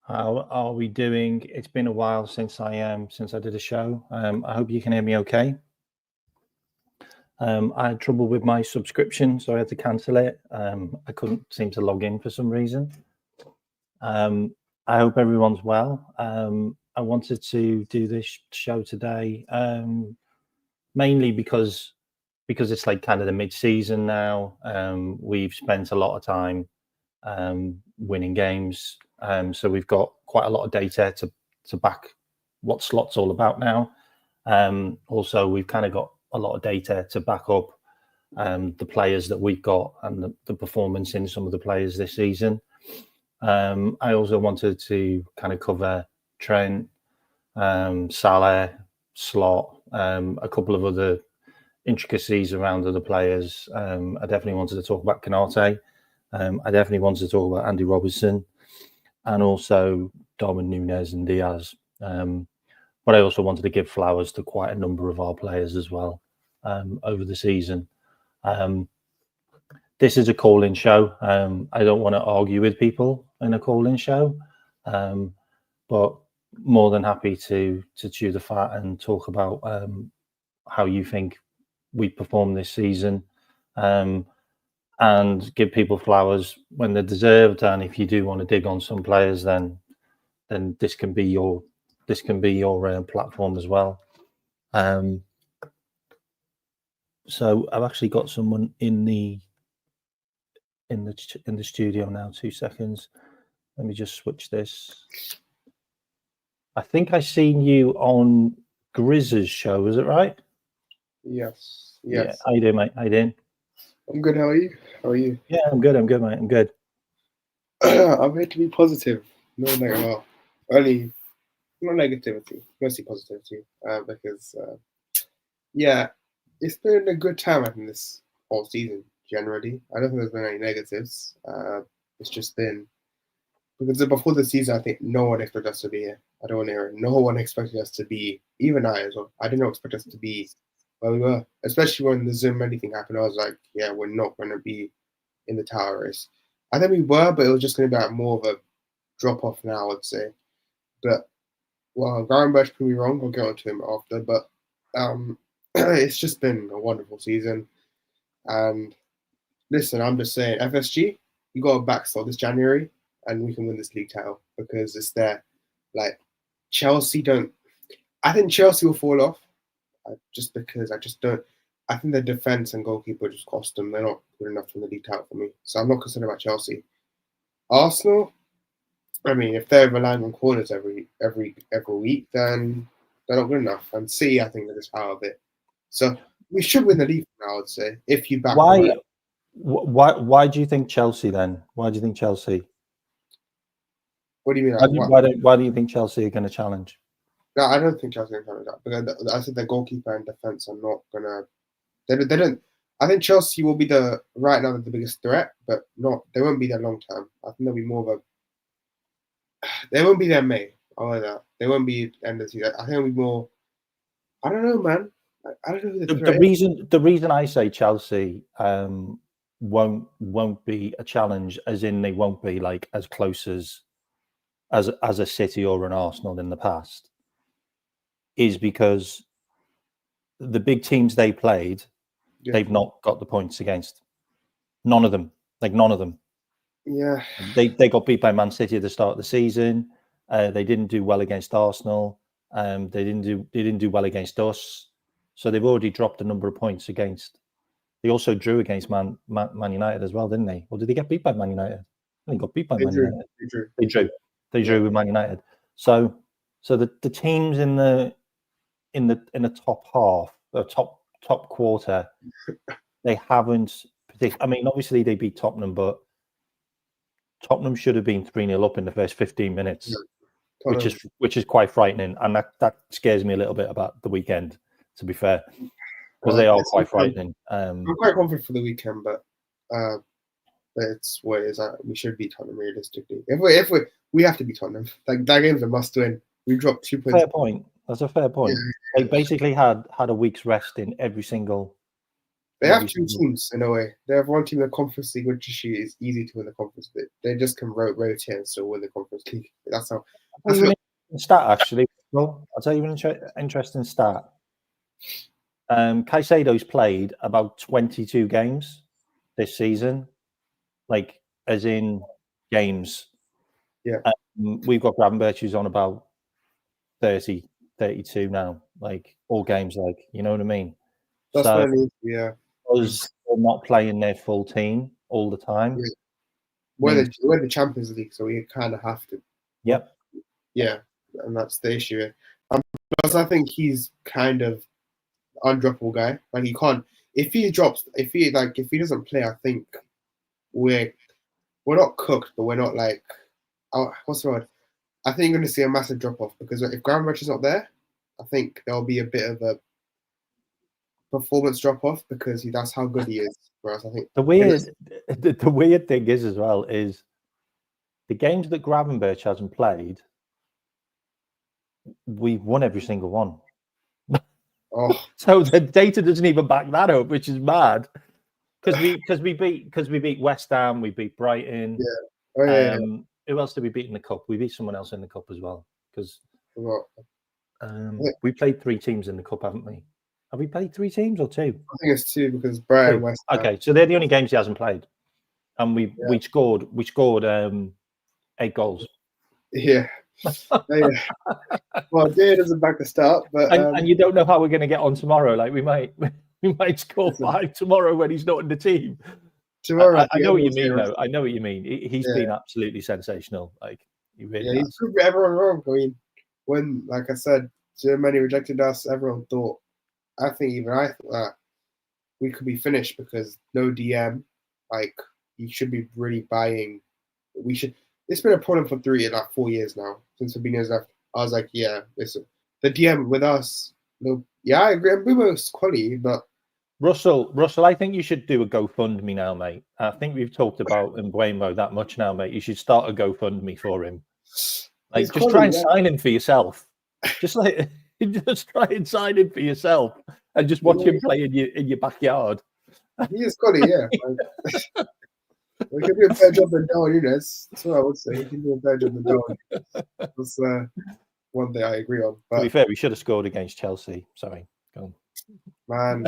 How are we doing? It's been a while since I did a show. I hope you can hear me okay. I had trouble with my subscription, so I had to cancel it. I couldn't seem to log in for some reason. I hope everyone's well. I wanted to do this show today, mainly because it's like kind of the mid-season now. We've spent a lot of time winning games. So we've got quite a lot of data to back what slot's all about now. Also, we've kind of got a lot of data to back up the players that we've got and the performance in some of the players this season. I also wanted to kind of cover Trent, Salah, slot, a couple of other intricacies around other players. I definitely wanted to talk about Canate. I definitely wanted to talk about Andy Robertson and also Darwin Núñez and Diaz. But I also wanted to give flowers to quite a number of our players as well over the season. This is a call-in show. I don't want to argue with people in a call-in show, but more than happy to chew the fat and talk about how you think we performed this season. And give people flowers when they're deserved. And if you do want to dig on some players, then this can be your platform as well. So I've actually got someone in the studio now. 2 seconds. Let me just switch this. I think I seen you on Grizz's show. Is it right? Yes. Yeah. How you doing, mate? How you doing? I'm good. How are you? Yeah, I'm good, mate. I'm good. I'm here to be positive. No negative. Well, only not negativity, mostly positivity. Because yeah, it's been a good time I think this whole season. Generally, I don't think there's been any negatives. It's just been because before the season, I think no one expected us to be here. I don't want to hear it. No one expected us to be, even I as well. I didn't expect us to be where we were, especially when the Zoom anything happened. I was like, yeah, we're not going to be in the tower race. I think we were, but it was just going to be like more of a drop off now, I would say. But well, Garenberg proved me wrong. I'll get onto him after. But it's just been a wonderful season. And listen, I'm just saying, FSG, you got a backstop this January, and we can win this league title because it's there. Like Chelsea don't. I think Chelsea will fall off, just because I just don't. I think their defense and goalkeeper just cost them. They're not good enough to win the league title for me, so I'm not concerned about Chelsea. Arsenal, I mean, if they're relying on corners every week, then they're not good enough. And City, I think they're just out of it. So we should win the league now, I would say, if you back. Why do you think Chelsea then? Why do you think Chelsea? What do you mean? Why do you think Chelsea are going to challenge? No, I don't think Chelsea are going to challenge that because I said their goalkeeper and defense are not going to. They don't. I think Chelsea will be right now the biggest threat, but not. They won't be there long term. I think they'll be more of a. They won't be there in May. I like that. They won't be end of the season. I think it'll be more. I don't know, man. I don't know who the reason I say Chelsea won't be a challenge, as in they won't be like as close as a City or an Arsenal in the past, is because the big teams they played, they've not got the points against. None of them. Yeah. They got beat by Man City at the start of the season. They didn't do well against Arsenal. They didn't do well against us. So they've already dropped a number of points against. They also drew against Man United as well, didn't they? Or did they get beat by Man United? They got beat by Man United. They drew with Man United. So the teams in the top half, the top quarter, they haven't. I mean, obviously they beat Tottenham, but Tottenham should have been 3-0 up in the first 15 minutes, which is quite frightening, and that scares me a little bit about the weekend. To be fair, because they are quite frightening. I'm quite confident for the weekend, but it's what it is. We should beat Tottenham realistically. If we have to beat Tottenham, like that game's a must-win. We dropped 2 points. Fair point. That's a fair point. They basically had a week's rest in every single They have two teams in a way. They have one team in the Conference League, which is easy to win the Conference League. They just can rotate and still win the Conference League. That's how. That's an interesting stat, actually. Well, I'll tell you an interesting stat. Caicedo's played about 22 games this season, like as in games. Yeah. We've got Gravenberch who's on about 30, 32 now, like all games, like, you know what I mean? That's so, what I mean, yeah. Because they're not playing their full team all the time. Yeah. We're the Champions League, so we kind of have to. Yep. Yeah, and that's the issue. Plus, I think he's kind of undroppable guy. Like he can't. If he doesn't play, I think we're not cooked, but we're not like. What's the word? I think you're going to see a massive drop off because if Gravenberch is not there, I think there'll be a bit of a performance drop off because that's how good he is for us. I think the weird thing is as well is the games that Gravenberch hasn't played, we've won every single one. Oh. So the data doesn't even back that up, which is mad. Because we beat West Ham, we beat Brighton. Yeah. Oh, yeah. Who else did we beat in the cup? We beat someone else in the cup as well. Because we played 3 teams in the cup, haven't we? Have we played 3 teams or 2? I think it's 2 because Brighton, West Ham. Okay, so they're the only games he hasn't played, and we scored 8 goals. Yeah. Yeah. Well, Dave doesn't back the start, but and you don't know how we're going to get on tomorrow. Like we might score 5 tomorrow when he's not in the team. Tomorrow, I know what you mean, though. I know what you mean. He's been absolutely sensational. Like he really has. He's proved everyone wrong. I mean, when, like I said, Germany rejected us, everyone thought. I thought that we could be finished because no DM. Like you should be really buying. We should. It's been a problem for 4 years now since Fabinho's left. I was like, yeah, listen, the DM with us. No, yeah, I agree. Mbumo's quality, but Russell, I think you should do a GoFundMe now, mate. I think we've talked about Mbumo that much now, mate. You should start a GoFundMe for him. Like, just try and sign him for yourself. Just try and sign him for yourself, and just watch him play in your backyard. He is quality, yeah. We can do a better job than Darwin Núñez. That's what I would say. He can do a better job than Darwin. That's one thing I agree on. But, to be fair, we should have scored against Chelsea. Sorry, go on. Man,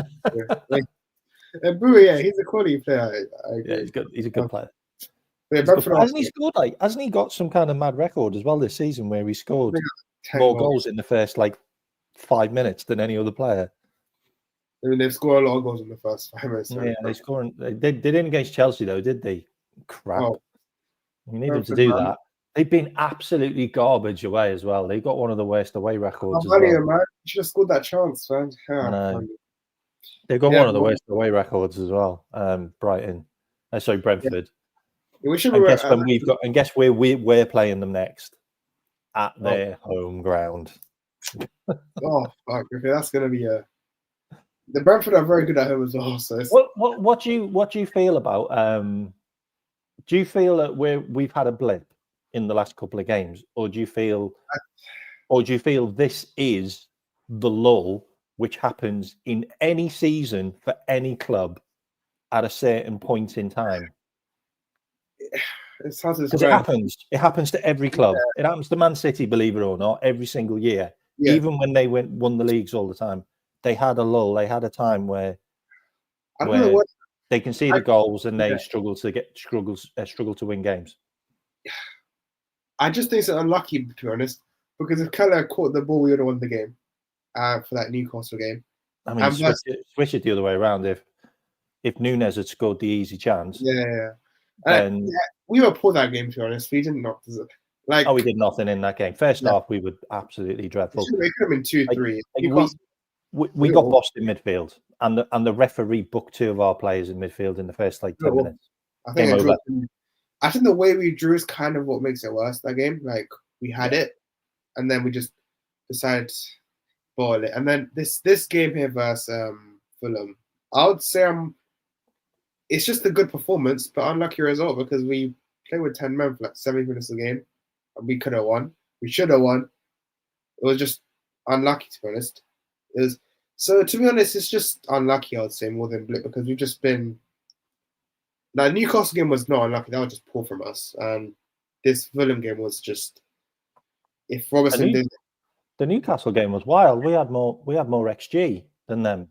and Boo, yeah, he's a quality player. I agree. Yeah, he's a good player. Yeah, hasn't he scored hasn't he got some kind of mad record as well this season where he scored more goals in the first 5 minutes than any other player? I mean, they've scored a lot of goals in the first 5 minutes. Yeah, they didn't against Chelsea though, did they? Crap. Oh, You need them to do that. They've been absolutely garbage away as well. They got one of the worst away records as well. Man. You should have scored that chance, man. They've got one of the worst away records as well. Brighton. Sorry, Brentford. Yeah, we should guess where we're playing them next? At their home ground. Oh fuck! Okay, that's gonna be the Brentford are very good at home as well. So what do you feel about? Do you feel that we've had a blip in the last couple of games, or do you feel this is the lull which happens in any season for any club at a certain point in time? It's hard to because it happens to every club. It happens to Man City, believe it or not, every single year. Even when they won the leagues all the time, they had a lull. They had a time where they conceded goals and they struggle to win games. I just think it's unlucky, to be honest, because if Keller caught the ball, we would have won the game for that Newcastle game. I mean, switch it the other way around. If Núñez had scored the easy chance, then we were poor that game. To be honest, we didn't knock we did nothing in that game. First half, we were absolutely dreadful. It could have been 2-3. We got bossed in midfield, and the referee booked 2 of our players in midfield in the first 10 minutes. I think the way we drew is kind of what makes it worse. That game, we had it, and then we just decided to boil it. And then this game here versus Fulham, I would say it's just a good performance, but unlucky result because we played with 10 men for 70 minutes of the game, and we could have won. We should have won. It was just unlucky, to be honest. So to be honest, it's just unlucky, I would say, more than blip, because we've just been. Now, Newcastle game was not unlucky. That was just poor from us, and this Fulham game was just. If Robertson did, the Newcastle game was wild. We had more XG than them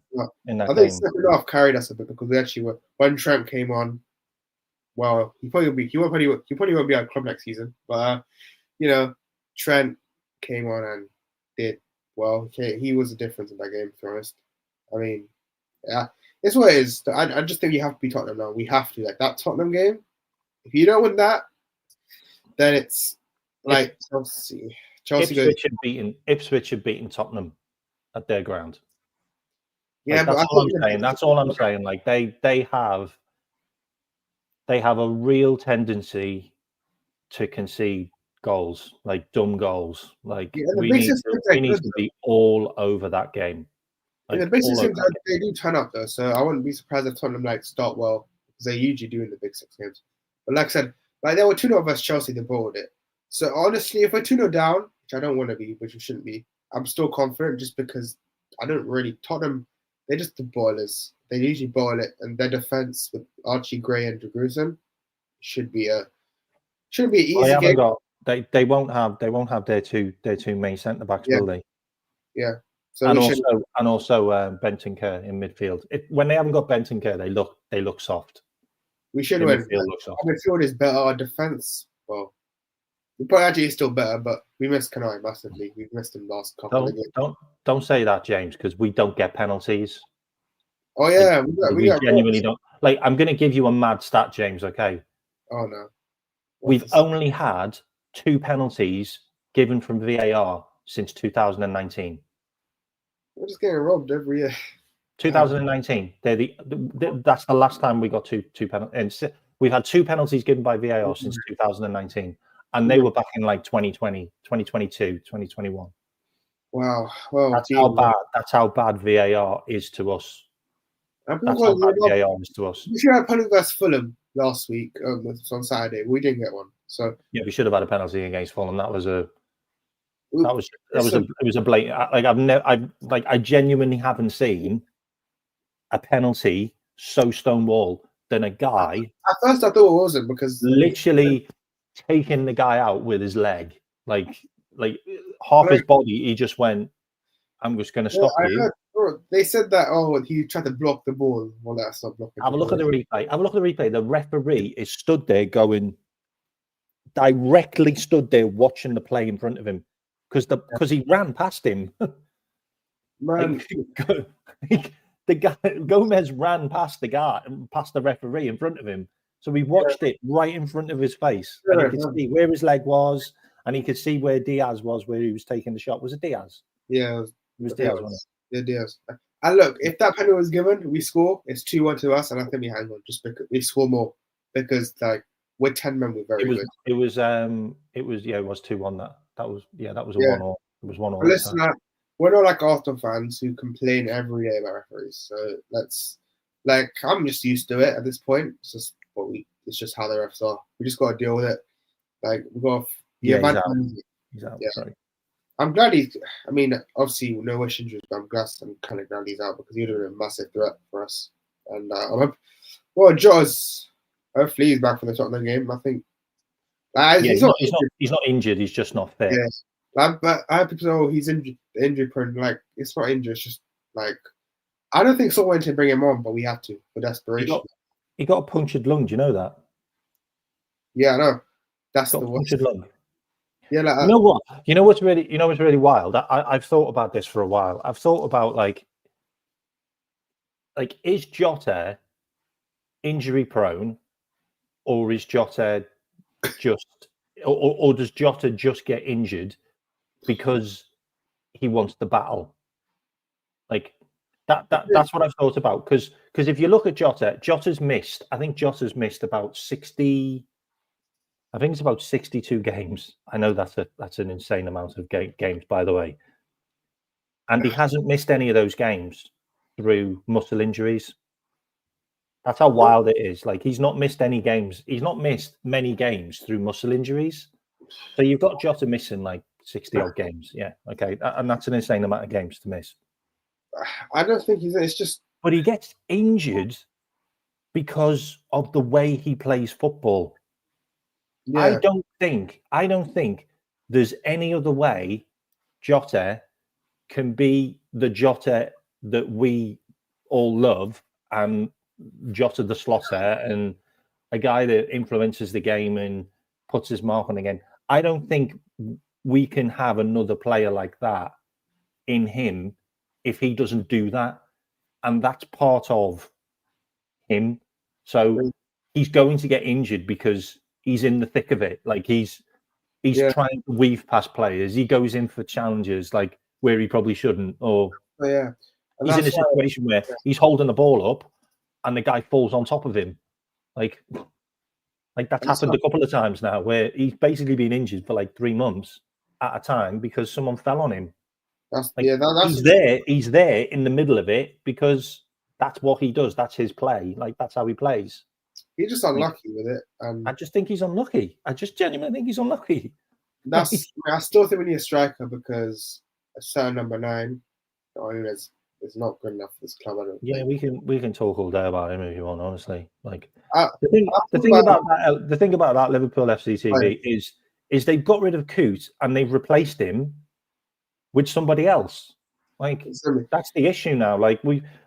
in that I game. think second half carried us a bit because we actually were when Trent came on. Well, he probably won't be our club next season, but Trent came on and did well. He was the difference in that game, to be honest. I mean, yeah, it's what it is. I just think you have to be Tottenham now. We have to, like, that Tottenham game. If you don't win that, then it's like Chelsea. Ipswich had beaten Tottenham at their ground. Yeah, like, that's all I'm saying. That's all I'm saying. Like they have a real tendency to concede goals, like dumb goals. Like we need to be all over that game. Like, the big six games, they do turn up though, so I wouldn't be surprised if Tottenham start well, because they usually do in the big six games. But like I said, they were 2-0 versus Chelsea, they balled it. So honestly, if we're 2-0 down, which I don't want to be, which we shouldn't be, I'm still confident just because I don't really Tottenham. They're just the boilers. They usually boil it, and their defense with Archie Gray and DeGruzan shouldn't be an easy game. They won't have their two main centre backs, will they? Yeah. So and also Bentancur in midfield. When they haven't got Bentancur, they look soft. We should win. Our midfield is better. Our defense, well, we probably actually is still better, but we missed Kanai massively. We've missed him last couple of games. Don't say that, James, because we don't get penalties. Oh yeah, we genuinely don't. Like, I'm going to give you a mad stat, James. Okay. Oh no. We've only had 2 penalties given from VAR since 2019. We're just getting robbed every year. 2019. That's the last time we got two penalties. And we've had 2 penalties given by VAR since 2019, and they were back in like 2020, 2022, 2021. Wow. Well, that's how bad VAR is to us. That's how bad VAR is to us. We should have penalty versus Fulham last week on Saturday. We didn't get one. So yeah, we should have had a penalty against Fulham. It was a blatant. I genuinely haven't seen a penalty so stonewall than a guy. At first, I thought it wasn't, because literally taking the guy out with his leg, like half his body. He just went, "I'm just going to stop you." They said that he tried to block the ball. Well, that's not blocking. Have a look at the replay. The referee is stood there directly stood there watching the play in front of him. Because he ran past him. Man. The guy Gomez ran past the referee in front of him. So we watched it right in front of his face. And he could see where his leg was, and he could see where Diaz was, where he was taking the shot. Was it Diaz? Yeah, it was Diaz, wasn't it? Yeah, Diaz. And look, if that penalty was given, we score. It's 2-1 to us, and I think we hang on just because we score more, because we're 10 men. We're very good. It was 2-1. That was a 1-1. It was 1-1. Listen, we're not like Arsenal fans who complain every day about referees. So I'm just used to it at this point. It's just it's just how the refs are. We just got to deal with it. We got he's out. Sorry. I'm glad obviously no wish injuries, but I'm kind of glad he's out, because he'd have been a massive threat for us. And Jota's, hopefully he's back for the Tottenham game. I think. He's not injured. He's just not fit. Yeah, but I have people say, he's injury prone. It's not injured. It's just I don't think someone to bring him on, but we have to for desperation. He got a punctured lung. Do you know that? Yeah, I know. That's the worst. Punctured lung. Yeah, you know what? You know what's really wild? I've thought about this for a while. I've thought about is Jota injury prone, or is Jota just, or does Jota just get injured because he wants the battle? That's what I've thought about. Because if you look at Jota's missed about 60. I think it's about 62 games. I know that's an insane amount of games, by the way. And he hasn't missed any of those games through muscle injuries. That's how wild it is. He's not missed any games. He's not missed many games through muscle injuries. So you've got Jota missing 60 odd games. Yeah, okay, and that's an insane amount of games to miss. I don't think he's. It's just. But he gets injured because of the way he plays football. Yeah. I don't think there's any other way Jota can be the Jota that we all love, and Jota the slotter, and a guy that influences the game and puts his mark on the game. I don't think we can have another player like that in him if he doesn't do that. And that's part of him. So he's going to get injured because he's in the thick of it. Like he's trying to weave past players. He goes in for challenges like where he probably shouldn't, or And he's in a situation where he's holding the ball up and the guy falls on top of him. Like that's happened a couple of times now where he's basically been injured for like 3 months at a time because someone fell on him. He's there in the middle of it because that's what he does. That's his play. Like that's how he plays. He's just unlucky with it. I just think he's unlucky. I just genuinely think he's unlucky. I still think we need a striker because a certain number 9 is not good enough for this club. I don't think. we can talk all day about him if you want. Honestly, like the thing about that Liverpool FC TV is they've got rid of Coote and they've replaced him with somebody else. Like that's the issue now. Like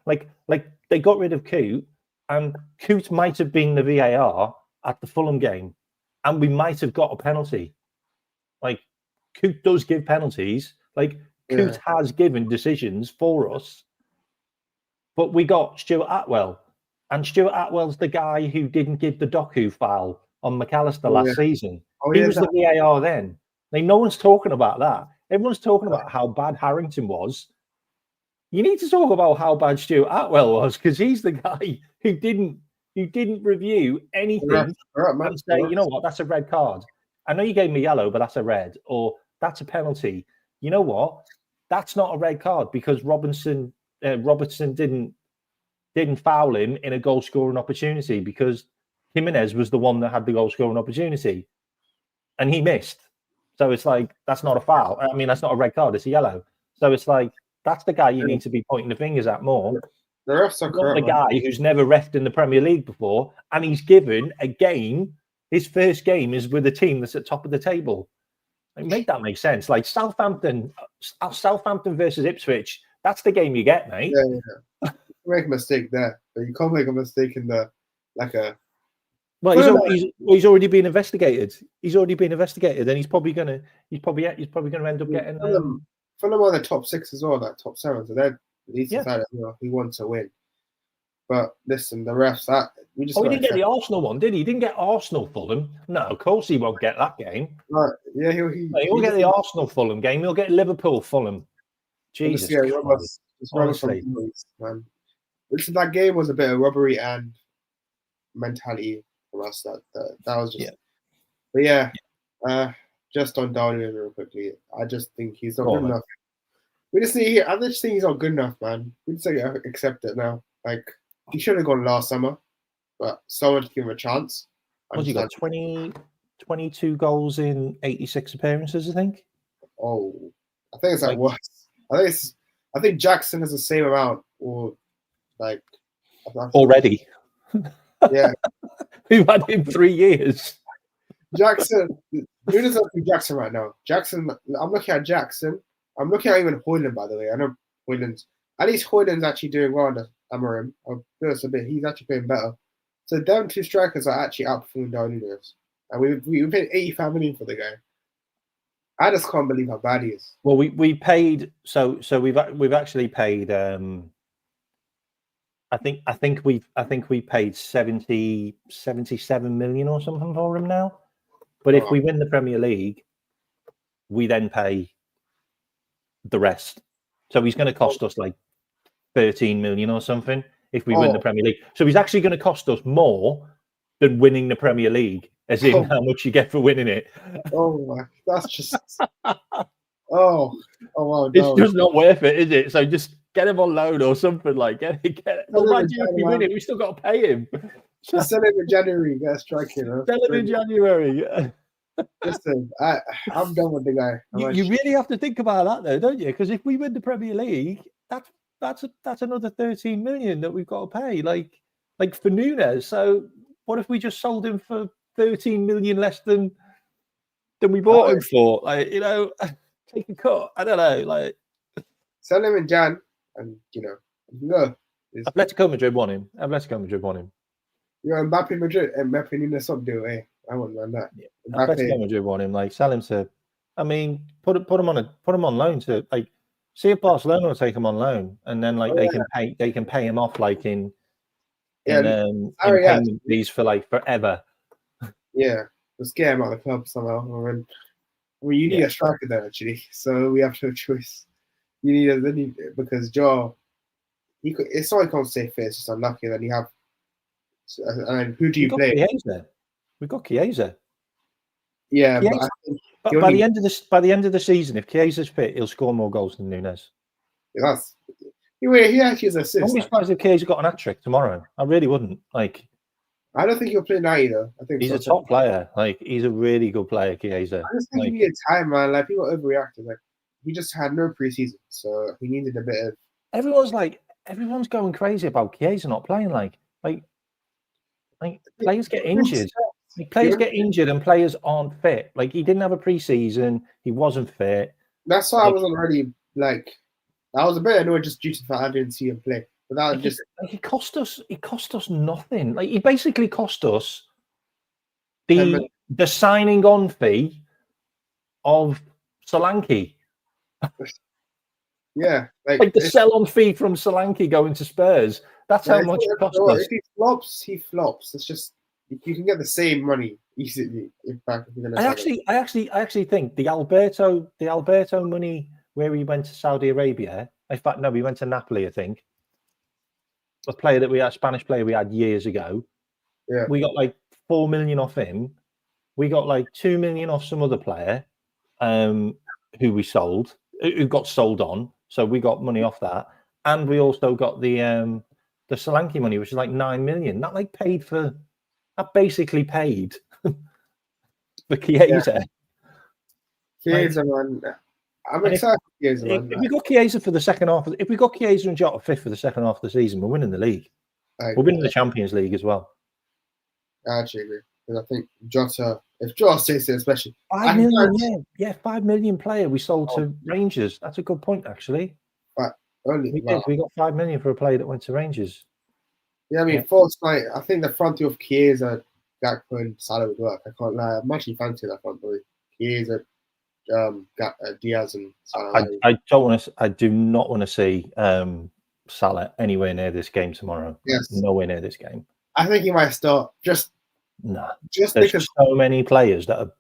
they got rid of Coote, and Coote might have been the VAR at the Fulham game, and we might have got a penalty. Like Coote does give penalties. Like Coote has given decisions for us, but we got Stuart Atwell, and Stuart Atwell's the guy who didn't give the Doku foul on McAllister last season. He was the VAR then. Like, no one's talking about that. Everyone's talking about how bad Harrington was. You need to talk about how bad Stuart Atwell was because he's the guy who didn't review anything and say, you know what, that's a red card. I know you gave me yellow, but that's a red, or that's a penalty. You know what? That's not a red card because Robertson didn't foul him in a goal scoring opportunity because Jimenez was the one that had the goal scoring opportunity, and he missed. So it's like that's not a foul. I mean, that's not a red card. It's a yellow. So it's like that's the guy you need to be pointing the fingers at more. The refs are correct, the guy who's never refed in the Premier League before, and he's given a game. His first game is with a team that's at top of the table. Like, make that make sense. Like Southampton versus Ipswich. That's the game you get, mate. Yeah. You make a mistake there, but you can't make a mistake in the Well, he's already been investigated. He's already been investigated, and he's probably gonna end up getting. Fulham are the top 6 as well, like top 7. So they're he's decided, he wants to win. But listen, the refs we just. He didn't get the Arsenal one, did he? He didn't get Arsenal Fulham. No, of course he won't get that game. Right? Yeah, he'll get the Arsenal Fulham game. He'll get Liverpool Fulham. Jesus Christ! Honestly, man. Listen, that game was a bit of robbery and mentality for us. That was just. Yeah. But yeah, just on Darwin real quickly. I just think he's not good enough. We just need. I just think he's not good enough, man. We just accept it now. Like he should have gone last summer, but someone to give him a chance. What's he got? 22 goals in 86 appearances, I think. Oh, I think it's like worse. I think Jackson has the same amount, or like already. Yeah, we've had him 3 years. Jackson, who does that think Jackson right now? Jackson. I'm looking at Jackson. I'm looking at even Hoyland, by the way. I know Hoyland's. At least Hoyland's actually doing well under Amorim. I'll be honest a bit. He's actually playing better. So them 2 strikers are actually outperforming Darwin Nunez. And we paid 85 million for the guy. I just can't believe how bad he is. Well, we paid so we've actually paid. I think we paid 77 million or something for him now. But if we win the Premier League, we then pay the rest. So he's going to cost us like 13 million or something if we win the Premier League. So he's actually going to cost us more than winning the Premier League, as in how much you get for winning it. That's just. Wow! No. It's just not worth it, is it? So just get him on loan or something like get it. Imagine if we win it, we still got to pay him. Just sell him in January. Get a striker. Sell him in January. Listen, I'm done with the guy. You really have to think about that, though, don't you? Because if we win the Premier League, that's another 13 million that we've got to pay, like for Nunes. So what if we just sold him for 13 million less than we bought him for? Like, you know, take a cut. I don't know. Like, sell him in Jan, and you know, no. Atletico Madrid want him. Atletico Madrid want him. You're Mbappe Madrid and Mbappe Nunes sub deal, eh? I wouldn't mind that. Yeah. Atletico Madrid want him. Like, sell him to. I mean, put him on loan to, like, see if Barcelona will take him on loan, and then like they can pay him off like in payment fees for like forever. Yeah, let's get him out of the club somehow. I mean, you need a striker there actually, so we have no choice. You need because Joe, it's not he can't stay fit. It's just unlucky that you have. And who do you play? We've got Chiesa. Yeah, but by the end of the season, if Chiesa's fit, he'll score more goals than Nunes. He actually has assists. I wouldn't be surprised if Chiesa got an hat-trick tomorrow. I really wouldn't. Like, I don't think he'll play 90 though. I think he's a top player. Like, he's a really good player, Chiesa. I just think he needed time, man. Like, people overreacted. Like, he just had no preseason, so he needed a bit of. Everyone's going crazy about Chiesa not playing. Like players get injured. Players get injured and players aren't fit. Like, he didn't have a preseason. He wasn't fit. That's why I wasn't really like. I was a bit annoyed just due to the fact I didn't see him play. But that was just. He cost us nothing. Like, he basically cost us the signing on fee of Solanke. Yeah, like the sell-on fee from Solanke going to Spurs. That's how much it cost us. If he flops, he flops. It's just you can get the same money easily. In fact, I actually think the Alberto money where he went to Saudi Arabia. In fact, no, we went to Napoli. I think a Spanish player we had years ago. Yeah, we got like 4 million off him. We got like 2 million off some other player, who we sold, who got sold on. So we got money off that, and we also got the Solanke money, which is like 9 million. That basically paid for Chiesa. Chiesa, man. I'm excited for Chiesa, man. If we got Chiesa for the second half, if we got Chiesa and Jota fifth for the second half of the season, we're winning the league. We're winning the Champions League as well. I actually agree. Because I think Jota, if Jota stays there, especially 5 million, 5 million player we sold to Rangers. That's a good point, actually. But we got 5 million for a player that went to Rangers. Yeah, I mean, first night, I think the front two of Chiesa, Gakpo, and Salah would work. I can't lie. I'm actually fancy that front three. Chiesa, Diaz, and Salah. I do not want to see Salah anywhere near this game tomorrow. Yes, nowhere near this game. I think he might start. Just there's because so many players that are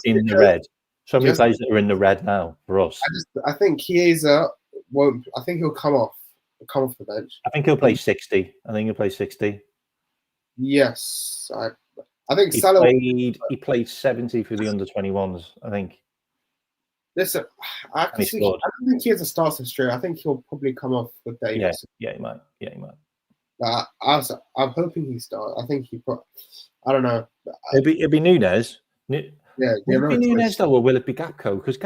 in the red. So many players that are in the red now for us. I think Chiesa won't. I think he'll come off the bench. I think he'll play 60. Yes, I think Salah. He played 70 for the under-21s. I think. Listen, I don't think Chiesa starts him straight. I think he'll probably come off with that. Yeah, he might. I'm hoping he starts. I think I don't know. It'd be Nunes. Will it be Nunes though, or will it be Gakpo? Because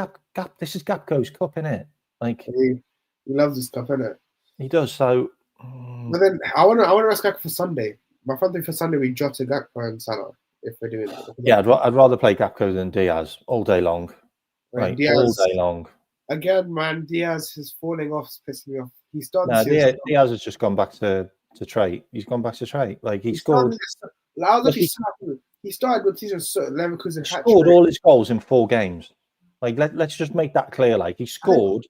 this is Gakpo's cup, innit? Like he loves his cup, innit? He does. So, but then I want to ask Gakpo for Sunday. My front three for Sunday, we Jota, Gakpo, and Salah. If we're doing that. Yeah, I'd rather play Gakpo than Diaz all day long. Right, Diaz, all day long. Again, man, Diaz is falling off, pissing me off. He started. Diaz has just gone back to Trent. He's gone back to Trent. Like he scored. He started with Leverkusen. Scored all his goals in 4 games. Like let's just make that clear. Like he scored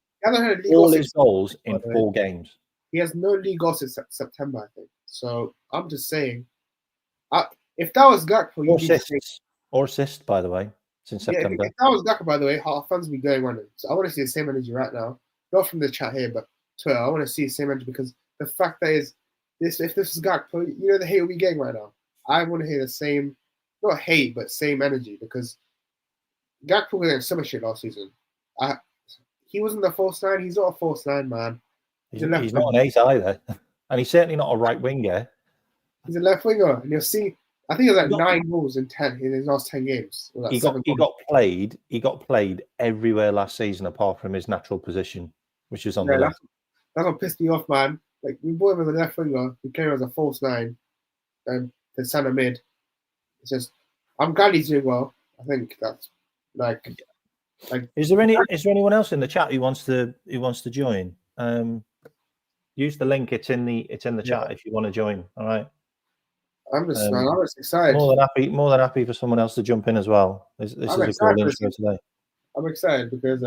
all his goals in 4 games. He has no league goals since September, I think. So I'm just saying, if that was Gakpo, or assist, by the way, since September. If that was Gakpo, by the way, our fans would be going on it. So I want to see the same energy right now, not from the chat here, but Twitter. I want to see the same energy because the fact that is if this is Gakpo, you know the hate will be getting right now. I want to hear the same, not hate, but same energy because Gakpo was in so much shit last season. He wasn't the false 9. He's not a false 9, man. He's not an 8 either, and he's certainly not a right winger. He's a left winger, and you'll see. I think he has like 9 goals in his last 10 games. He got played everywhere last season apart from his natural position, which is on the left. That's what pissed me off, man. Like we bought him as a left winger, we came as a false nine, and the centre mid. It's just, I'm glad he's doing well. I think that's like. Is there anyone else in the chat who wants to join? Use the link. It's in the chat if you want to join. All right. I'm just excited. More than happy for someone else to jump in as well. This is a cool intro today. I'm excited because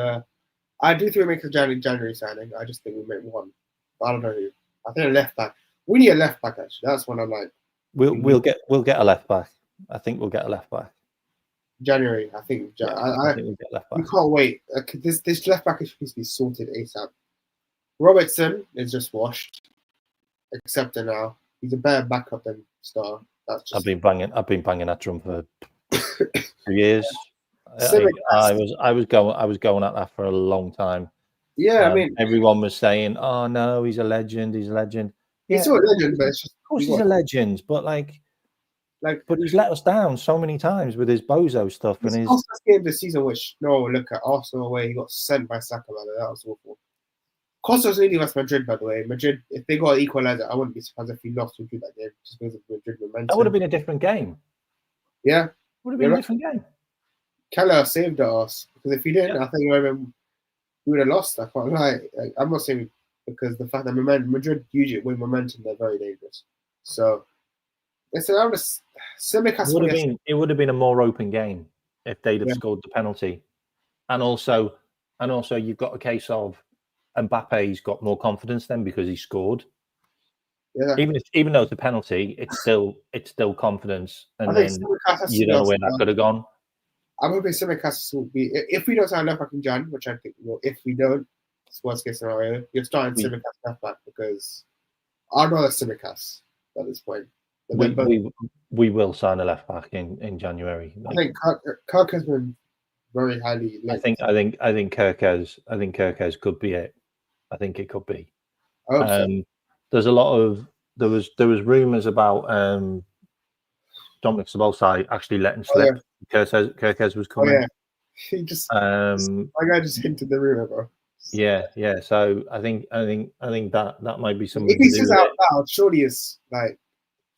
I do think we make a January signing. I just think we make one. But I don't know who. I think a left back. We need a left back actually. That's what I'm like. We'll get a left back. I think we'll get a left back. January, I think. I think we'll get left back. We can't wait. This left back is supposed to be sorted ASAP. Robertson is just washed. Except now, he's a better backup than Star. That's just. I've been banging that drum for 2 years. I was going at that for a long time. Yeah, I mean, everyone was saying, "Oh no, he's a legend. He's a legend." He's still a legend, but it's just, of course he's a legend. But but he's let us down so many times with his bozo stuff and his. Last game this season, which look at Arsenal away, he got sent by Saka. That was awful. Costas really West Madrid, by the way. Madrid, if they got an equaliser, I wouldn't be surprised if he lost Madrid that game just because of Madrid momentum. That would have been a different game. Yeah, would have been a different game. Keller saved us because if he didn't, I think we would have lost. I can't lie. I'm not saying because the fact that Madrid usually with momentum, they're very dangerous. So it's it would have been a more open game if they'd have scored the penalty, and also you've got a case of Mbappe's got more confidence then because he scored. Yeah. Even though it's a penalty, it's still confidence, and then you don't know where that could have gone. I'm hoping Simicast will be, if we don't sign left back in Jan, which I think we will. If we don't, it's worst case scenario. You're starting Simicast left back because I'd rather Simicast at this point. We will sign a left back in January. I think Kirk has been very highly linked. I think Kirkez could be it. I think it could be. There's a lot of there was rumours about Dominic Szoboszlai actually letting slip. Kirkez was coming. Oh, yeah. He just my guy just hinted the rumour, bro. Yeah. So I think that might be something. If he says out loud, surely is like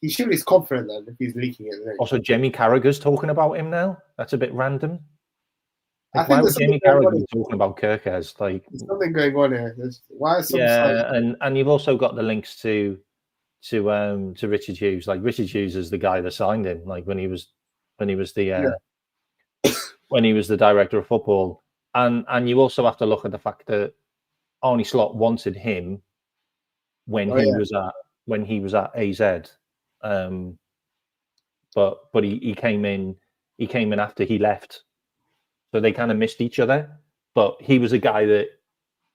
he surely is confident then if he's leaking it. Then. Also, Jamie Carragher's talking about him now. That's a bit random. Why would Jamie Carragher be talking about Kirkez? There's something going on here. And you've also got the links to Richard Hughes. Like Richard Hughes is the guy that signed him. Like when he was the when he was the director of football. And you also have to look at the fact that Arne Slot wanted him when he was at AZ. But he came in after he left. So they kind of missed each other, but he was a guy that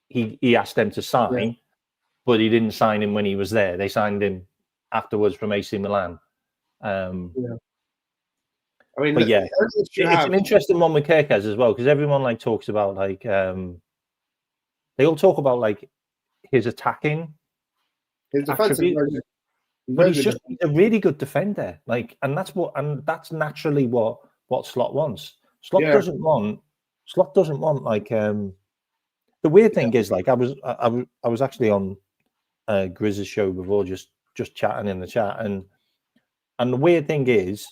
he asked them to sign, but he didn't sign him when he was there. They signed him afterwards from AC Milan. I mean, it's an interesting one with Kirkez as well because everyone talks about they all talk about his attacking, his defensive. But he's just a really good defender, and that's naturally what Slot wants. Slot doesn't want the weird thing is I was actually on Grizz's show before just chatting in the chat and the weird thing is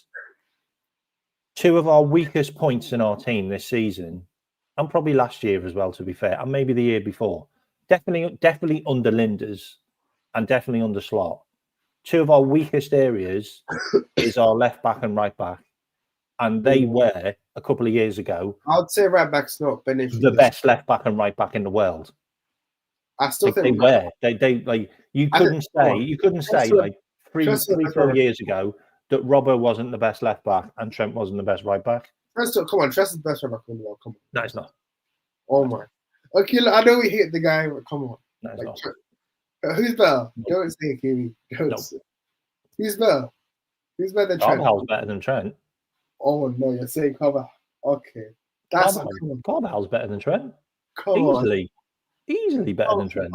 2 of our weakest points in our team this season and probably last year as well to be fair and maybe the year before definitely under Linders and definitely under Slot. 2 of our weakest areas is our left back and right back. And they were a couple of years ago. I'd say right back's not been the best left back and right back in the world. I still think they were. They you couldn't say 3-4 years ago that Robbo wasn't the best left back and Trent wasn't the best right back. Come on, Trent's the best right back in the world. Come on. No, it's not. Oh my. Okay, look, I know we hit the guy, but come on. No, it's not. Who's better? No. Don't say Kiwi. Who's better? Who's better than Trent? Carvalho's better than Trent. Oh no, you're saying Carvalho. Okay. Carvalho's better than Trent. Easily better than Trent.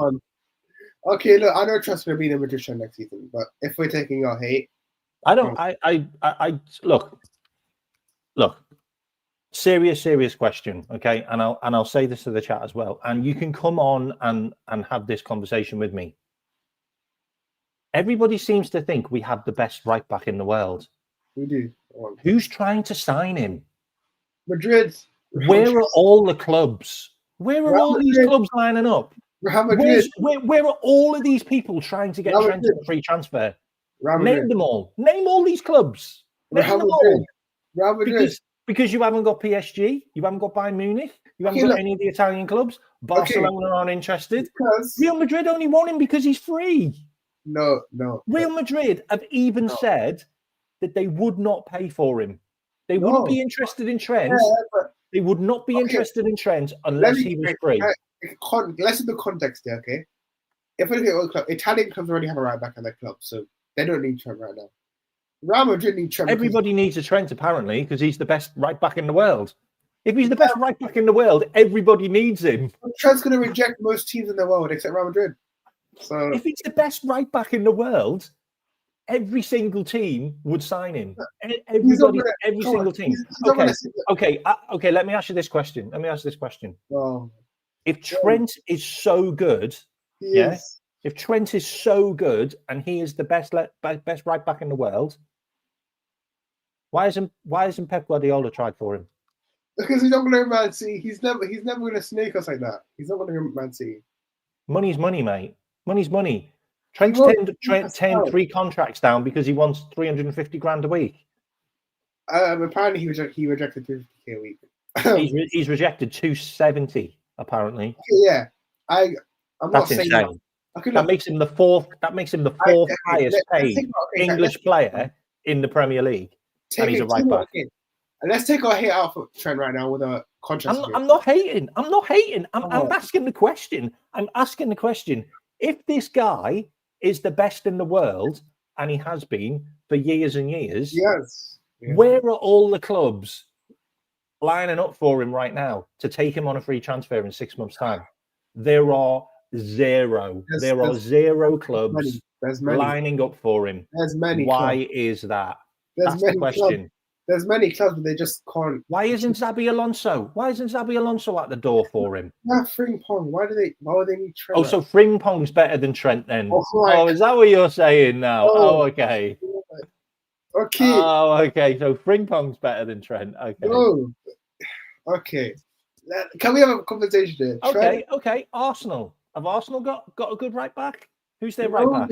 Okay, look, I know Trent's going to be the magician next season, but if we're taking our hate, I don't. I look. serious question, okay? And I'll say this to the chat as well. And you can come on and have this conversation with me. Everybody seems to think we have the best right back in the world. We do. Who's trying to sign him? Madrid. Where are all the clubs? Where are all these clubs lining up? Where are all of these people trying to get Trent on a free transfer? Name them all. Name all these clubs. Name them all. Because you haven't got PSG, you haven't got Bayern Munich, you haven't got any of the Italian clubs. Barcelona aren't interested. Real Madrid only want him because he's free. No. Real Madrid have even said that they would not pay for him. They wouldn't be interested in Trent. They would not be interested in Trent unless he was free. Let's in the context here, okay? If we look at Italian clubs already have a right back in their club, so they don't need Trent right now. Real Madrid need Trent. Everybody needs a Trent, apparently, because he's the best right back in the world. If he's the best right back in the world, everybody needs him. Trent's going to reject most teams in the world except Real Madrid. So if he's the best right back in the world, every single team would sign him. Every single team. Okay. Let me ask you this question. Oh. If Trent is so good, if Trent is so good and he is the best right back in the world, why isn't Pep Guardiola tried for him? Because he's not going to Man City. He's never going to snake us like that. He's not going to go Man City. Money's money, mate. Money's money. Trent turned 3 contracts down because he wants 350 grand a week. Apparently he rejected 250k a week. he's rejected 270 apparently. Yeah, I'm not saying insane. That makes him the fourth. That makes him the fourth highest paid English player in the Premier League, and he's a right back. And let's take our hit out for Trent right now with a contract. I'm not hating. I'm asking the question. If this guy is the best in the world, and he has been for years and years, where are all the clubs lining up for him right now to take him on a free transfer in 6 months' time? There are zero. There are zero clubs lining up for him. There's many. Why is that? That's the question. There's many clubs, but they just can't. Why isn't Xabi Alonso? Why isn't Xabi Alonso at the door for him? Yeah, Frimpong. Why would they need Trent? Oh, so Frimpong's better than Trent then? Oh, is that what you're saying now? Oh, okay. Okay. Oh, okay. So Frimpong's better than Trent. Okay. No. Okay. Can we have a conversation here? Okay. Arsenal. Have Arsenal got a good right back? Who's their right back?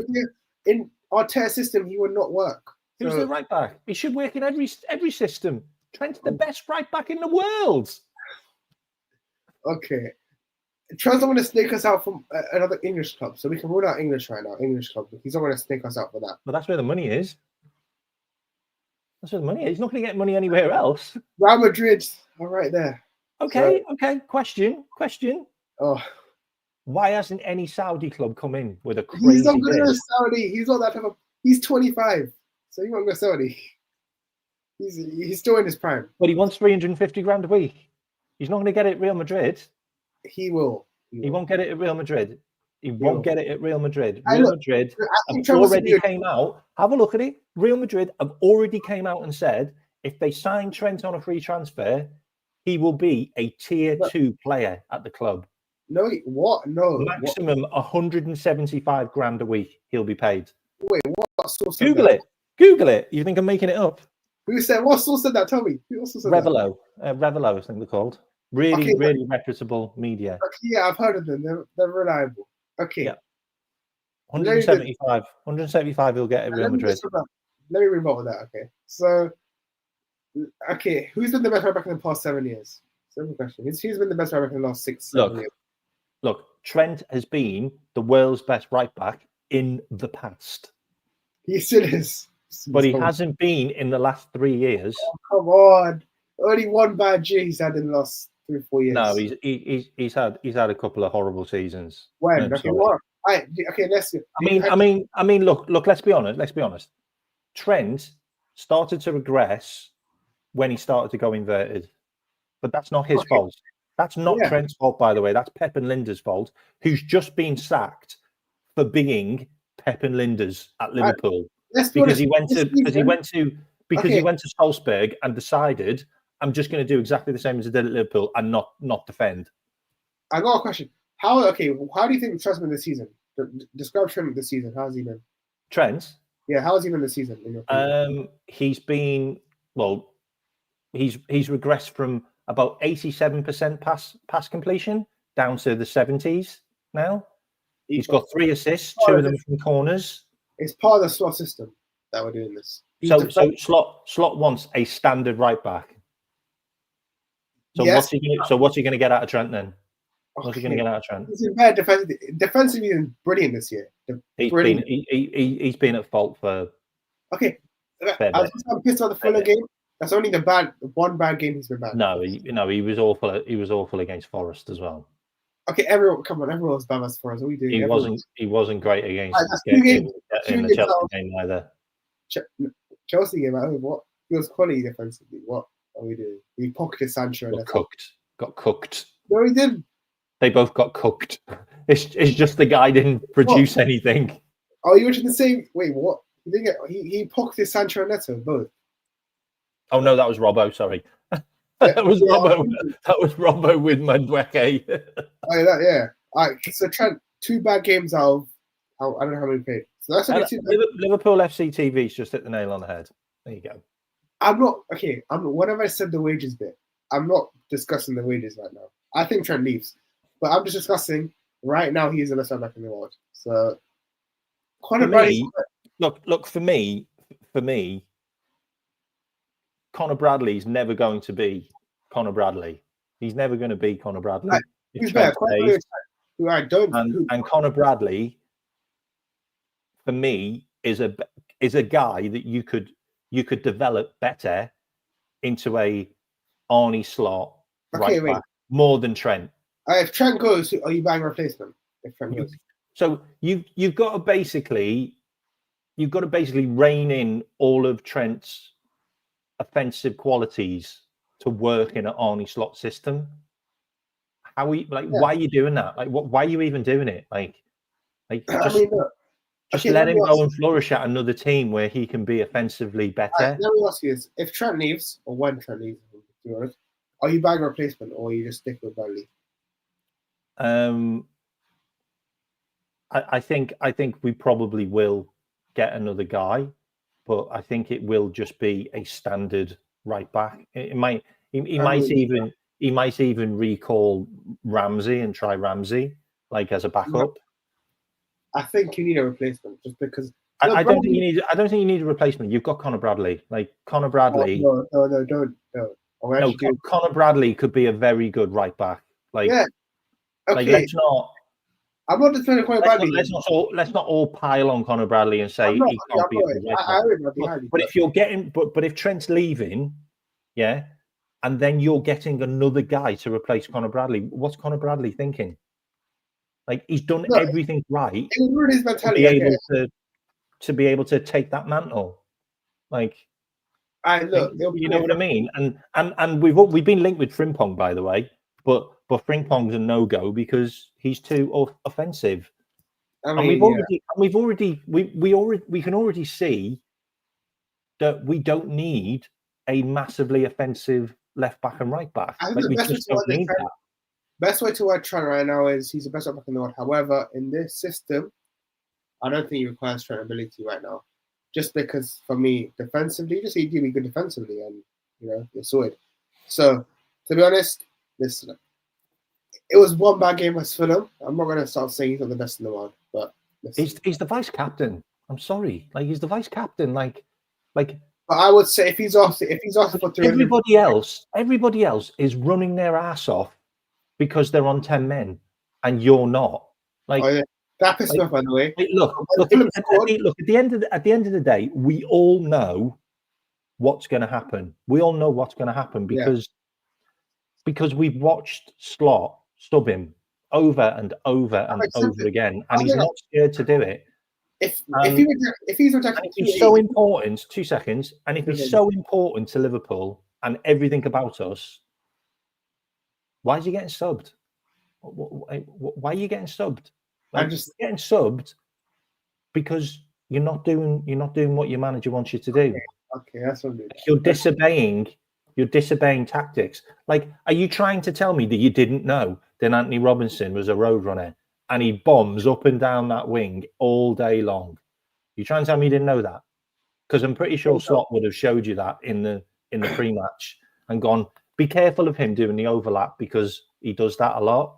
In our tier system, he would not work. Who's the right back? He should work in every system. Trent's the best right back in the world. Okay. Trent's not going to snake us out from another English club, so we can rule out English right now. English club. He's not going to snake us out for that. But that's where the money is. He's not going to get money anywhere else. Real Madrid are right there. Okay. Question. Oh. Why hasn't any Saudi club come in with a crazy He's not going to go Saudi. He's not that type of. He's 25. So he won't go Saudi. He's still in his prime. But he wants 350 grand a week. He's not going to get it at Real Madrid. He will. He won't get it at Real Madrid. Real Madrid have already came out. Have a look at it. Real Madrid have already came out and said if they sign Trent on a free transfer, he will be a tier 2 player at the club. No, what? No. Maximum 175 grand a week he'll be paid. Wait, what source? Google it. You think I'm making it up? Who said? What source said that? Tell me. Who also said Revelo. Revelo, I think they're called. Really reputable media. Okay, yeah, I've heard of them. They're reliable. Okay. Yeah. 175. 175 he'll get at Real Madrid. Let me rebuttal that. Okay. So, who's been the best right back in the past 7 years? Simple question. Who's been the best right back in the last 6-7 years? Look, Trent has been the world's best right back in the past. He still is. But he hasn't been in the last 3 years. Oh, come on. Only one bad year he's had in the last 3 or 4 years. No, he's had a couple of horrible seasons. When? Okay, what? Let's. I mean. Look. Let's be honest. Trent started to regress when he started to go inverted, but that's not his fault. That's not Trent's fault, by the way. That's Pep and Linda's fault, who's just been sacked for being Pep and Linda's at Liverpool. Because he went to Salzburg and decided I'm just going to do exactly the same as I did at Liverpool and not defend. I got a question. How do you think Trent's been this season? Describe Trent this season. How's he been? Trent? Yeah, how has he been this season? In your opinion? He's been he's regressed from about 87% pass completion down to the 70s now. He's got 3 assists, 2 of them from corners. It's part of the slot system that we're doing this. So slot wants a standard right back. So yes. What's he going to get out of Trent then? What's he going to get out of Trent? He's been bad defensively. Defensively, he's been brilliant this year. He's been at fault for. Okay, I'm pissed about the Fulham game. That's only the one bad game he's been bad. No, he was awful. He was awful against Forest as well. Okay, everyone was bad as Forest. What are we doing? He wasn't great against in the Chelsea game either. Chelsea game at home. What? He was quality defensively. What are we doing? We pocketed Sancho and got cooked. No, he didn't. They both got cooked. It's just the guy didn't produce anything. Oh, you watching the same? Wait, what? He pocketed Sancho and Neto both. Oh no, that was Robbo. Sorry, that was Robbo. That was Robbo with Madueke. Yeah. All right. So Trent, 2 bad games out of I don't know how many played. So that's only 2. Liverpool FC TV's just hit the nail on the head. There you go. I'm not okay. Whenever I said the wages bit, I'm not discussing the wages right now. I think Trent leaves, but I'm just discussing right now. He's the best right back in the world. So, look for me. Conor Bradley's never going to be Conor Bradley. He's never going to be Conor Bradley. Who's better? And Conor Bradley, for me, is a guy that you could develop better into a Arnie slot back more than Trent. If Trent goes, are you buying a replacement? If Trent goes, so you've got to basically rein in all of Trent's offensive qualities to work in an Arnie slot system. Why are you doing that? Why are you even doing it? Just let him go and flourish at another team where he can be offensively better. Let me ask you this: if Trent leaves, or when Trent leaves, are you buying a replacement, or are you just stick with Burnley? I think we probably will get another guy, but I think it will just be a standard right back. He might even recall Ramsey and try Ramsey as a backup. I think you need a replacement just because. I don't think you need a replacement. You've got Conor Bradley. Conor Bradley. No, don't. Conor Bradley could be a very good right back. Yeah. Okay. Let's not. I'm not defending Conor Bradley. Let's not all pile on Conor Bradley and say he can't be a right back. But if you're getting, but if Trent's leaving, yeah, and then you're getting another guy to replace Conor Bradley, what's Conor Bradley thinking? He's done everything right to be able to take that mantle. You know what I mean? And we've been linked with Frimpong, by the way, but Frimpong's a no-go because he's too offensive. We can already see that we don't need a massively offensive left back and right back. We just don't need that. Best way to work Trent right now is he's the best right back in the world. However, in this system, I don't think he requires Trent ability right now. Just because for me, defensively, just he give me good defensively, and you're sorted. So to be honest, listen, it was one bad game as Fulham. I'm not gonna start saying he's not the best in the world, but he's the vice captain. I'm sorry, he's the vice captain. But I would say if he's off for 300, everybody else is running their ass off because they're on 10 men, and you're not. That pissed me off, by the way. Look. At the end of the day, we all know what's going to happen. We all know what's going to happen because we've watched Slot stub him over and over and over again, and he's not scared to do it. If he's so important, 2 seconds, and if he's so important to Liverpool and everything about us, why is he getting subbed? Why are you getting subbed? I'm just getting subbed because you're not doing what your manager wants you to do. Okay, that's what you're disobeying You're disobeying tactics. Like, are you trying to tell me that you didn't know that Anthony Robinson was a roadrunner and he bombs up and down that wing all day long? You trying to tell me you didn't know that? Because I'm pretty sure Slot would have showed you that in the pre-match and gone, be careful of him doing the overlap because he does that a lot.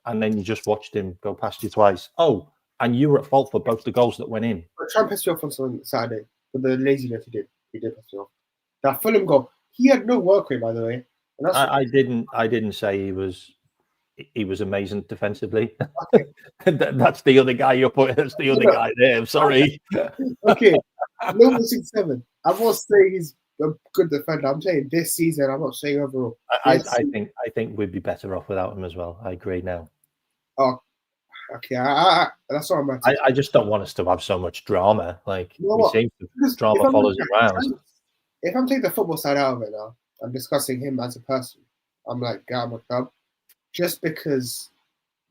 And then you just watched him go past you twice. Oh, and you were at fault for both the goals that went in. Trent pissed me off on Saturday with the laziness he did. He did piss me off. That Fulham goal, he had no work rate, by the way. And that's I didn't say he was amazing defensively. okay. That's the other guy you're putting. That's the other guy there. I'm sorry. Okay, no 6-7. I'm not saying he's a good defender. I'm saying this season. I'm not saying overall. I think we'd be better off without him as well. I agree now. Oh, okay. That's what I'm at. I just don't want us to have so much drama. Like, drama follows you around. If I'm taking the football side out of it now, I'm discussing him as a person. I'm like, get out of my club. Just because,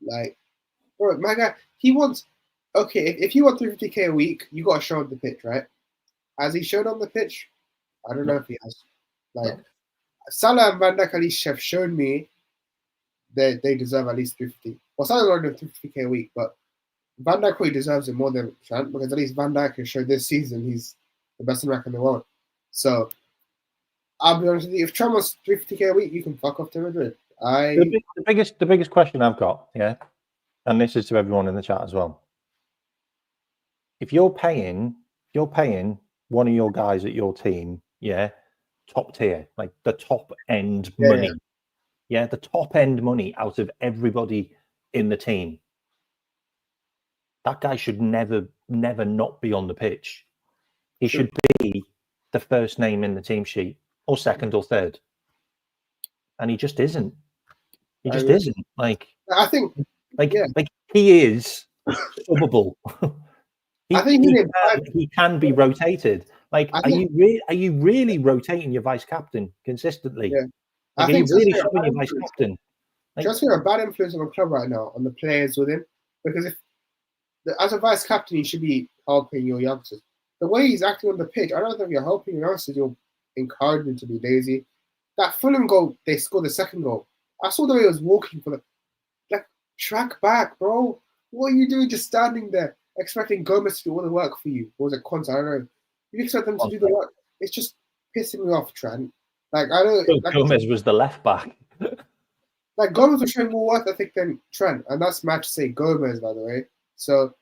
like, bro, my guy, he wants, okay, if you want 350k a week, you got to show on the pitch, right? Has he shown on the pitch? I don't know if he has. Like, Salah and Van Dijk at least have shown me that they deserve at least 350. Well, Salah's already 350k a week, but Van Dijk probably deserves it more than Trent because at least Van Dijk has shown this season he's the best back in the world. So, I'll be honest with you, if Trent wants 350k a week, you can fuck off to Madrid. The biggest question I've got, yeah, and this is to everyone in the chat as well. If you're paying one of your guys at your team, yeah, top tier, like the top end money, yeah, the top end money out of everybody in the team, that guy should never not be on the pitch. He should be the first name in the team sheet, or second or third, and he just isn't. He just isn't. Like, I think, like he is subbable. He can be rotated. Like, are you really rotating your vice captain consistently? Yeah. Like, are you really shoving your vice captain? Like, just a bad influence on the club right now, on the players with him, because as a vice captain, you should be helping your youngsters. The way he's acting on the pitch, I don't think you're helping your youngsters. You're encouraging to be lazy. That Fulham goal, they scored the second goal. I saw the way he was walking for like, track back, bro. What are you doing just standing there, expecting Gomez to do all the work for you? Or was it Conte? I don't know. You expect them to do the work. It's just pissing me off, Trent. Like, I don't. Like, Gomez was the left back. Like, Gomez was showing more worth, I think, than Trent. And that's match to say Gomez, by the way. So,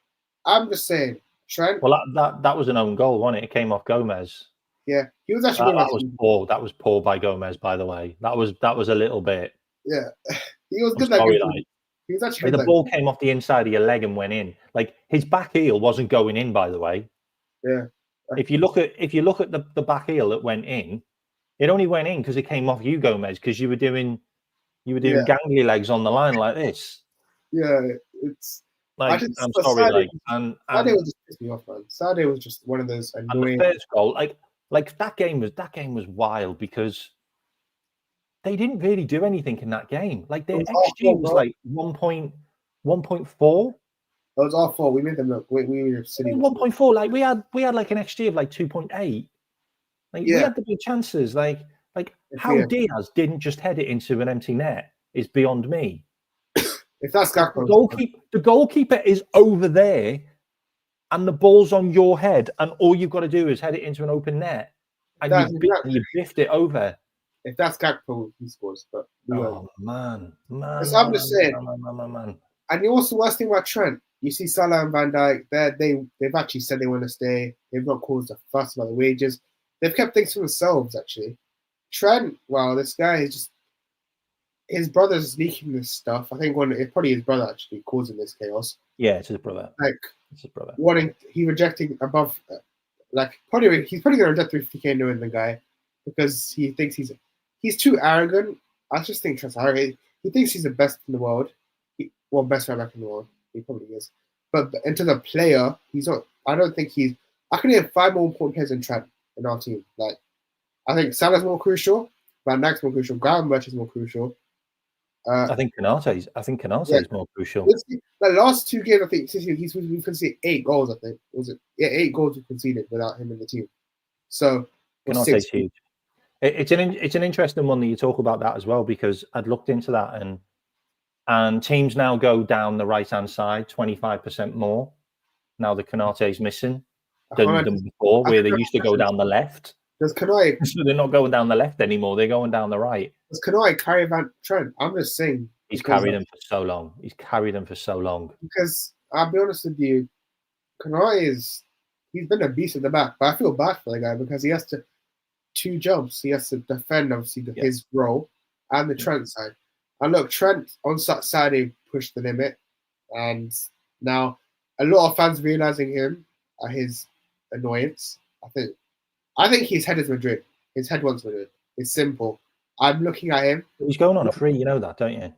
I'm just saying, Trent. Well, that was an own goal, wasn't it? It came off Gomez. Yeah, he was actually. That was poor. That was poor by Gomez, by the way. That was a little bit. Yeah, he was good. He was actually. The ball came off the inside of your leg and went in. Like, his back heel wasn't going in, by the way. Yeah. If you look at the back heel that went in, it only went in because it came off you, Gomez, because you were doing gangly legs on the line like this. Yeah, it's like, I'm sorry, like, and Saturday was just pissed me off, man. Saturday was just one of those annoying. And the first goal, like that game was wild because they didn't really do anything in that game. Like, their XG was like 1.4. That was our fault. We made them look. We were sitting 1.4. Like, we had like an XG of like 2.8. Like, we had the big chances. Like how Diaz didn't just head it into an empty net is beyond me. If that's Gakpo, the goalkeeper is over there, and the ball's on your head, and all you've got to do is head it into an open net, and you biffed it over. If that's Gakpo, he scores. But man. I'm just saying. Man. And you also worst thing about Trent, you see Salah and Van Dijk. They've actually said they want to stay. They've not caused a fuss about the wages. They've kept things for themselves. Actually, Trent. Wow, this guy is just. His brother's leaking this stuff. I think it's probably his brother actually causing this chaos. Yeah, it's his brother. Like, it's his brother. He's rejecting above. He's probably going to reject 350k knowing the guy because he thinks he's too arrogant. I just think Trent's arrogant. He thinks he's the best in the world. Best right back in the world. He probably is. But into the player, he's not. I don't think he's. I can name 5 more important players than Trent in our team. Like, I think Salah's more crucial. Van Dijk's more crucial. Gravenberch is more crucial. I think Canate is more crucial. The last 2 games, I think we've conceded 8 goals. I think was it? Yeah, 8 goals we conceded without him in the team. So Canate's huge. It's an interesting one that you talk about that as well, because I'd looked into that, and teams now go down the right hand side 25% more now that Konate's missing than before, where they used to go down the left. Does Kanai? So they're not going down the left anymore; they're going down the right. Does Kanai carry Van Trent? I'm just saying. He's carried him for so long. He's carried him for so long. Because I'll be honest with you, he's been a beast at the back, but I feel bad for the guy because he has two jobs. He has to defend, obviously, his role and the Trent side. And look, Trent on Saturday pushed the limit, and now a lot of fans realizing him at his annoyance. I think his head is Madrid. His head wants Madrid. It's simple. I'm looking at him. He's going on a free, you know that, don't you?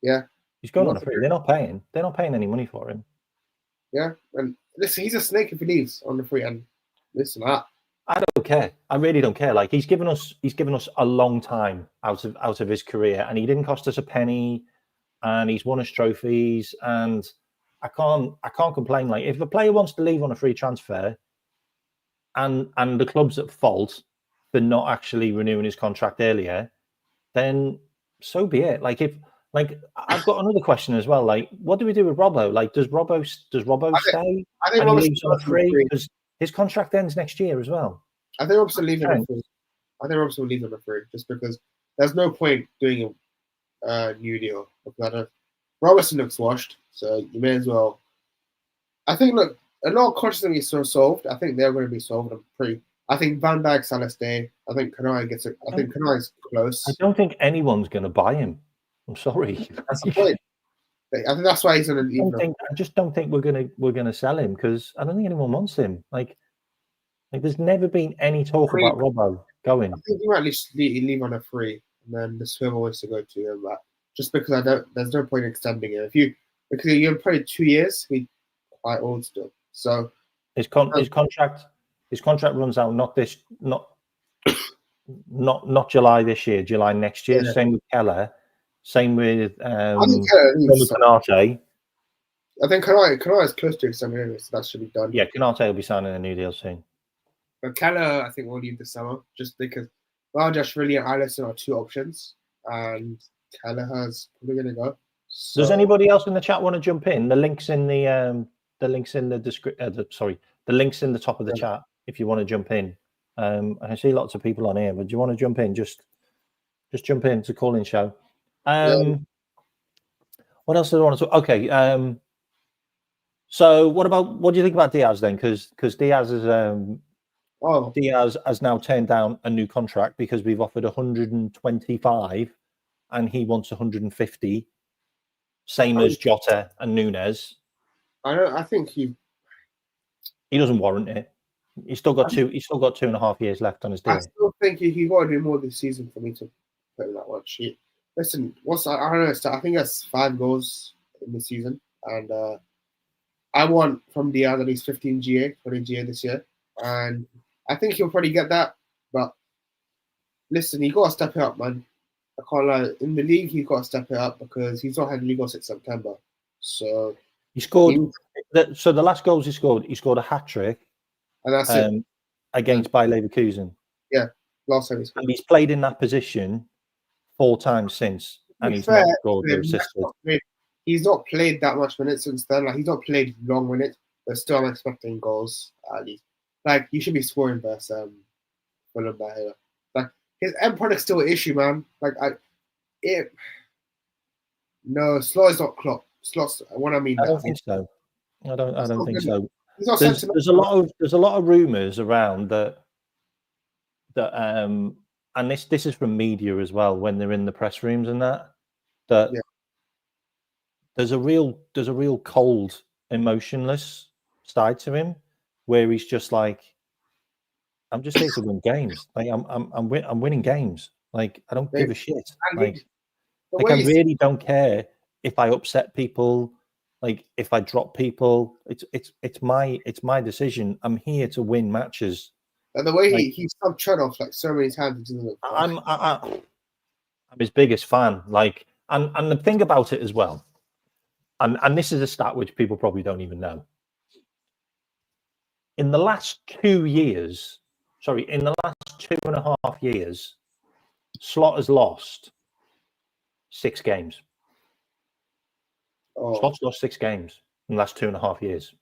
Yeah. He's going on a free. They're not paying any money for him. Yeah, and listen, he's a snake if he leaves on the free. And listen, I don't care. I really don't care. Like he's given us a long time out of his career, and he didn't cost us a penny, and he's won us trophies, and I can't complain. Like if a player wants to leave on a free transfer, and the club's at fault for not actually renewing his contract earlier, then so be it. Like I've got another question as well. Like, what do we do with Robbo? Like, does Robbo stay? I think and Robbo's he leaves on a free because his contract ends next year as well. I think Robson will leave on a free. I think Robson will leave on a free just because there's no point doing a new deal. Robertson looks washed, so you may as well. I think look, a lot of controversy is so solved. I think they're going to be solved. I think Van Dijk, Salah stay. I think Kanai gets it. I think Kanai is close. I don't think anyone's going to buy him. I'm sorry. That's the point. I think that's why he's going to leave. I just don't think we're going to sell him because I don't think anyone wants him. Like there's never been any talk about Robbo going. I think he might leave on a free, and then the swimmer wants to go to him. But just because there's no point extending it. Because you're probably 2 years, he's quite old still. So his contract runs out not July this year, July next year. Yeah. Same with Keller. Same with Konate. I think Konate is close to extending anyway, so that should be done. Yeah, Konate will be signing a new deal soon. But Keller, I think, will leave this summer just because Rajashvili and Alisson are two options, and Keller has probably going to go. So, does anybody else in the chat want to jump in? The links in the links in the the links in the top of the chat if you want to jump in. I see lots of people on here, but do you want to jump in? Just jump in to call-in show. What else do I want to talk? Okay. So what do you think about Diaz then? Because Diaz is Diaz has now turned down a new contract because we've offered 125 and he wants 150, same as Jota and Nunes. I think he doesn't warrant it. He's still got 2.5 years left on his deal. I still think he got to do more this season for me to play that much. Listen, I don't know. I think that's 5 goals in the season, and I want from Diaz at least 15 GA, 20 GA this year, and I think he'll probably get that. But listen, he got to step it up, man. I can't lie. In the league, he got to step it up because he's not had league goals since September. So he scored. So the last goals he scored a hat trick, and that's it against Bayer Leverkusen. Yeah, last time he scored. And he's played in that position 4 times since, and he's not scored or assisted. He's not played that much minutes since then. Like he's not played long minutes, but still I'm expecting goals at least. Like he should be scoring versus Fulham by here. Like his end product's still an issue, man. Slow is not Klopp. Slot's what I mean. I don't think so. I don't think so. There's a lot of rumours around that and this is from media as well when they're in the press rooms and that yeah. There's a real cold, emotionless side to him where he's just like, I'm just here to win games. Like I'm winning games. Like I don't give a shit. Like I really don't care if I upset people. Like if I drop people, it's my decision. I'm here to win matches. And the way he stumped Trent off like so many times, I'm his biggest fan. Like, and the thing about it as well, and this is a stat which people probably don't even know. In the last 2 years, in the last 2.5 years, Slot has lost 6 games. Oh, Slot's lost 6 games in the last 2.5 years.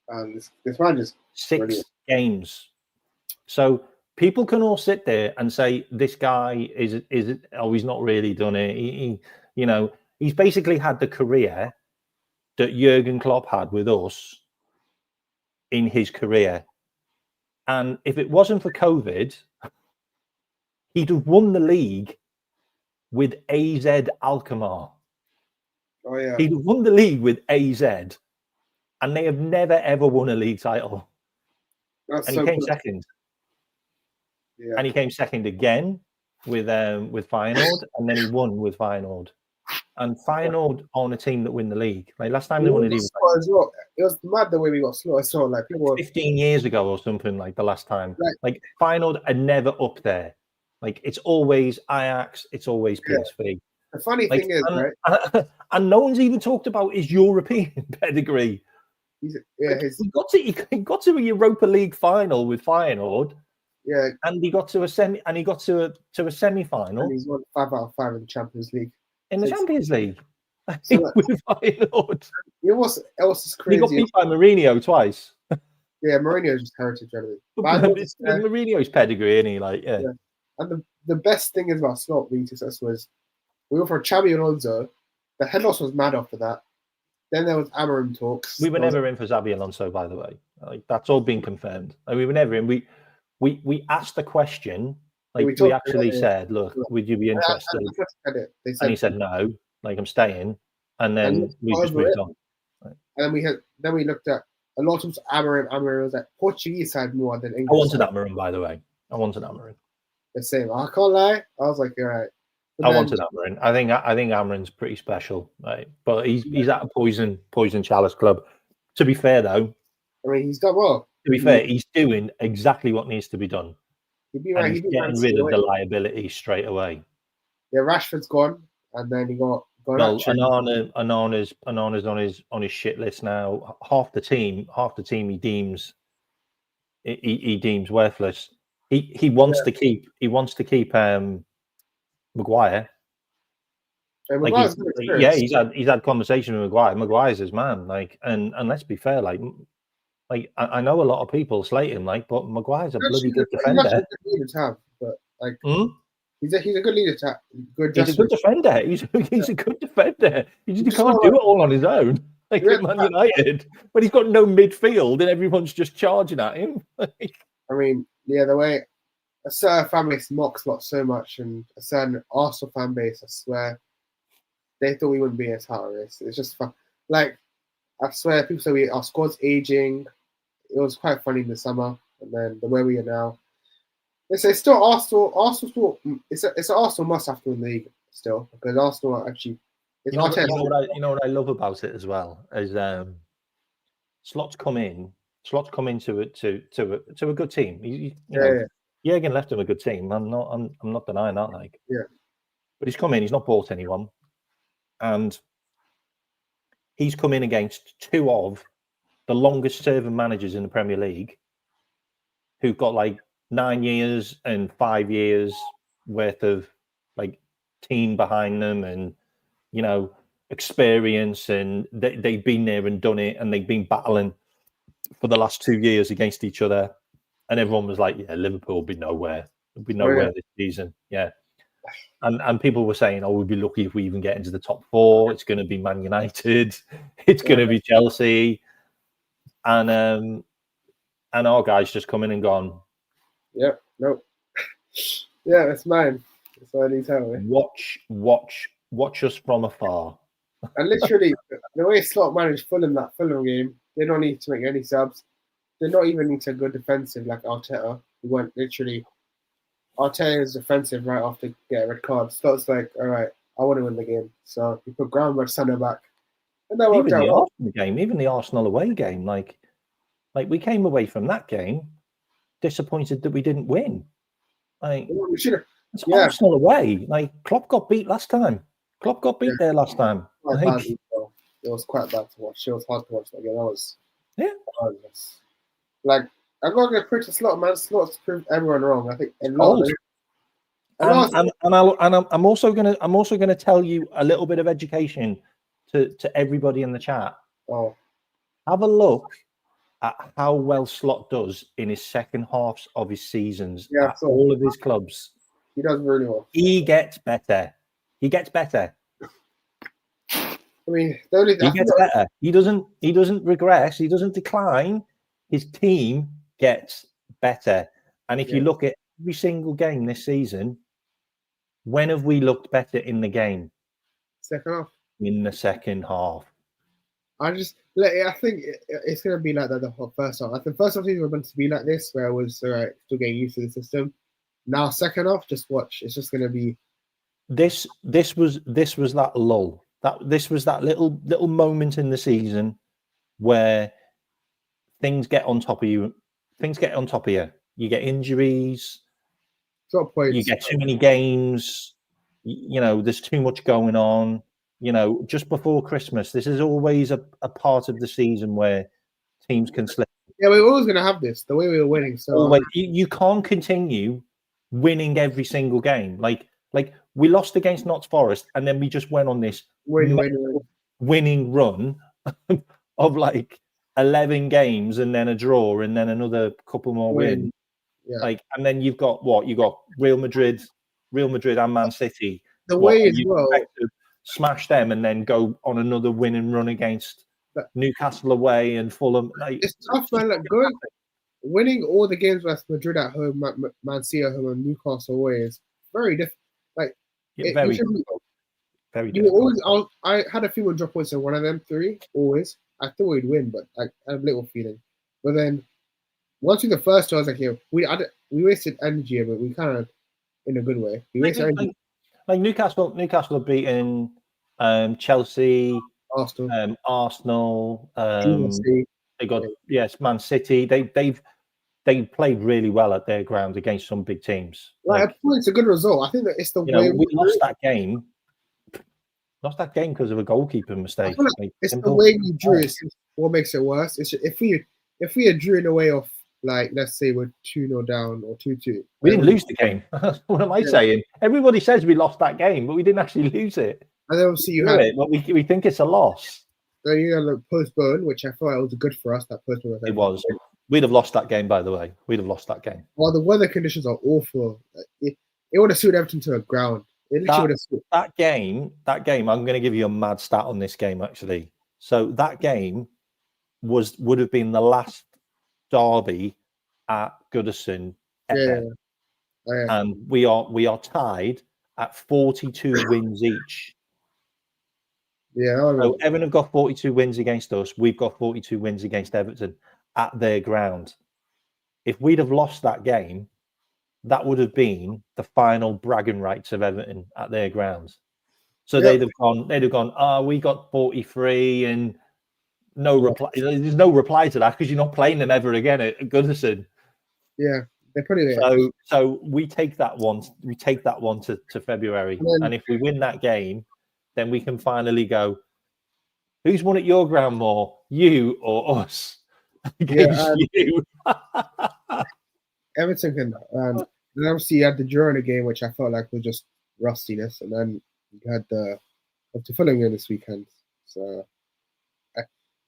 and this man just 6 brilliant. games. So people can all sit there and say this guy is he's not really done it. He's basically had the career that Jurgen Klopp had with us in his career. And if it wasn't for COVID, he'd have won the league with AZ Alkmaar. Oh yeah, He'd have won the league with AZ, and they have never ever won a league title. that's And so he came good. second. Yeah, And he came second again with Feyenoord, and then he won with Feyenoord. And Feyenoord on a team that win the league. Like last time they won a league was as well. It was mad the way we got Slot as well. Like people, 15 years ago or something, like the last time. Right. Like Feyenoord are never up there. Like it's always Ajax, it's always PSV. the funny Like, thing is, and, right? and no one's even talked about his European pedigree. He got to a Europa League final with Feyenoord, and he got to a semi, and he got to a semi-final. And he's won 5 out of 5 in the Champions League. In the Champions League. So with Feyenoord. You know what else is crazy? He got beat by Mourinho twice. Yeah, Mourinho's just heritage relevant. It's Mourinho's pedigree, isn't he? Like, yeah. And the best thing is about Slot being successful was we went for Xabi Alonso. The head loss was mad after that. Then there was Amorim talks. We were never in for Xabi Alonso, by the way. Like, that's all been confirmed. Like, we were never in. We asked the question. Like we actually said, "Look, would you be interested?" And he said no. Like I'm staying. And then we just moved on. Right. And then we looked at a lot of Amorim. Amorim was like Portuguese side more than English. I wanted Amorim, by the way. I wanted Amorim. The same. I can't lie. I was like, you're right. I wanted Amorim. I think Amorim's pretty special, right? But he's at a poison chalice club. To be fair, though, I mean, he's done well. To be fair, he's doing exactly what needs to be done. He'd be right. He's getting rid of the liability straight away. Yeah, Rashford's gone, and then he got. Well, Anana's on his shit list now. Half the team he deems worthless. He wants to keep Maguire. He's had conversation with Maguire. Maguire's his man. Like, and let's be fair, like I know a lot of people slate him, like, but Maguire's a bloody good defender. He's a good leader to have, but like. He's a good leader. He's a good defender. He's a good defender. He can't do it all on his own. Like at Man United, but he's got no midfield and everyone's just charging at him. I mean, yeah, the way a certain fan base mocks Slot so much, and a certain Arsenal fan base, I swear, they thought we wouldn't be a title race. It's just fun. Like, I swear, people say our squad's aging. It was quite funny in the summer, and then the way we are now. It's still Arsenal. Arsenal. It's an Arsenal must have to win the league still, because Arsenal are actually. You know what I love about it as well is Slot's come into a good team. Jurgen left him a good team. I'm not denying that. Like, but he's come in. He's not bought anyone, and he's come in against 2 of the longest serving managers in the Premier League, who've got like 9 years and 5 years worth of like team behind them, and experience, and they've been there and done it, and they've been battling for the last 2 years against each other, and everyone was like, "Yeah, Liverpool will be nowhere. There'll be nowhere this season." Yeah, and people were saying, "Oh, we'd be lucky if we even get into the top 4. It's going to be Man United. It's going to be Chelsea," and our guys just come in and gone. Yeah, no. Yeah, it's mine. That's what I tell me. Watch us from afar. And literally, the way Slot managed Fulham that Fulham game, they don't need to make any subs. They don't even need to go defensive like Arteta. He went literally. Arteta is defensive right after getting a red card. Slot's like, all right, I want to win the game. So he put Groundwork centre back. And that worked out. Even the Arsenal away game, like we came away from that game disappointed that we didn't win. Like, we should have. It's Arsenal away. Like, Klopp got beat last time. Klopp got beat there last time. It was quite bad to watch. It was hard to watch that game. That was hardness. Like, I'm not going to print a slot, man. Slots prove everyone wrong. I think a lot. Old. I'm also gonna tell you a little bit of education to everybody in the chat. Oh, have a look at how well Slot does in his second halves of his seasons at all of his clubs. He does really well. He gets better. He gets better. I mean, he gets better. He doesn't regress. He doesn't decline. His team gets better. And if you look at every single game this season, when have we looked better in the game? Second half. In the second half. I think it's going to be like that the whole first half. I think first half season was meant to be like this, where I was still getting used to the system. Now second half, just watch. It's just going to be. This was that lull. This was that little moment in the season where things get on top of you. Things get on top of you. You get injuries. You get too many games. You know, there's too much going on. You know, just before Christmas, this is always a part of the season where teams can slip. Yeah, we're always going to have this, the way we were winning. So always, you can't continue winning every single game. Like we lost against Notts Forest, and then we just went on this winning run of like 11 games, and then a draw, and then another couple more wins. Yeah. Like, and then you've got Real Madrid and Man City. The way as well. Smash them and then go on another winning run against Newcastle away and Fulham. Like, it's tough, man. Like winning all the games with Madrid at home, Man City at home, and Newcastle away is very difficult. Like very difficult. Very difficult. I had a feeling drop points in one of them three. Always, I thought we'd win, but I had a little feeling. But then once we the first two, I was like, we wasted energy, but we kind of in a good way. We wasted energy. Like Newcastle have beaten Chelsea, Arsenal. They got Man City. They played really well at their ground against some big teams. It's a good result. I think that it's the way we lost that game. Lost that game because of a goalkeeper mistake. It's the way we drew. It's what makes it worse. It's if we had drew in a way of, like, let's say we're 2-0 down or 2-2. We didn't lose the game. What am I saying? Everybody says we lost that game, but we didn't actually lose it. And then obviously you had it, but we think it's a loss. Then you had the postpone, which I thought was good for us. That postpone. It was. We'd have lost that game, by the way. We'd have lost that game. Well, the weather conditions are awful. It would have suited Everton to the ground. That game. I'm going to give you a mad stat on this game, actually. So that game would have been the last derby at Goodison ever. Yeah. And we are tied at 42 wins each. Yeah. So Everton have got 42 wins against us. We've got 42 wins against Everton at their ground. If we'd have lost that game, that would have been the final bragging rights of Everton at their ground. So they'd have gone, we got 43 and no reply. There's no reply to that because you're not playing them ever again at Goodison. Yeah, they're pretty. So we take that one. We take that one to February, and if we win that game, then we can finally go. Who's won at your ground more, you or us? Against you. Everton can. And obviously, you had the draw in a game, which I felt like was just rustiness, and then you had the Fulham game this weekend. So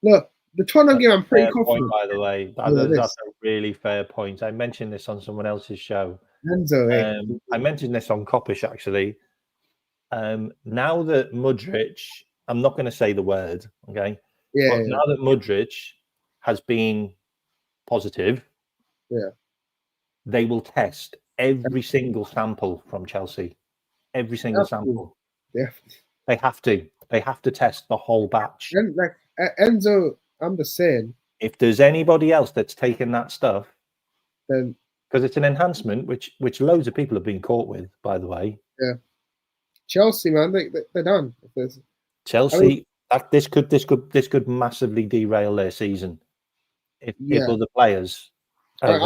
look. The Tottenham game, I'm pretty confident. By the way, that's a really fair point. I mentioned this on someone else's show. I mentioned this on Coppish, actually. Now that Mudryk, I'm not going to say the word, okay? Yeah. Now that Mudryk has been positive, they will test every single sample from Chelsea. Every single sample. Yeah. They have to. They have to test the whole batch. And like Enzo. I'm just saying, if there's anybody else that's taken that stuff, then because it's an enhancement, which loads of people have been caught with, by the way. Yeah, Chelsea, man, they're done. Chelsea, this could massively derail their season if other players. I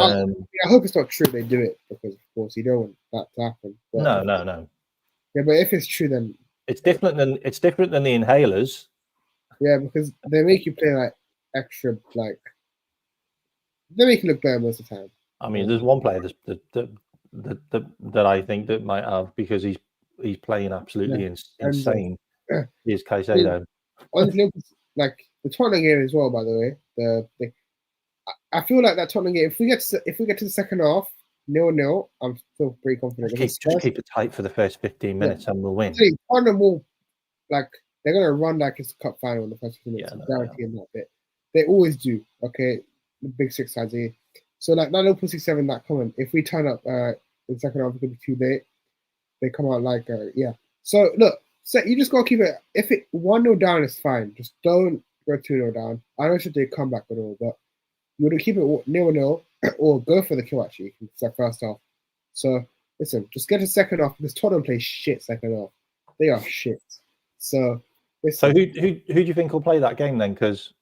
hope it's not true they do it, because of course you don't want that to happen. But, no. Yeah, but if it's true, then it's different than the inhalers. Yeah, because they make you play like extra, like they make it look better most of the time. I mean, there's one player that I think that might have, because he's playing absolutely insane. Is Caicedo. Honestly, like the Tottenham game as well. By the way, I feel like that Tottenham game. If we get to the second half, 0-0, I'm still pretty confident. Just keep it tight for the first 15 minutes, and we'll win. Tottenham will, like, they're gonna run like it's a cup final in the first 15 minutes. I'm guaranteeing that bit. They always do. Okay, the big six sides here. So like that Liverpool 6-7 that comment. If we turn up in the second half, it's gonna be too late. They come out like So look, you just gotta keep it. If it 1-0 down is fine. Just don't go 2-0 down. I know it should do a comeback and all, but you want to keep it 0-0 or go for the kill actually. It's that first half. So listen, just get a second half because Tottenham play shit second half. They are shit. So listen. So who do you think will play that game then? Because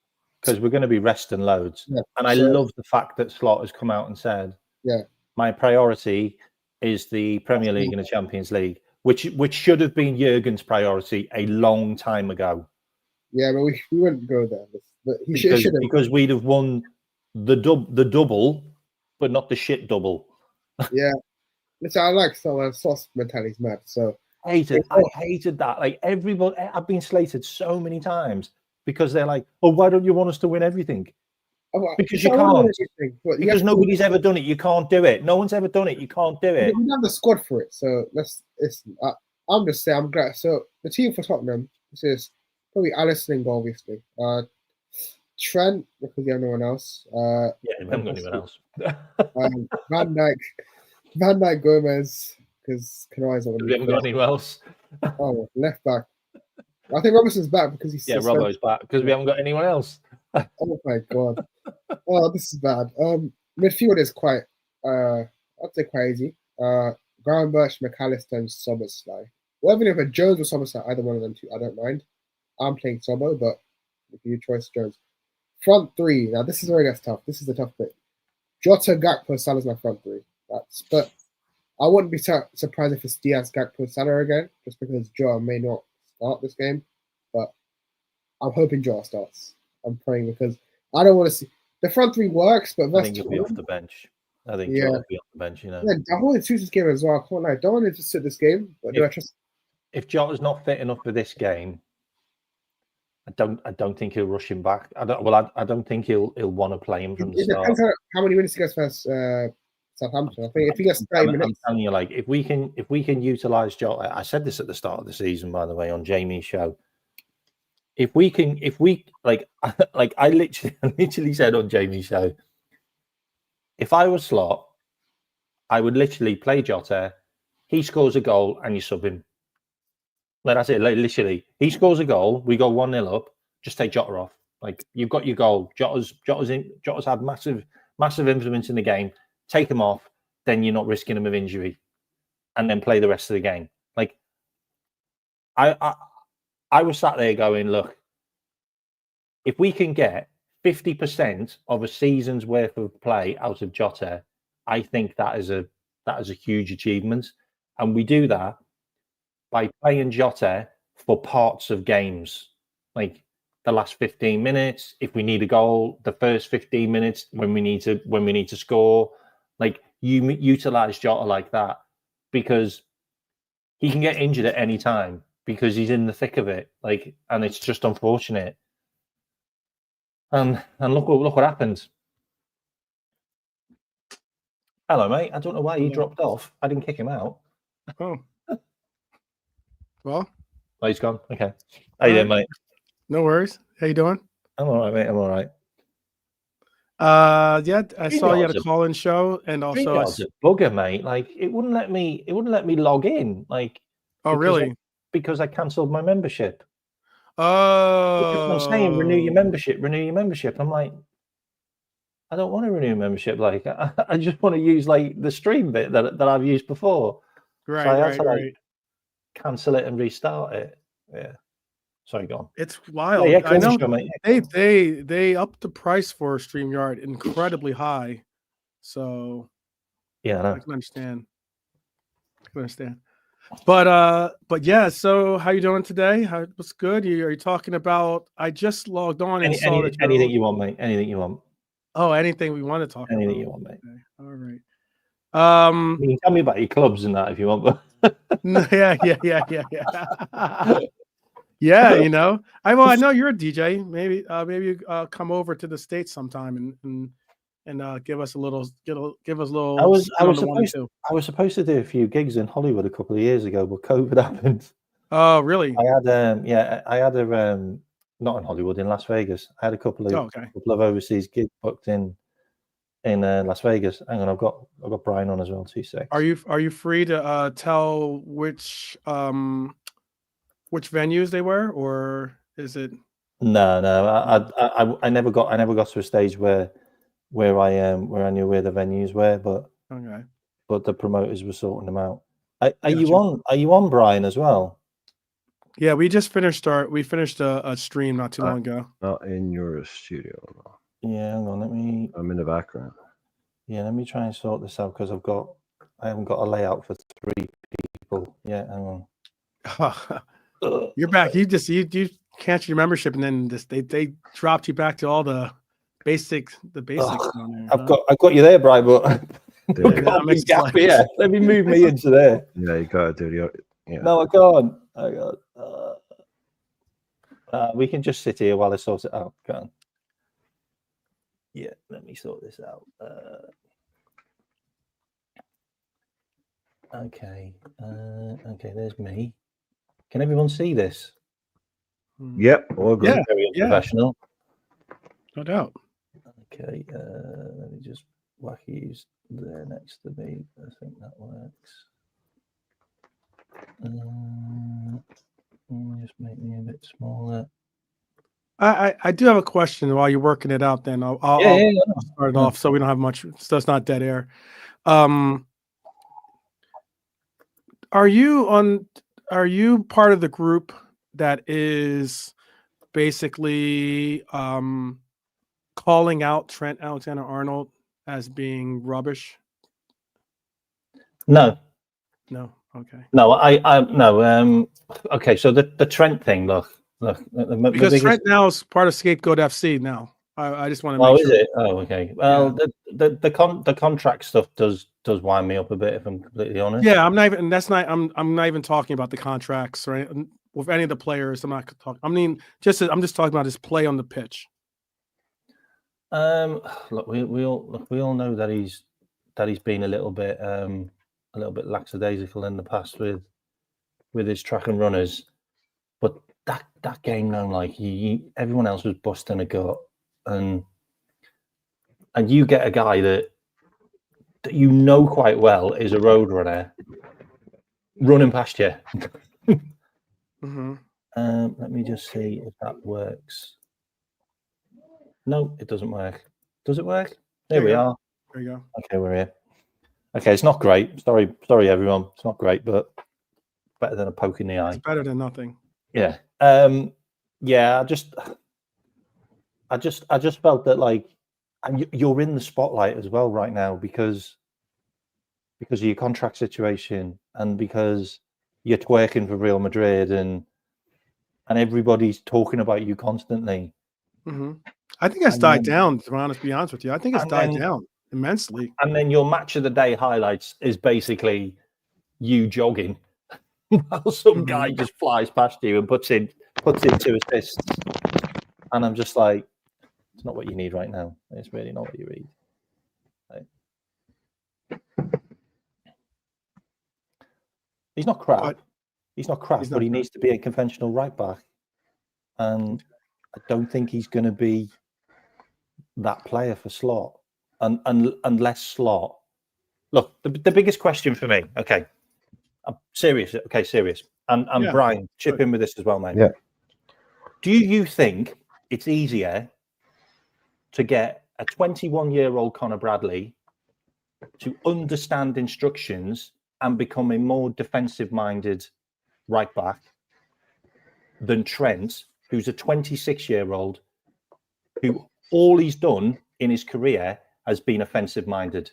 we're going to be resting loads. Yeah, and I love the fact that Slot has come out and said, my priority is the Premier League and the Champions League, which should have been Jurgen's priority a long time ago. Yeah, but we wouldn't go there. But he should have. Because we'd have won the double, but not the shit double. Yeah. Listen, I like Salah. Sauce mentality's mad. So I hated that. Like everybody, I've been slated so many times because they're like, "Oh, why don't you want us to win everything?" Because you can't. Because nobody's ever done it. You can't do it. No one's ever done it. You can't do it. We have the squad for it. So I'm just saying, I'm glad. So the team for Tottenham, this is probably Alisson in goal, obviously. Trent, because you have no one else. We haven't got anyone else. Van Dijk, Gomez, because Kanai's not. We haven't got anyone else. Oh, left back. I think Robertson's back because he's. Yeah, Robbo's back because we haven't got anyone else. Oh my god! Oh, this is bad. Midfield is quite. I'd say quite easy. Graham Birch, McAllister, and Szoboszlai. Well, even if it's Jones or Szoboszlai, either one of them two, I don't mind. I'm playing Sobo, but if you choice Jones. Front three. Now this is where it gets tough. This is the tough bit. Jota, Gakpo, Salah's my front three. But I wouldn't be surprised if it's Diaz, Gakpo, Salah again, just because Jota may not start this game. But I'm hoping Jota starts. I'm praying because I don't want to see the front three works, but I think he'll be off the bench. I think Jota will be off the bench. You know, I want to choose this game as well. I can't lie. I don't want to just sit this game, but if Jota's not fit enough for this game, I don't think he'll rush him back. I don't think he'll want to play him from the start. Depends how many minutes he gets first. Southampton. I think if he gets 30 minutes, I'm telling you, like if we can utilize Jota, I said this at the start of the season, by the way, on Jamie's show. If we like I literally said on Jamie's show, if I was Slot, I would literally play Jota. He scores a goal and you sub him. Like that's it. Like, literally, he scores a goal, we go 1-0 up. Just take Jota off. Like you've got your goal. Jota's had massive influence in the game. Take him off, then you're not risking him of injury, and then play the rest of the game. Like I was sat there going, look, if we can get 50% of a season's worth of play out of Jota, I think that is a huge achievement, and we do that by playing Jota for parts of games, like the last 15 minutes. If we need a goal, the first 15 minutes when we need to score. Like you utilize Jota like that because he can get injured at any time because he's in the thick of it. Like, and it's just unfortunate. And look what happened. Hello, mate. I don't know why he dropped off. I didn't kick him out. Oh. Well. Oh, he's gone. Okay. How you doing, mate? No worries. How you doing? I'm all right, mate. I'm all right. Yeah, I saw you had a call-in show, and also a bugger, mate. Like it wouldn't let me log in. Like, really? Because I cancelled my membership. Oh, I'm saying renew your membership. I'm like, I don't want to renew membership. Like, I just want to use like the stream bit that I've used before. Right, so I had to right. Cancel it and restart it. Yeah. Sorry, go on. It's wild. Yeah, I know show, they upped the price for StreamYard incredibly high. So yeah, I know. I can understand. But yeah, so how you doing today? What's good? Are you talking about I just logged on and saw that anything you want, mate. Anything you want. Oh, anything we want to talk Anything about. you want, mate. Okay. All right. You can tell me about your clubs and that if you want. But Yeah. Yeah, you know. I know you're a DJ. Maybe you come over to the States sometime and give us a little I was spin on the one and two. supposed to do a few gigs in Hollywood a couple of years ago, but COVID happened. Oh, really? I had not in Hollywood, in Las Vegas. I had a couple of overseas gigs booked in Las Vegas. Hang on, I've got Brian on as well. 2 seconds. Are you free to tell which venues they were, or is it? No. I never got to a stage where I knew where the venues were, but Okay. But the promoters were sorting them out. Are you on, Brian, as well? Yeah, we just finished a stream not too long ago. Not in your studio. No. Yeah, hang on. I'm in the background. Yeah, let me try and sort this out because I haven't got a layout for 3 people. Yeah, hang on. You're back. You canceled your membership, and then they dropped you back to all the basics. I've got you there, Brian, but let me move me into there. Yeah, you gotta do the. Yeah. No, I can't. We can just sit here while I sort it out. Go on. Yeah, let me sort this out. Okay. Okay, there's me. Can everyone see this? Yep, all good. Yeah, Very unprofessional. No doubt. Okay, let me just whack these there next to me. I think that works. Just make me a bit smaller. I do have a question while you're working it out. Then I'll start it off so we don't have much. So it's not dead air. Are you part of the group that is basically calling out Trent Alexander-Arnold as being rubbish? No. Okay. No, no. Okay, so the Trent thing. Look. Because Trent now is part of Scapegoat FC now. I just want to make sure. Is it? Oh, okay. Well, yeah. the contract stuff does wind me up a bit, if I'm completely honest. Yeah, I'm not even talking about the contracts or with any of the players. I'm not talking. I'm just talking about his play on the pitch. Look, we all know that he's been a little bit lackadaisical in the past with his track and runners, but that game now, like everyone else was busting a gut, and you get a guy that you know quite well is a road runner running past you. Mm-hmm. Let me just see if that works. No, it doesn't work. Does it work? There we are. There you go. Okay, we're here. Okay, it's not great. Sorry, everyone. It's not great, but better than a poke in the eye. It's better than nothing. Yeah. Yeah. I just felt that, like, and you're in the spotlight as well right now because of your contract situation and because you're twerking for Real Madrid and everybody's talking about you constantly. Mm-hmm. I think it's died down. To be honest with you, I think it's died down immensely. And then your match of the day highlights is basically you jogging while some guy just flies past you and puts in 2 assists. And I'm just like, it's not what you need right now. It's really not what you need. He's not crap. But he needs to be a conventional right back. And I don't think he's going to be that player for Slot. Unless Slot. Look, the biggest question for me, okay, I'm serious. Okay, serious. And Brian, chip in with this as well, mate. Yeah. Do you think it's easier to get a 21-year-old Conor Bradley to understand instructions and become a more defensive-minded right back than Trent, who's a 26-year-old who all he's done in his career has been offensive-minded,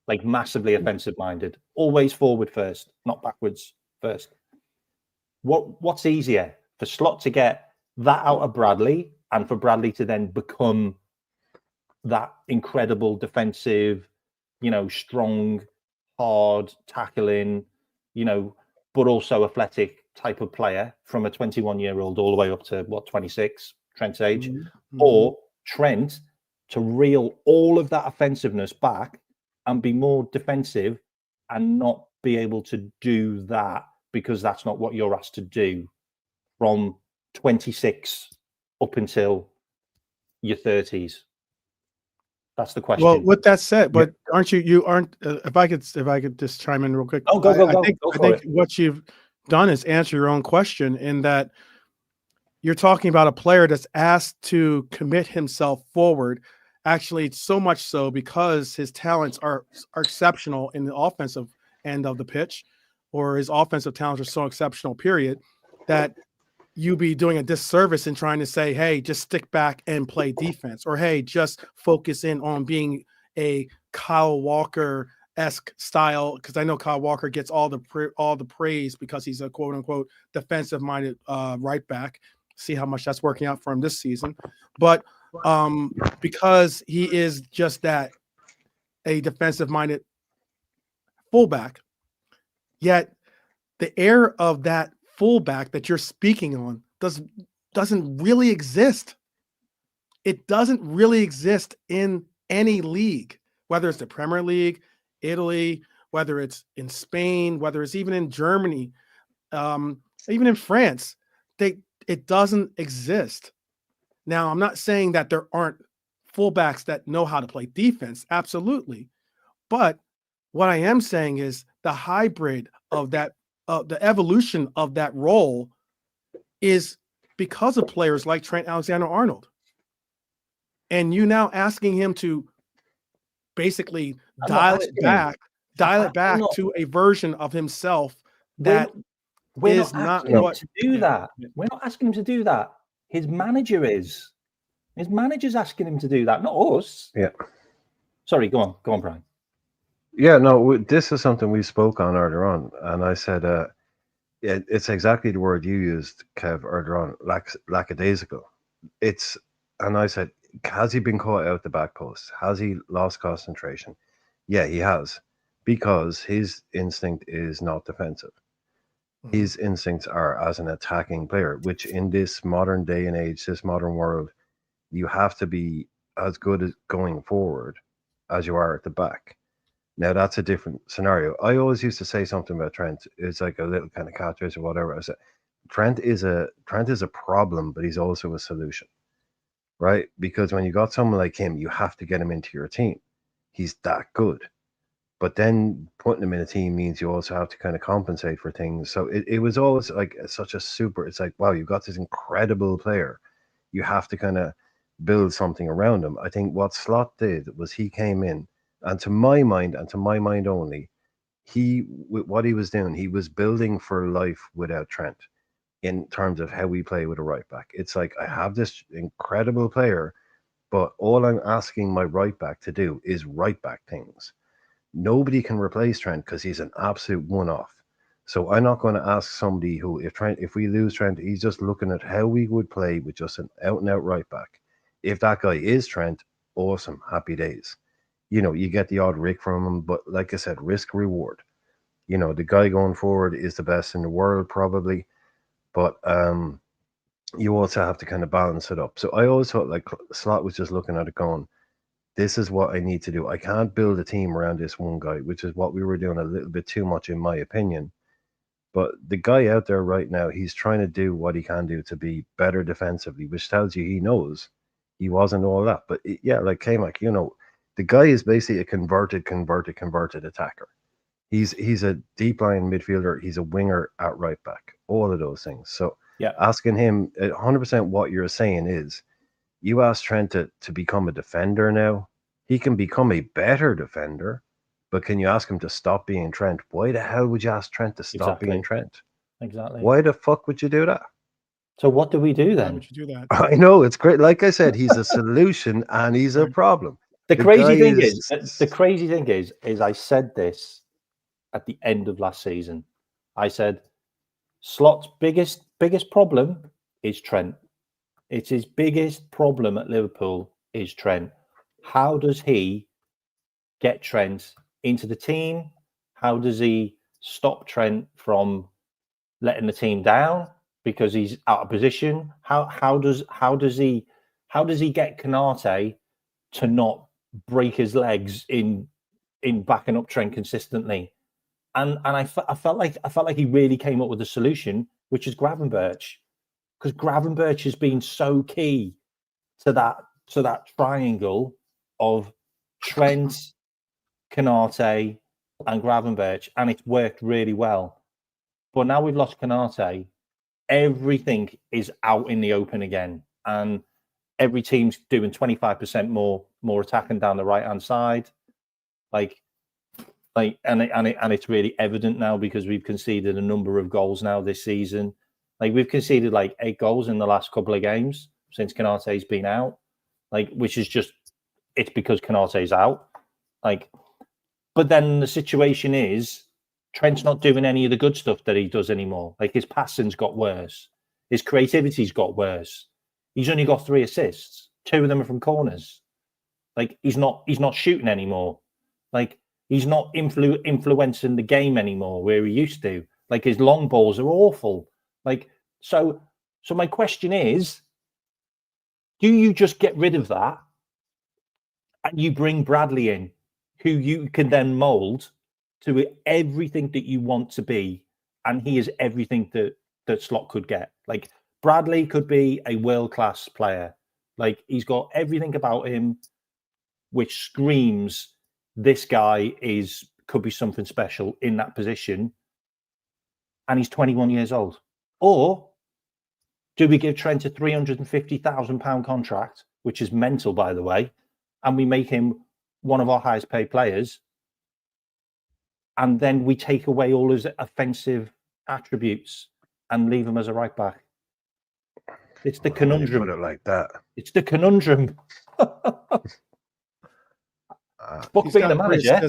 like massively offensive-minded, always forward first, not backwards first. What's easier for Slot to get that out of Bradley and for Bradley to then become that incredible defensive, strong, hard tackling, but also athletic type of player from a 21-year-old all the way up to 26, Trent's age, or Trent to reel all of that offensiveness back and be more defensive and not be able to do that because that's not what you're asked to do from 26 up until your 30s. That's the question. Well, with that said, but aren't you aren't if I could just chime in real quick. Oh, go. I think what you've done is answer your own question in that you're talking about a player that's asked to commit himself forward, actually so much so because his talents are exceptional in the offensive end of the pitch, or his offensive talents are so exceptional, period, that you be doing a disservice in trying to say, hey, just stick back and play defense, or hey, just focus in on being a Kyle Walker-esque style, because I know Kyle Walker gets all the praise because he's a quote unquote defensive-minded right back. See how much that's working out for him this season, but because he is just that, a defensive-minded fullback, yet the air of that fullback that you're speaking on doesn't really exist. It doesn't really exist in any league, whether it's the Premier League, Italy, whether it's in Spain, whether it's even in Germany, even in France. It doesn't exist. Now, I'm not saying that there aren't fullbacks that know how to play defense, absolutely, but what I am saying is the hybrid of that, the evolution of that role is because of players like Trent Alexander-Arnold. And you now asking him to basically dial it back to a version of himself that we're is not not what to do that. We're not asking him to do that. His manager is. His manager's asking him to do that, not us. Yeah. Sorry, go on, Brian. Yeah, no, this is something we spoke on earlier on, and I said, it's exactly the word you used, Kev, earlier on, lackadaisical. And I said, has he been caught out the back post? Has he lost concentration? Yeah, he has, because his instinct is not defensive. His instincts are as an attacking player, which in this modern day and age, this modern world, you have to be as good at going forward as you are at the back. Now that's a different scenario. I always used to say something about Trent. It's like a little kind of catchphrase or whatever. I said, Trent is a problem, but he's also a solution, right? Because when you got someone like him, you have to get him into your team. He's that good. But then putting him in a team means you also have to kind of compensate for things. So it was always like such a super, it's like, wow, you've got this incredible player. You have to kind of build something around him. I think what Slot did was he came in, and to my mind only, with what he was doing, he was building for life without Trent in terms of how we play with a right back. It's like, I have this incredible player, but all I'm asking my right back to do is right back things. Nobody can replace Trent because he's an absolute one-off. So I'm not going to ask somebody who, if we lose Trent, he's just looking at how we would play with just an out-and-out right back. If that guy is Trent, awesome, happy days. You get the odd Rick from him, but like I said, risk reward. The guy going forward is the best in the world probably, but you also have to kind of balance it up. So I always thought like Slot was just looking at it going, this is what I need to do. I can't build a team around this one guy, which is what we were doing a little bit too much, in my opinion. But the guy out there right now, he's trying to do what he can do to be better defensively, which tells you he knows he wasn't all that. But like K-Mac, the guy is basically a converted attacker. He's a deep line midfielder. He's a winger at right back. All of those things. So asking him 100% what you're saying is, you ask Trent to become a defender now. He can become a better defender, but can you ask him to stop being Trent? Why the hell would you ask Trent to stop being Trent? Exactly. Why the fuck would you do that? So what do we do then? Why would you do that? I know, it's great. Like I said, he's a solution and he's a problem. The crazy thing is, I said this at the end of last season. I said, Slot's biggest problem is Trent. It's his biggest problem at Liverpool is Trent. how does he get Trent into the team? How does he stop Trent from letting the team down because he's out of position? How does he get Konate to not break his legs in backing up Trent consistently? And I felt like he really came up with a solution, which is Gravenberch, because Gravenberch has been so key to that triangle of Trent, Konate, and Gravenberch, and it's worked really well. But now we've lost Konate, everything is out in the open again, and every team's doing 25% more attacking down the right hand side, and it's really evident now because we've conceded a number of goals now this season. Like, we've conceded like 8 goals in the last couple of games since Konate's been out, which is just, it's because Konate's out. But then the situation is Trent's not doing any of the good stuff that he does anymore. Like, his passing's got worse, his creativity's got worse. He's only got 3 assists, 2 of them are from corners. Like, he's not shooting anymore. Like, he's not influencing the game anymore where he used to. Like, his long balls are awful. Like, so my question is, do you just get rid of that and you bring Bradley in, who you can then mold to everything that you want to be, and he is everything that Slot could get? Like, Bradley could be a world-class player. Like, he's got everything about him which screams this guy could be something special in that position, and he's 21 years old. Or do we give Trent a £350,000 contract, which is mental, by the way, and we make him one of our highest paid players, and then we take away all his offensive attributes and leave him as a right back? It's the conundrum. Put it like that. It's the conundrum. Book being the manager.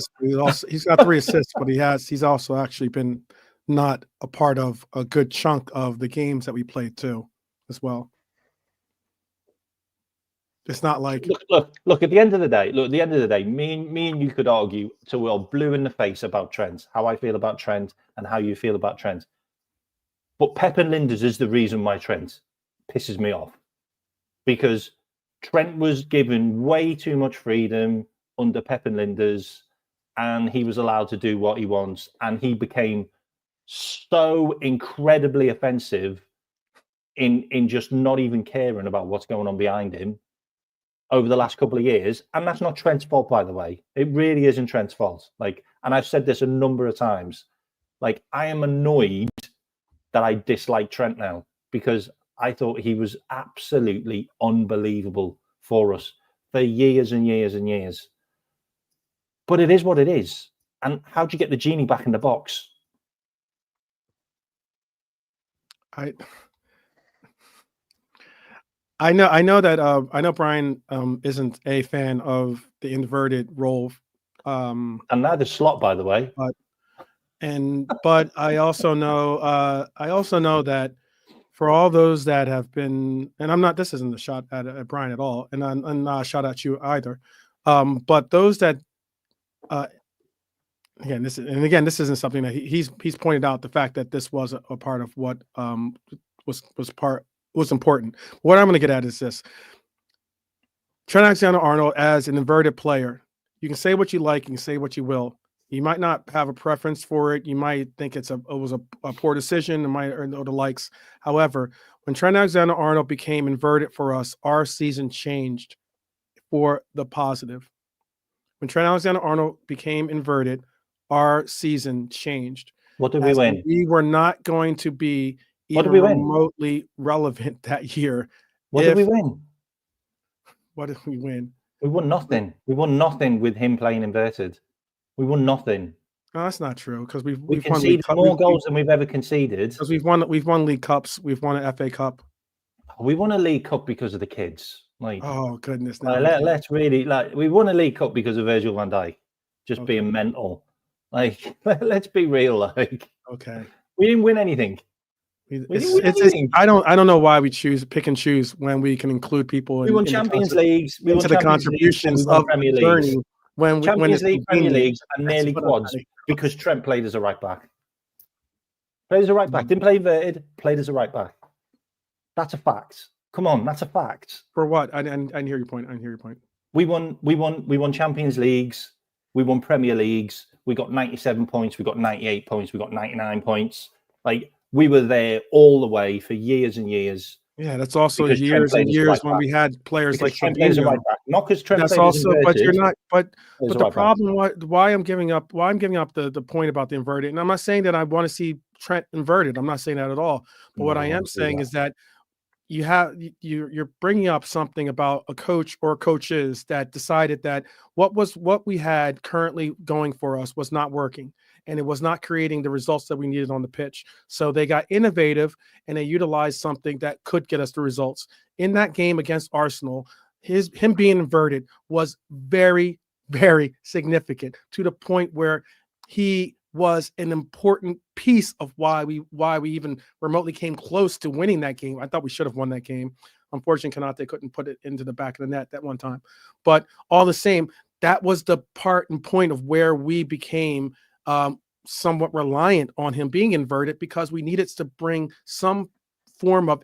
He's got 3 assists, but he's also actually been not a part of a good chunk of the games that we played too, as well. It's not like look. At the end of the day, me and you could argue till we're blue in the face about Trent, how I feel about Trent and how you feel about Trent. But Pep and Linders is the reason why Trent pisses me off, because Trent was given way too much freedom under Pep and Linders, and he was allowed to do what he wants, and he became so incredibly offensive in just not even caring about what's going on behind him over the last couple of years. And that's not Trent's fault, by the way. It really isn't Trent's fault. Like, and I've said this a number of times, like, I am annoyed that I dislike Trent now, because I thought he was absolutely unbelievable for us for years and years and years. But it is what it is. And how do you get the genie back in the box? I know that Brian isn't a fan of the inverted role, and neither Slot, by the way. But I also know that for all those that have been, and I'm not, this isn't a shot at Brian at all, and not a shot at you either. But those that, again, this isn't something that he's pointed out, the fact that this was a part of what was important. What I'm going to get at is this: Trent Alexander-Arnold as an inverted player. You can say what you like, you can say what you will. You might not have a preference for it. You might think it was a poor decision, or the likes. However, when Trent Alexander-Arnold became inverted for us, our season changed for the positive. When Trent Alexander-Arnold became inverted, our season changed. What did we win? We were not going to be even remotely relevant that year. What did we win? What did we win? We won nothing. We won nothing with him playing inverted. We won nothing. No, that's not true, because we've conceded more goals than we've ever conceded. Because we've won league cups. We've won an FA Cup. We won a league cup because of the kids. Like, oh goodness! Let's really, like, we won a league cup because of Virgil van Dijk just being mental. Like, let's be real. Like, okay, we didn't win anything. I don't know why we pick and choose when we can include people. We won Champions Leagues. We won the contributions of Premier the Leagues. journey when Champions it's League, Premier convenient. Leagues, and nearly quads because Trent played as a right back. Played as a right back. Didn't play inverted. Played as a right back. That's a fact. Come on, that's a fact. For what? I didn't hear your point. I didn't hear your point. We won Champions Leagues. We won Premier Leagues. We got 97 points. We got 98 points. We got 99 points. Like, we were there all the way for years and years. Yeah, that's also years and years when we had players like Trent plays a right back. Not because Trent that's plays also, inverted, but you're not. But the right problem, why I'm giving up the point about the inverted, and I'm not saying that I want to see Trent inverted. I'm not saying that at all. But what I am saying is that you're bringing up something about a coach or coaches that decided that what we had currently going for us was not working, and it was not creating the results that we needed on the pitch. So they got innovative and they utilized something that could get us the results. In that game against Arsenal, him being inverted was very, very significant, to the point where he was an important piece of why we even remotely came close to winning that game. I thought we should have won that game. Unfortunately, Konate couldn't put it into the back of the net that one time. But all the same, that was the part and point of where we became somewhat reliant on him being inverted, because we needed to bring some form of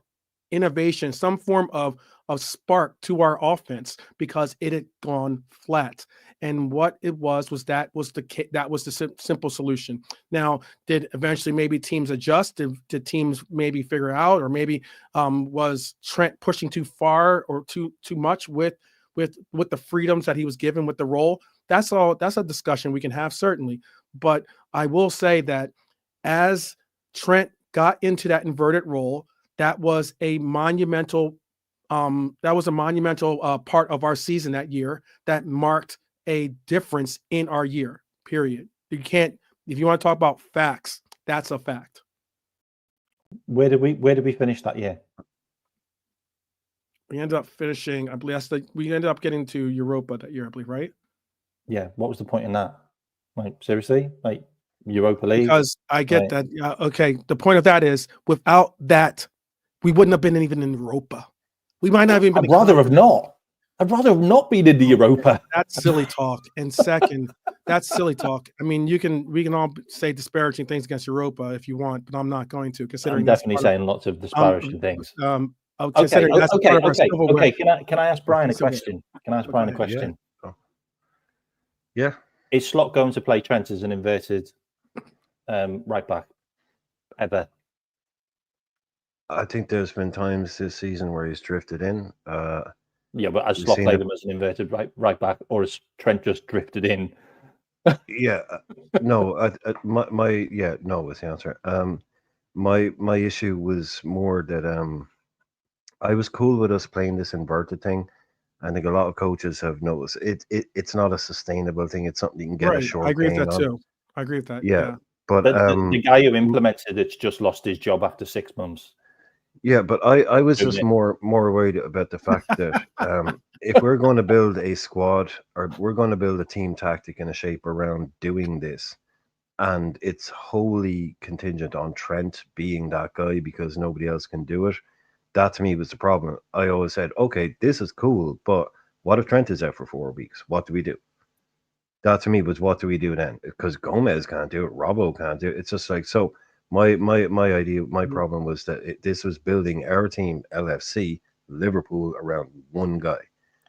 innovation, some form of spark to our offense, because it had gone flat. And what it was that was the simple solution. Now, did eventually maybe teams adjust? Did teams maybe figure out, or maybe was Trent pushing too far or too much with the freedoms that he was given with the role? That's a discussion we can have, certainly. But I will say that as Trent got into that inverted role, that was a monumental part of our season that year that marked a difference in our year, period. You can't, if you want to talk about facts, that's a fact. Where did we finish that year? We ended up finishing, I believe we ended up getting to Europa that year, I believe, right? Yeah. What was the point in that? Like, seriously? Like, Europa League? Because I get that. Okay. The point of that is, without that, we wouldn't have been even in Europa. We might not have even been. I'd rather have not been in the Europa. That's silly talk. And second, that's silly talk. I mean, we can all say disparaging things against Europa if you want, but I'm not going to. Considering I'm definitely saying lots of disparaging things. Okay. Can I ask Brian a question? Yeah. Is Slot going to play Trent as an inverted right back ever? I think there's been times this season where he's drifted in. Yeah, but has Slot played him as an inverted right back, or has Trent just drifted in? Yeah, no. No was the answer. My issue was more that I was cool with us playing this inverted thing. I think a lot of coaches have noticed it's not a sustainable thing. It's something you can get a short. I agree with that too. I agree with that. Yeah. But the guy who implemented it's just lost his job after 6 months. Yeah, but I was just more worried about the fact that if we're going to build a squad, or we're going to build a team tactic and a shape around doing this, and it's wholly contingent on Trent being that guy because nobody else can do it, that to me was the problem. I always said, okay, this is cool, but what if Trent is out for 4 weeks? What do we do? That to me was, what do we do then? Because Gomez can't do it, Robbo can't do it. It's just like, so my idea, my problem was that this was building our team, LFC, Liverpool, around one guy.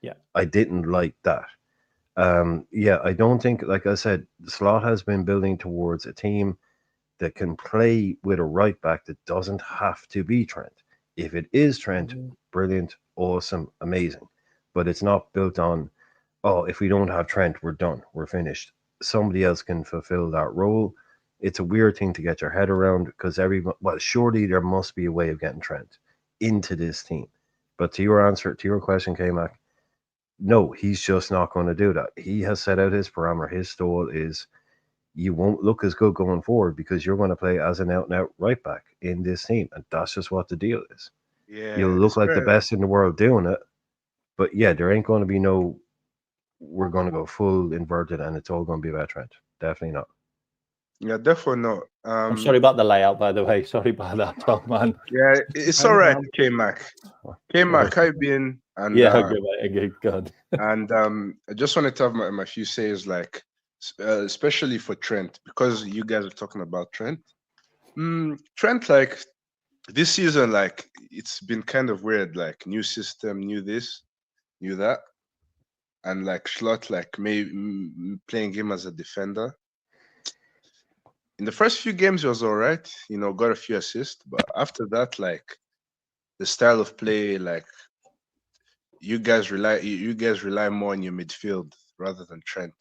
Yeah. I didn't like that. I don't think, like I said, Slot has been building towards a team that can play with a right back that doesn't have to be Trent. If it is Trent, brilliant, awesome, amazing. But it's not built on, oh, if we don't have Trent, we're done, we're finished. Somebody else can fulfill that role. It's a weird thing to get your head around, because surely there must be a way of getting Trent into this team. But to your question, K-Mac, no, he's just not going to do that. He has set out his parameter. His stall is, you won't look as good going forward because you're going to play as an out-and-out right back in this team. And that's just what the deal is. Yeah, you'll look like the best in the world doing it. But yeah, there ain't going to be we're going to go full inverted and it's all going to be about Trent. Definitely not. Yeah, definitely not. I'm sorry about the layout, by the way. Sorry about that, Tom, man. Yeah, it's all right, K-Mac. K-Mac, how you been? And Yeah, good, mate. Good. and I just wanted to have my few says, like, especially for Trent, because you guys are talking about Trent. Trent, like, this season, like, it's been kind of weird, like, new system, new this, new that. And, like, Schlott, like, playing him as a defender. In the first few games, he was all right, got a few assists. But after that, like, the style of play, like, you guys rely more on your midfield rather than Trent.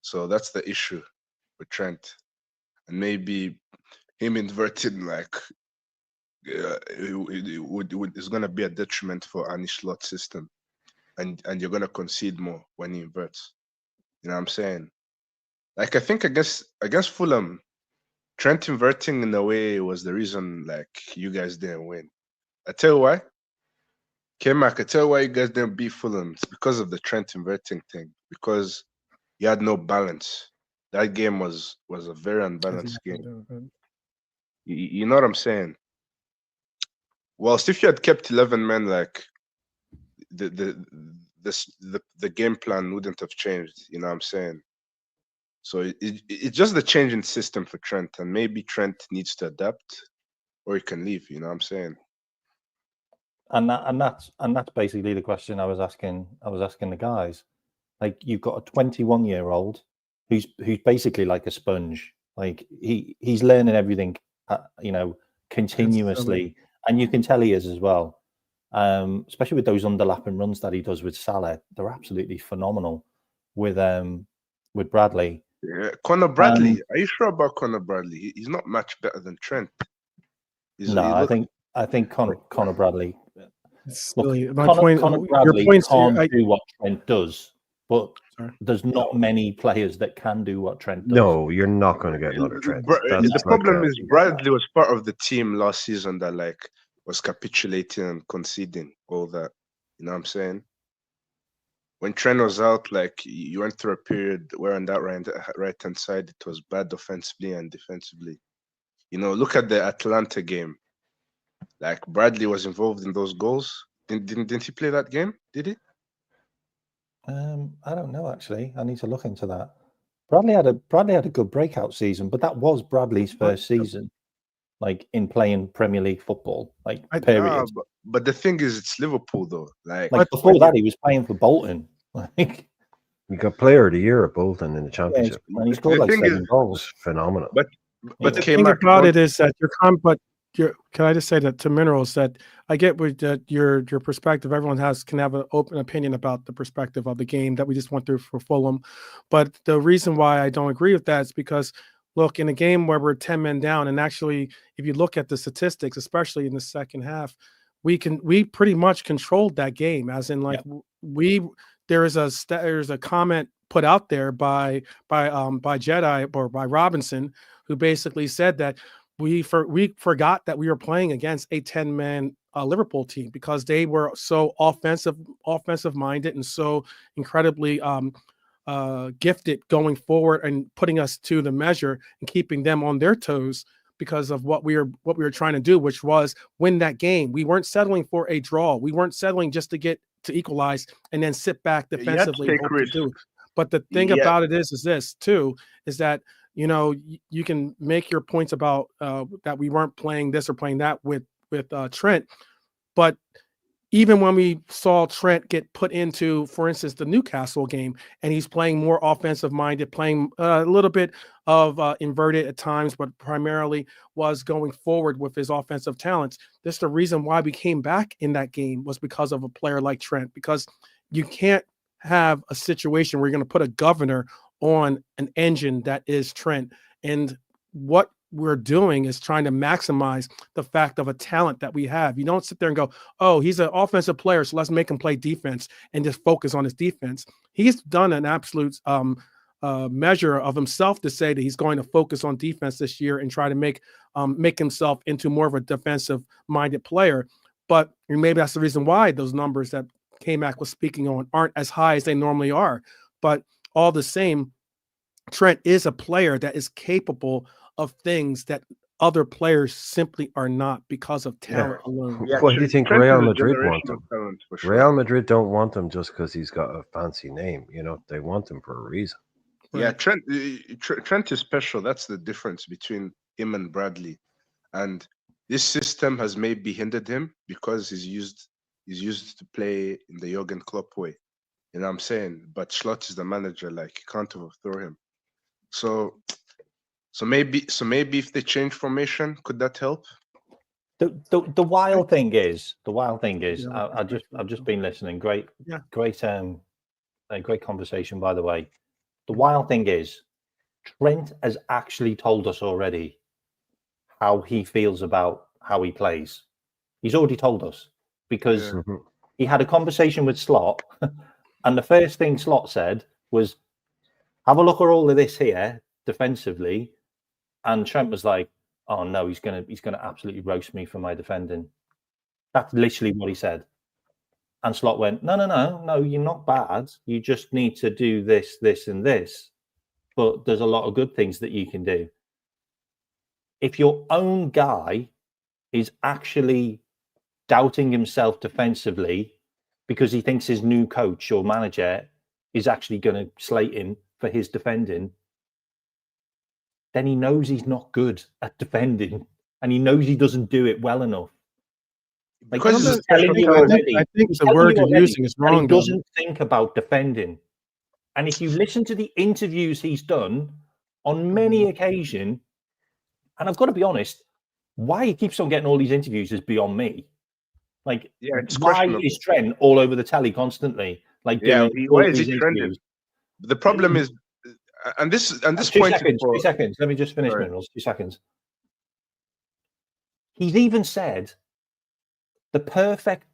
So that's the issue with Trent. And maybe him inverting, like, is going to be a detriment for Arne Slot's system. And you're going to concede more when he inverts. You know what I'm saying? Like, I think against Fulham, Trent inverting in a way was the reason, like, you guys didn't win. I tell you why. K-Mac, I tell you why you guys didn't beat Fulham. It's because of the Trent inverting thing. Because you had no balance. That game was a very unbalanced game. You know what I'm saying? Whilst if you had kept 11 men, like, the game plan wouldn't have changed. You know what I'm saying? So it's just the change in system for Trent, and maybe Trent needs to adapt, or he can leave. You know what I'm saying? And that's basically the question I was asking the guys. Like, you've got a 21-year-old who's basically like a sponge. Like, he's learning everything, continuously, and you can tell he is as well. Especially with those underlapping runs that he does with Salah, they're absolutely phenomenal. With Bradley. Yeah, Conor Bradley. Are you sure about Conor Bradley? He's not much better than Trent. I think Conor Bradley. Look, Conor Bradley can't do what Trent does, but Sorry. there's not many players that can do what Trent does. No, you're not going to get another Trent. The problem is Bradley was part of the team last season that, like, was capitulating and conceding all that. You know what I'm saying? When Trent was out, like, you went through a period where on that right-hand side, it was bad offensively and defensively. Look at the Atlanta game. Like, Bradley was involved in those goals. Didn't he play that game? Did he? I don't know, actually. I need to look into that. Bradley had a good breakout season, but that was Bradley's first season, like, in playing Premier League football, like, period. But the thing is, it's Liverpool, though. Like before that, he was playing for Bolton. Like, he got Player of the Year at Bolton in the Championship. Yeah, and he scored like 7 goals. Phenomenal. But the thing about it is that can I just say that to Minerals, that I get with your perspective. Everyone can have an open opinion about the perspective of the game that we just went through for Fulham. But the reason why I don't agree with that is because, look, in a game where we're 10 men down, and actually, if you look at the statistics, especially in the second half, we pretty much controlled that game. As in, like, there's a comment put out there by Jedi or by Robinson, who basically said that we forgot that we were playing against a 10-man Liverpool team because they were so offensive minded and so incredibly gifted going forward and putting us to the measure and keeping them on their toes because of what we were trying to do, which was win that game. We weren't settling for a draw. We weren't settling just to get to equalize and then sit back defensively. But the thing about it is this too, is that, you can make your points about that we weren't playing this or playing that with Trent. But even when we saw Trent get put into, for instance, the Newcastle game, and he's playing more offensive minded, playing a little bit of inverted at times, but primarily was going forward with his offensive talents. That's the reason why we came back in that game, was because of a player like Trent, because you can't have a situation where you're going to put a governor on an engine that is Trent. And what we're doing is trying to maximize the fact of a talent that we have. You don't sit there and go, oh, he's an offensive player, so let's make him play defense and just focus on his defense. He's done an absolute measure of himself to say that he's going to focus on defense this year and try to make himself into more of a defensive-minded player. But maybe that's the reason why those numbers that K-Mac was speaking on aren't as high as they normally are. But all the same, Trent is a player that is capable of things that other players simply are not because of talent alone. Yeah, Why do you think Trent is Real a Madrid want generational him? talent for sure. Real Madrid don't want him just because he's got a fancy name. You know, they want him for a reason. Yeah, Right. Trent is special. That's the difference between him and Bradley. And this system has maybe hindered him because he's used to play in the Jurgen Klopp way. You know what I'm saying? But Slot is the manager, like you can't overthrow him. So maybe if they change formation, could that help? The wild thing is, Yeah, I've just been listening. Great, Yeah. great, a great conversation, by the way. The wild thing is, Trent has actually told us already how he feels about how he plays. He's already told us because Yeah. Mhm. he had a conversation with Slot, and the first thing Slot said was, "Have a look at all of this here defensively," and Trent was like, "Oh no, he's gonna absolutely roast me for my defending." That's literally what he said. And Slot went, no, you're not bad. You just need to do this, this, and this. But there's a lot of good things that you can do. If your own guy is actually doubting himself defensively because he thinks his new coach or manager is actually going to slate him for his defending, then he knows he's not good at defending and he knows he doesn't do it well enough. Like, Because he's a he's telling special you talent. already, I think he's the telling word you you're already using is that he wrong, though. doesn't think about defending. And if you listen to the interviews he's done on many occasions, and I've got to be honest, why he keeps on getting all these interviews is beyond me. Like, Yeah, it's why questionable. is Trent all over the telly constantly, like Yeah, doing why all is these he trending? interviews? The problem is, and this Two point seconds, is for 2 seconds. Let me just finish, Sorry. Minerals. 2 seconds. He's even said the perfect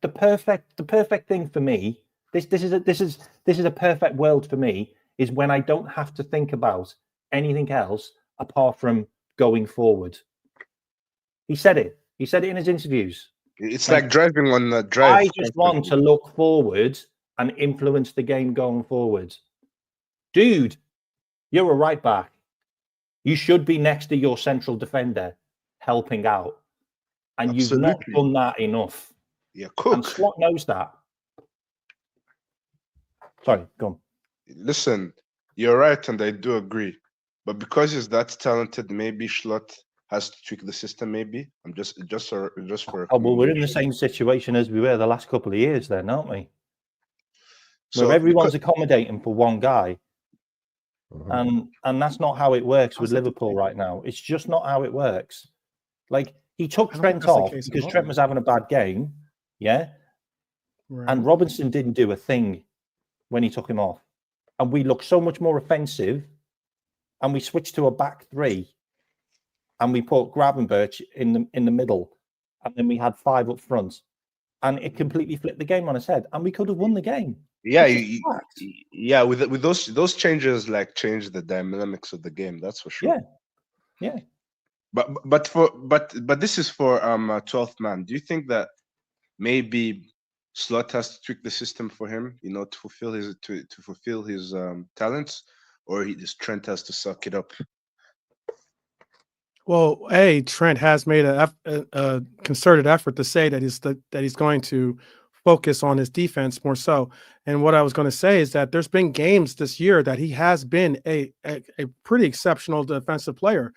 thing for me. This is a perfect world for me. Is when I don't have to think about anything else apart from going forward. He said it. He said it in his interviews. it's Like, like driving on the drive. I just want to look forward and influence the game going forward. Dude, you're a right back. You should be next to your central defender, helping out. And you've not Absolutely. done that enough. Yeah, And Cook. Slot knows that. Sorry, go on. Listen, you're right, and I do agree. But because he's that talented, maybe Schlott has to tweak the system. Maybe I'm just for Oh, well, we're in the same situation as we were the last couple of years, then, aren't we? So Where everyone's accommodating for one guy, Mhm. and that's not how it works with How's that the Liverpool case? right now. It's just not how it works. Like, he took I don't think Trent that's the off case at because all. Trent was having a bad game, yeah. Right. And Robinson didn't do a thing when he took him off, and we looked so much more offensive. And we switched to a back three, and we put Gravenberch in the middle, and then we had 5 up front, and it completely flipped the game on its head, and we could have won the game. yeah, It's just fact. yeah, with those changes, like, change the dynamics of the game. That's for sure. Yeah. But this is for 12th man. Do you think that maybe Slot has to tweak the system for him, to fulfill his talents, or Trent has to suck it up? Well, Trent has made a concerted effort to say that he's going to focus on his defense more so. And what I was going to say is that there's been games this year that he has been a pretty exceptional defensive player.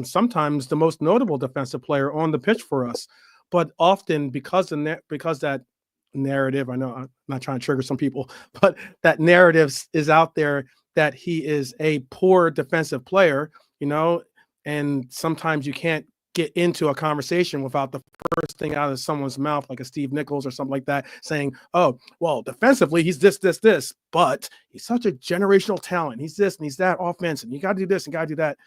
Sometimes the most notable defensive player on the pitch for us, but often because that narrative, I know I'm not trying to trigger some people, but that narrative is out there that he is a poor defensive player, and sometimes you can't get into a conversation without the first thing out of someone's mouth, like a Steve Nichols or something like that, saying, oh, well, defensively, he's this, but he's such a generational talent. He's this and he's that offense, and you got to do this and got to do that.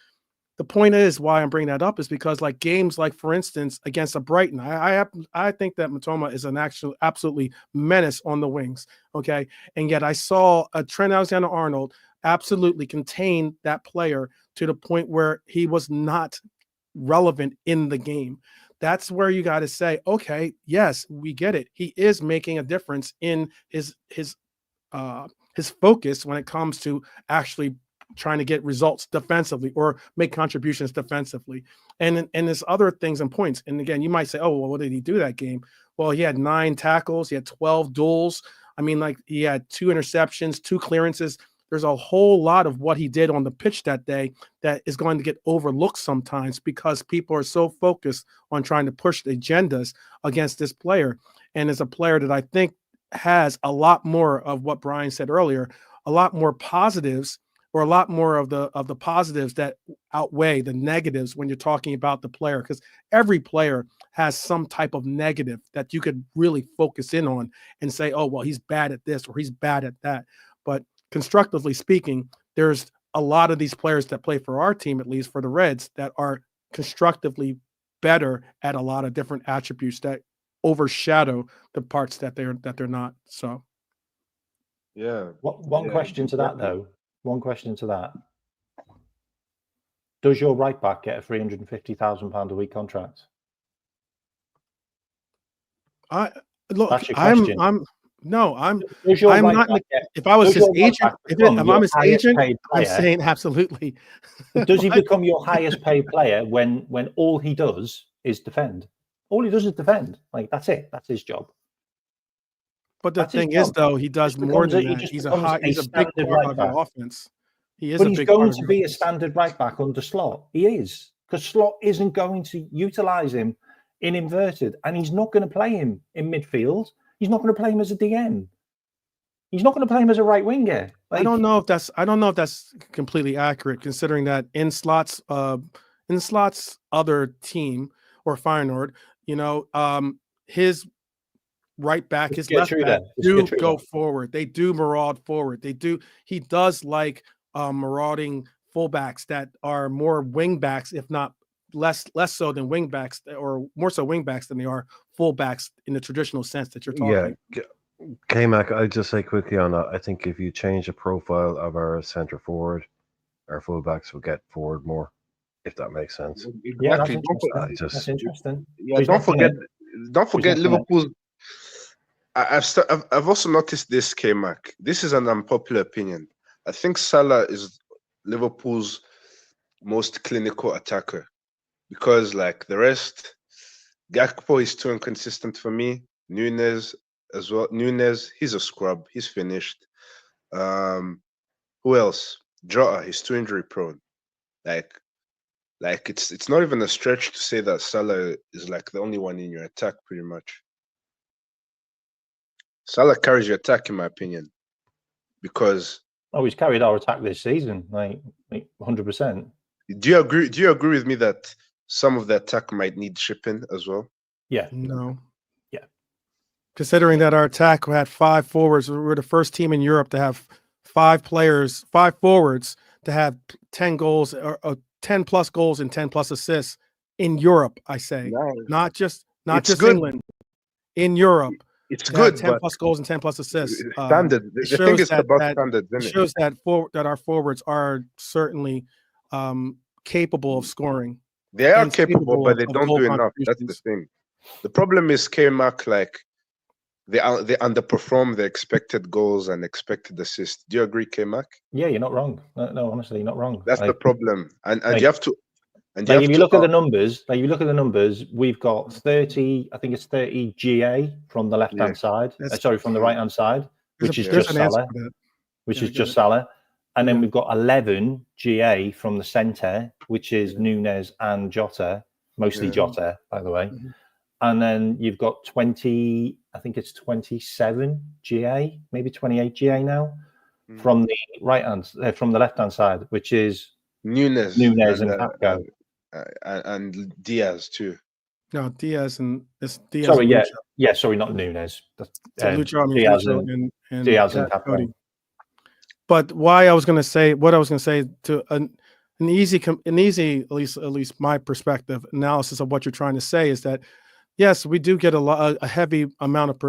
The point is why I'm bringing that up is because, like, games like, for instance, against a Brighton, I think that Matoma is an actual absolutely menace on the wings, okay? And yet I saw a Trent Alexander-Arnold absolutely contain that player to the point where he was not relevant in the game. That's where you got to say, okay, yes, we get it. He is making a difference in his focus when it comes to actually trying to get results defensively or make contributions defensively. And there's other things and points. And again, you might say, oh, well, what did he do that game? Well, he had 9 tackles, he had 12 duels. I mean, like, he had 2 interceptions, 2 clearances. There's a whole lot of what he did on the pitch that day that is going to get overlooked sometimes because people are so focused on trying to push the agendas against this player. And it's a player that I think has a lot more of what Brian said earlier, a lot more positives, or a lot more of the positives that outweigh the negatives when you're talking about the player, because every player has some type of negative that you could really focus in on and say, oh, well, he's bad at this or he's bad at that. But constructively speaking, there's a lot of these players that play for our team, at least for the Reds, that are constructively better at a lot of different attributes that overshadow the parts that they're not. So one question to that, though. One question to that. Does your right back get a £350,000 a week contract? Look, If I was his agent, if I'm his agent, I'm saying absolutely. Does he become your highest paid player when all he does is defend? All he does is defend. Like, that's it. That's his job. But the thing is, though, he does more than that. He's a big part of the offense. He is, but he's going to be a standard right back under Slot. He is, because Slot isn't going to utilize him in inverted, and he's not going to play him in midfield. He's not going to play him as a DM. He's not going to play him as a right winger. Like, I don't know if that's completely accurate, considering that in Slot's other team, or Feyenoord, his right back, his left back do go forward. They do maraud forward. He does like marauding fullbacks that are more wing backs, if not less so than wing backs, or more so wing backs than they are fullbacks in the traditional sense that you're talking. Yeah, K-Mac, I'd just say quickly on that, I think if you change the profile of our centre forward, our fullbacks will get forward more, if that makes sense. Yeah, that's interesting. Yeah, don't forget Liverpool's. I've also noticed this, K-Mac. This is an unpopular opinion. I think Salah is Liverpool's most clinical attacker, because, like the rest, Gakpo is too inconsistent for me. Núñez as well. Núñez, he's a scrub. He's finished. Who else? Jota, he's too injury prone. Like it's not even a stretch to say that Salah is like the only one in your attack, pretty much. Salah carries your attack, in my opinion, because he's carried our attack this season, like 100%. Do you agree with me that some of the attack might need shipping as well? Yeah. No. Yeah. Considering that our attack had 5 forwards, we're the first team in Europe to have 5 forwards to have 10 goals or 10 plus goals and 10 plus assists in Europe. I say, not just England, in Europe. It's good. 10 plus goals and 10 plus assists. Standard. The thing is about standards. It shows that our forwards are certainly capable of scoring. They are capable, but they don't do enough. That's the thing. The problem is K-Mac, like they underperform the expected goals and expected assists. Do you agree, K-Mac? Yeah, you're not wrong. No, honestly, you're not wrong. That's the problem. And you have to. And if you look at the numbers, we've got 30. I think it's 30 GA from the left-hand side. From the right-hand side, which is just Salah. Just Salah. And then we've got 11 GA from the centre, which is Núñez and Jota, mostly Jota, by the way. Mm-hmm. And then you've got 20. I think it's 27 GA, maybe 28 GA now, from the from the left-hand side, which is Núñez and Capco. And Diaz too. No, Diaz and Diaz. Sorry, sorry, not Núñez. Diaz and Capco. But what I was going to say to an easy, at least my perspective analysis of what you're trying to say is that yes, we do get a heavy amount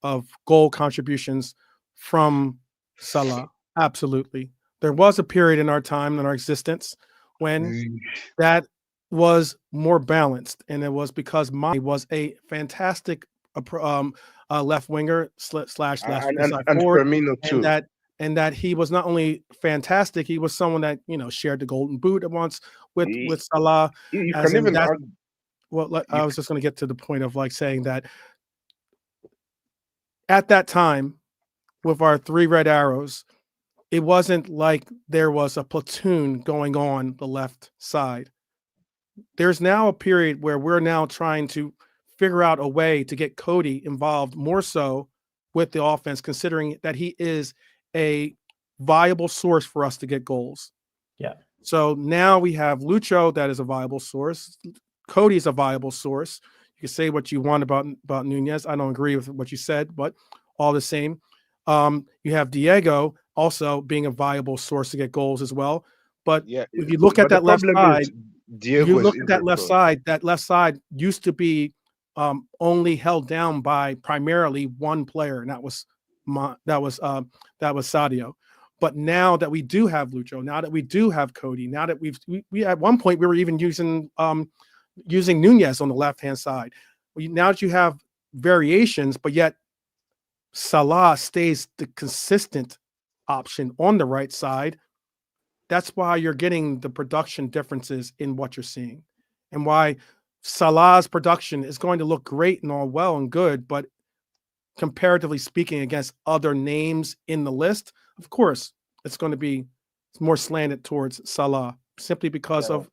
of goal contributions from Salah. Absolutely, there was a period in our time, in our existence, when that was more balanced, and it was because Mane was a fantastic left winger / left side forward, Firmino too. And that and that he was not only fantastic, he was someone that shared the golden boot at once with Salah. You As can in even that, argue, well, I was just going to get to the point of like saying that at that time with our 3 red arrows, it wasn't like there was a platoon going on the left side. There's now a period where we're now trying to figure out a way to get Cody involved more so with the offense, considering that he is a viable source for us to get goals. Yeah. So now we have Lucho that is a viable source. Cody's a viable source. You can say what you want about Nunez. I don't agree with what you said, but all the same. You have Diego also being a viable source to get goals as well. But if you look at that left side, that left side used to be only held down by primarily one player, and that was Sadio. But now that we do have Lucho, now that we do have Cody, now that we at one point we were even using Nunez on the left hand side. Now that you have variations, but yet Salah stays the consistent option on the right side. That's why you're getting the production differences in what you're seeing, and why Salah's production is going to look great and all well and good, but comparatively speaking against other names in the list, of course, it's going to be more slanted towards Salah simply because of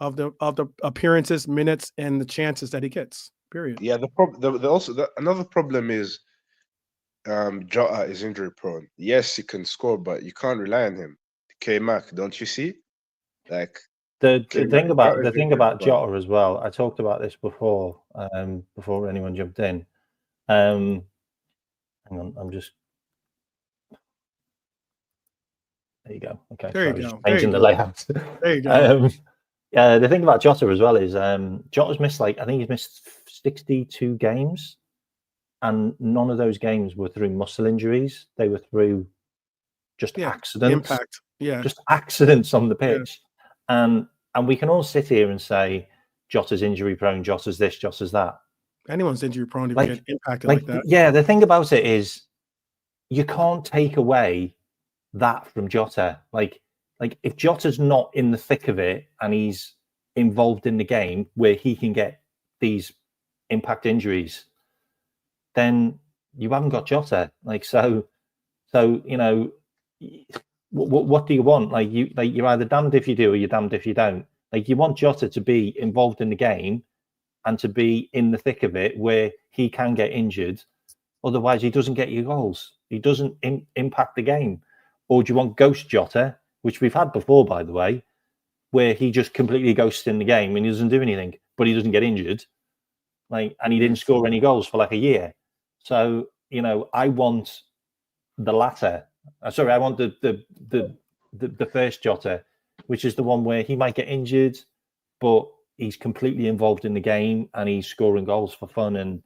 the appearances, minutes, and the chances that he gets. Period. Yeah, another problem is Jota is injury prone. Yes, he can score, but you can't rely on him. K-Mac, don't you see? Like the thing about Jota as well. I talked about this before anyone jumped in. Hang on, I'm just. There you go. Okay, there you go. Changing the layout. There you go. Yeah, the thing about Jota as well is Jota's missed I think he's missed 62 games, and none of those games were through muscle injuries. They were through just accidents. Impact. Yeah. Just accidents on the pitch. Yeah. And we can all sit here and say Jota's injury prone, Jota's this, Jota's that. Anyone's injury prone if you get impacted like that. Yeah, the thing about it is you can't take away that from Jota. Like if Jota's not in the thick of it and he's involved in the game where he can get these impact injuries, then you haven't got Jota. So what do you want? You're either damned if you do or you're damned if you don't. You want Jota to be involved in the game and to be in the thick of it where he can get injured. Otherwise, he doesn't get your goals. He doesn't impact the game. Or do you want ghost Jota, which we've had before, by the way, where he just completely ghosts in the game and he doesn't do anything, but he doesn't get injured, and he didn't score any goals for a year. So I want the latter. Sorry, I want the first Jota, which is the one where he might get injured, but he's completely involved in the game and he's scoring goals for fun. And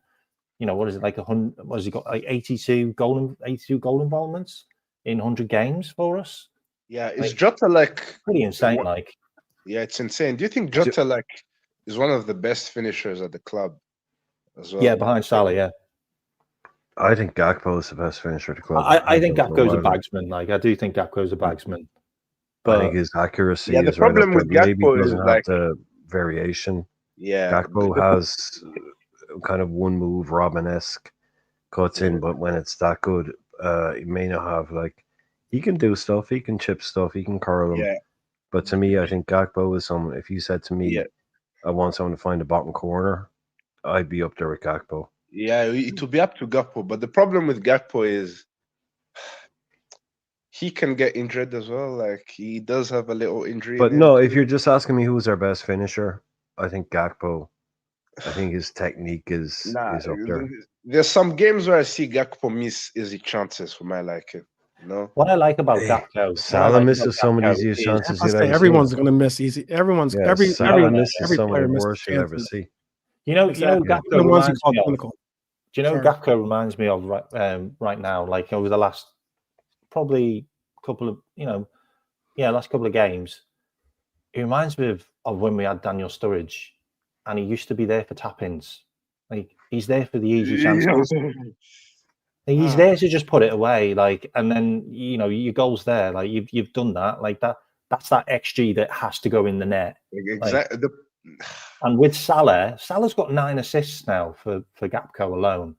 what is it, 100? What has he got? 82 goal involvements in 100 games for us. Yeah, is Jota pretty insane? Yeah, it's insane. Do you think Jota is one of the best finishers at the club as well? Yeah, behind Salah. Yeah. I think Gakpo is the best finisher at the club. I think Gakpo's a bagsman. I do think Gakpo's a bagsman. But I think his accuracy the is problem right up with there. Maybe Gakpo he doesn't is have the variation. Yeah. Gakpo has kind of one move Robin-esque cuts in, but when it's that good, he may not have he can do stuff, he can chip stuff, he can curl them. Yeah. But to me, I think Gakpo is someone. If you said to me, I want someone to find the bottom corner, I'd be up there with Gakpo. Yeah, it will be up to Gakpo. But the problem with Gakpo is he can get injured as well. He does have a little injury. But no, if you're just asking me who's our best finisher, I think Gakpo. I think his technique is up there. There's some games where I see Gakpo miss easy chances for my liking. What I like about Gakpo, Salah misses some of these easy chances. Everyone's going to miss easy. Every Player misses some of the misses worst you'll ever see. Gakpo reminds me of. Do you know Gakpo reminds me of right now? Over the last probably couple of last couple of games, it reminds me of when we had Daniel Sturridge, and he used to be there for tap-ins. He's there for the easy chances. He's there to just put it away, like, and then your goal's there, like you've done that, like that's that XG that has to go in the net. Exactly. Like, and with Salah's got 9 assists now for Gakpo alone.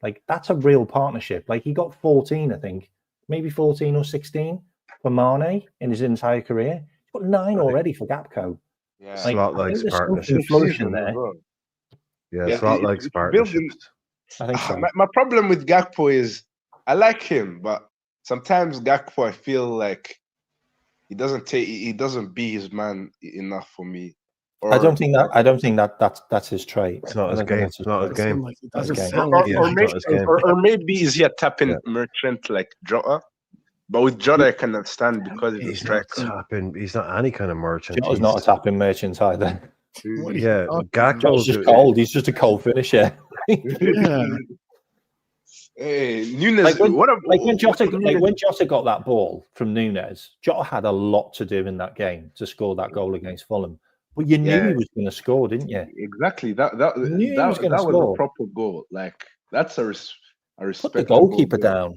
Like, that's a real partnership. Like, he got 14, I think, maybe 14 or 16 for Mane in his entire career. He's got 9 already for Gakpo. Yeah. Slot likes there's something partnerships. flourishing there. Yeah, Slot likes partnerships. I think so. My problem with Gakpo is I like him, but sometimes Gakpo, I feel like he doesn't be his man enough for me. I don't think that's his trait. It's not his game. It's not his game. It doesn't sound like or maybe is he a tapping merchant like Jota? But with Jota, I can understand because he's not tapping. He's not any kind of merchant. Jota's not a tapping merchant either. Yeah, Gakpo's just cold. He's just a cold finisher. Yeah. Hey, Nunes. When Jota got that ball from Nunes, Jota had a lot to do in that game to score that goal against Fulham. But you knew he was going to score, didn't you? Exactly. That was a proper goal. Like, that's a respect. Put the goalkeeper down.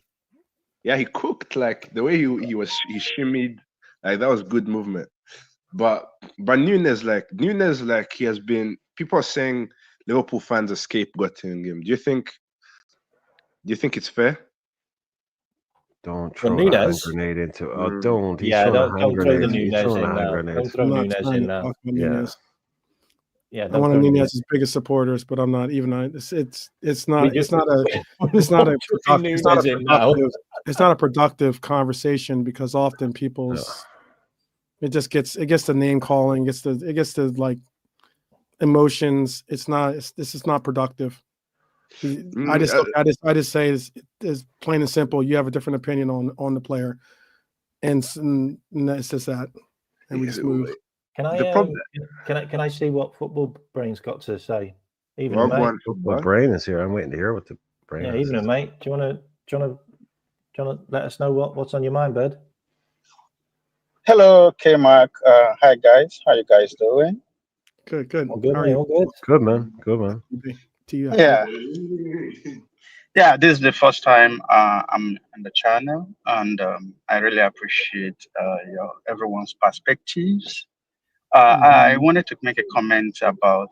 Yeah, he cooked, like the way he shimmied, like that was good movement. But Nunes, he has been. People are saying Liverpool fans are scapegoating him. Do you think it's fair? Don't throw a hand grenade into. Oh, don't. Don't throw the Nunez in now. Don't throw Nunez in now. Yeah, I'm one of Nunez's biggest supporters, but I'm not even. It's not a productive conversation because often it gets the name calling, it gets the like emotions. This is not productive. I just say it's plain and simple. You have a different opinion on the player, and it's just that, and we just move. Can I see what Football Brain's got to say? Football Brain is here. I'm waiting to hear what the brain. Yeah, evening, mate. Do you want to let us know what's on your mind, bud? Hello, K-Mark. Hi, guys. How you guys doing? Good. All good, mate. All good. Good, man. Good, man. Yeah. This is the first time I'm on the channel, and I really appreciate everyone's perspectives. I wanted to make a comment about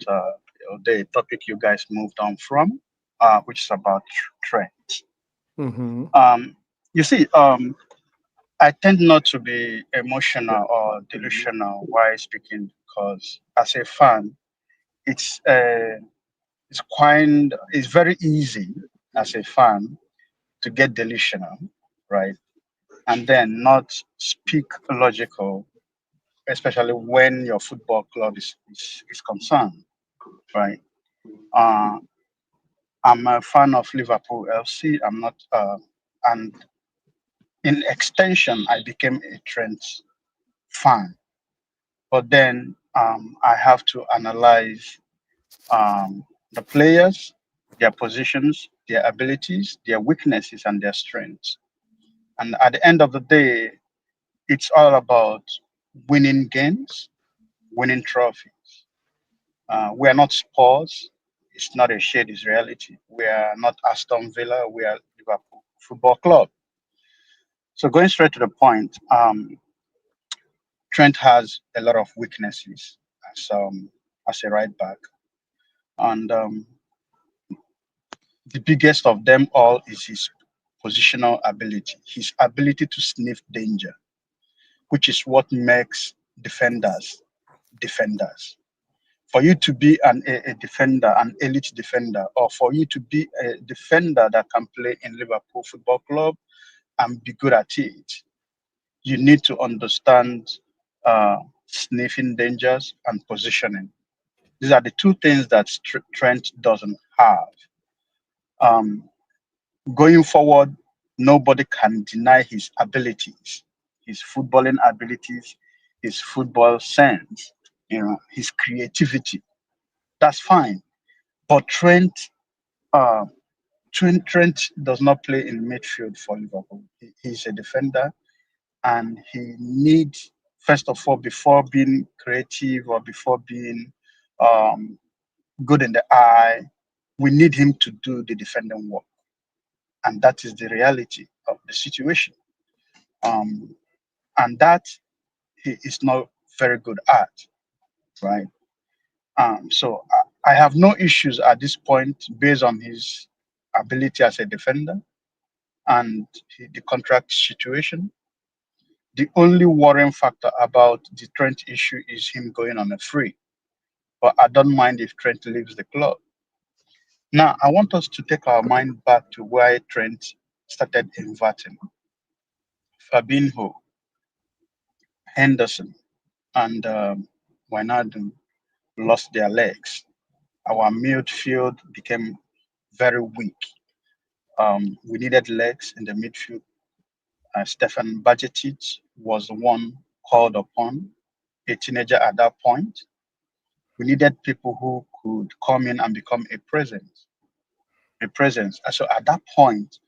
the topic you guys moved on from, which is about Trent. You see, I tend not to be emotional or delusional while speaking because, as a fan, it's very easy as a fan to get delusional, right? And then not speak logical, especially when your football club is concerned, right? I'm a fan of Liverpool FC. I'm not, and in extension, I became a Trent fan. But then I have to analyze the players, their positions, their abilities, their weaknesses, and their strengths. And at the end of the day, it's all about winning games, winning trophies. We are not Spurs. It's not a shade, it's reality. We are not Aston Villa. We are Liverpool Football Club. So going straight to the point, Trent has a lot of weaknesses as a right back. And the biggest of them all is his positional ability, his ability to sniff danger, which is what makes defenders defenders. For you to be a defender, an elite defender, or for you to be a defender that can play in Liverpool Football Club and be good at it, you need to understand sniffing dangers and positioning. These are the two things that Trent doesn't have. Going forward, nobody can deny his abilities, his footballing abilities, his football sense, his creativity. That's fine. But Trent does not play in midfield for Liverpool. He's a defender, and he needs, first of all, before being creative or before being good in the eye, we need him to do the defending work. and that is the reality of the situation. And that he is not very good at, right? So I have no issues at this point based on his ability as a defender and the contract situation. The only worrying factor about the Trent issue is him going on a free. But I don't mind if Trent leaves the club. Now, I want us to take our mind back to where Trent started inverting. Fabinho, Henderson, and Wijnaldum lost their legs. Our midfield became very weak. We needed legs in the midfield. Stefan Bajcetic was the one called upon, a teenager at that point. We needed people who could come in and become a presence. And so at that point,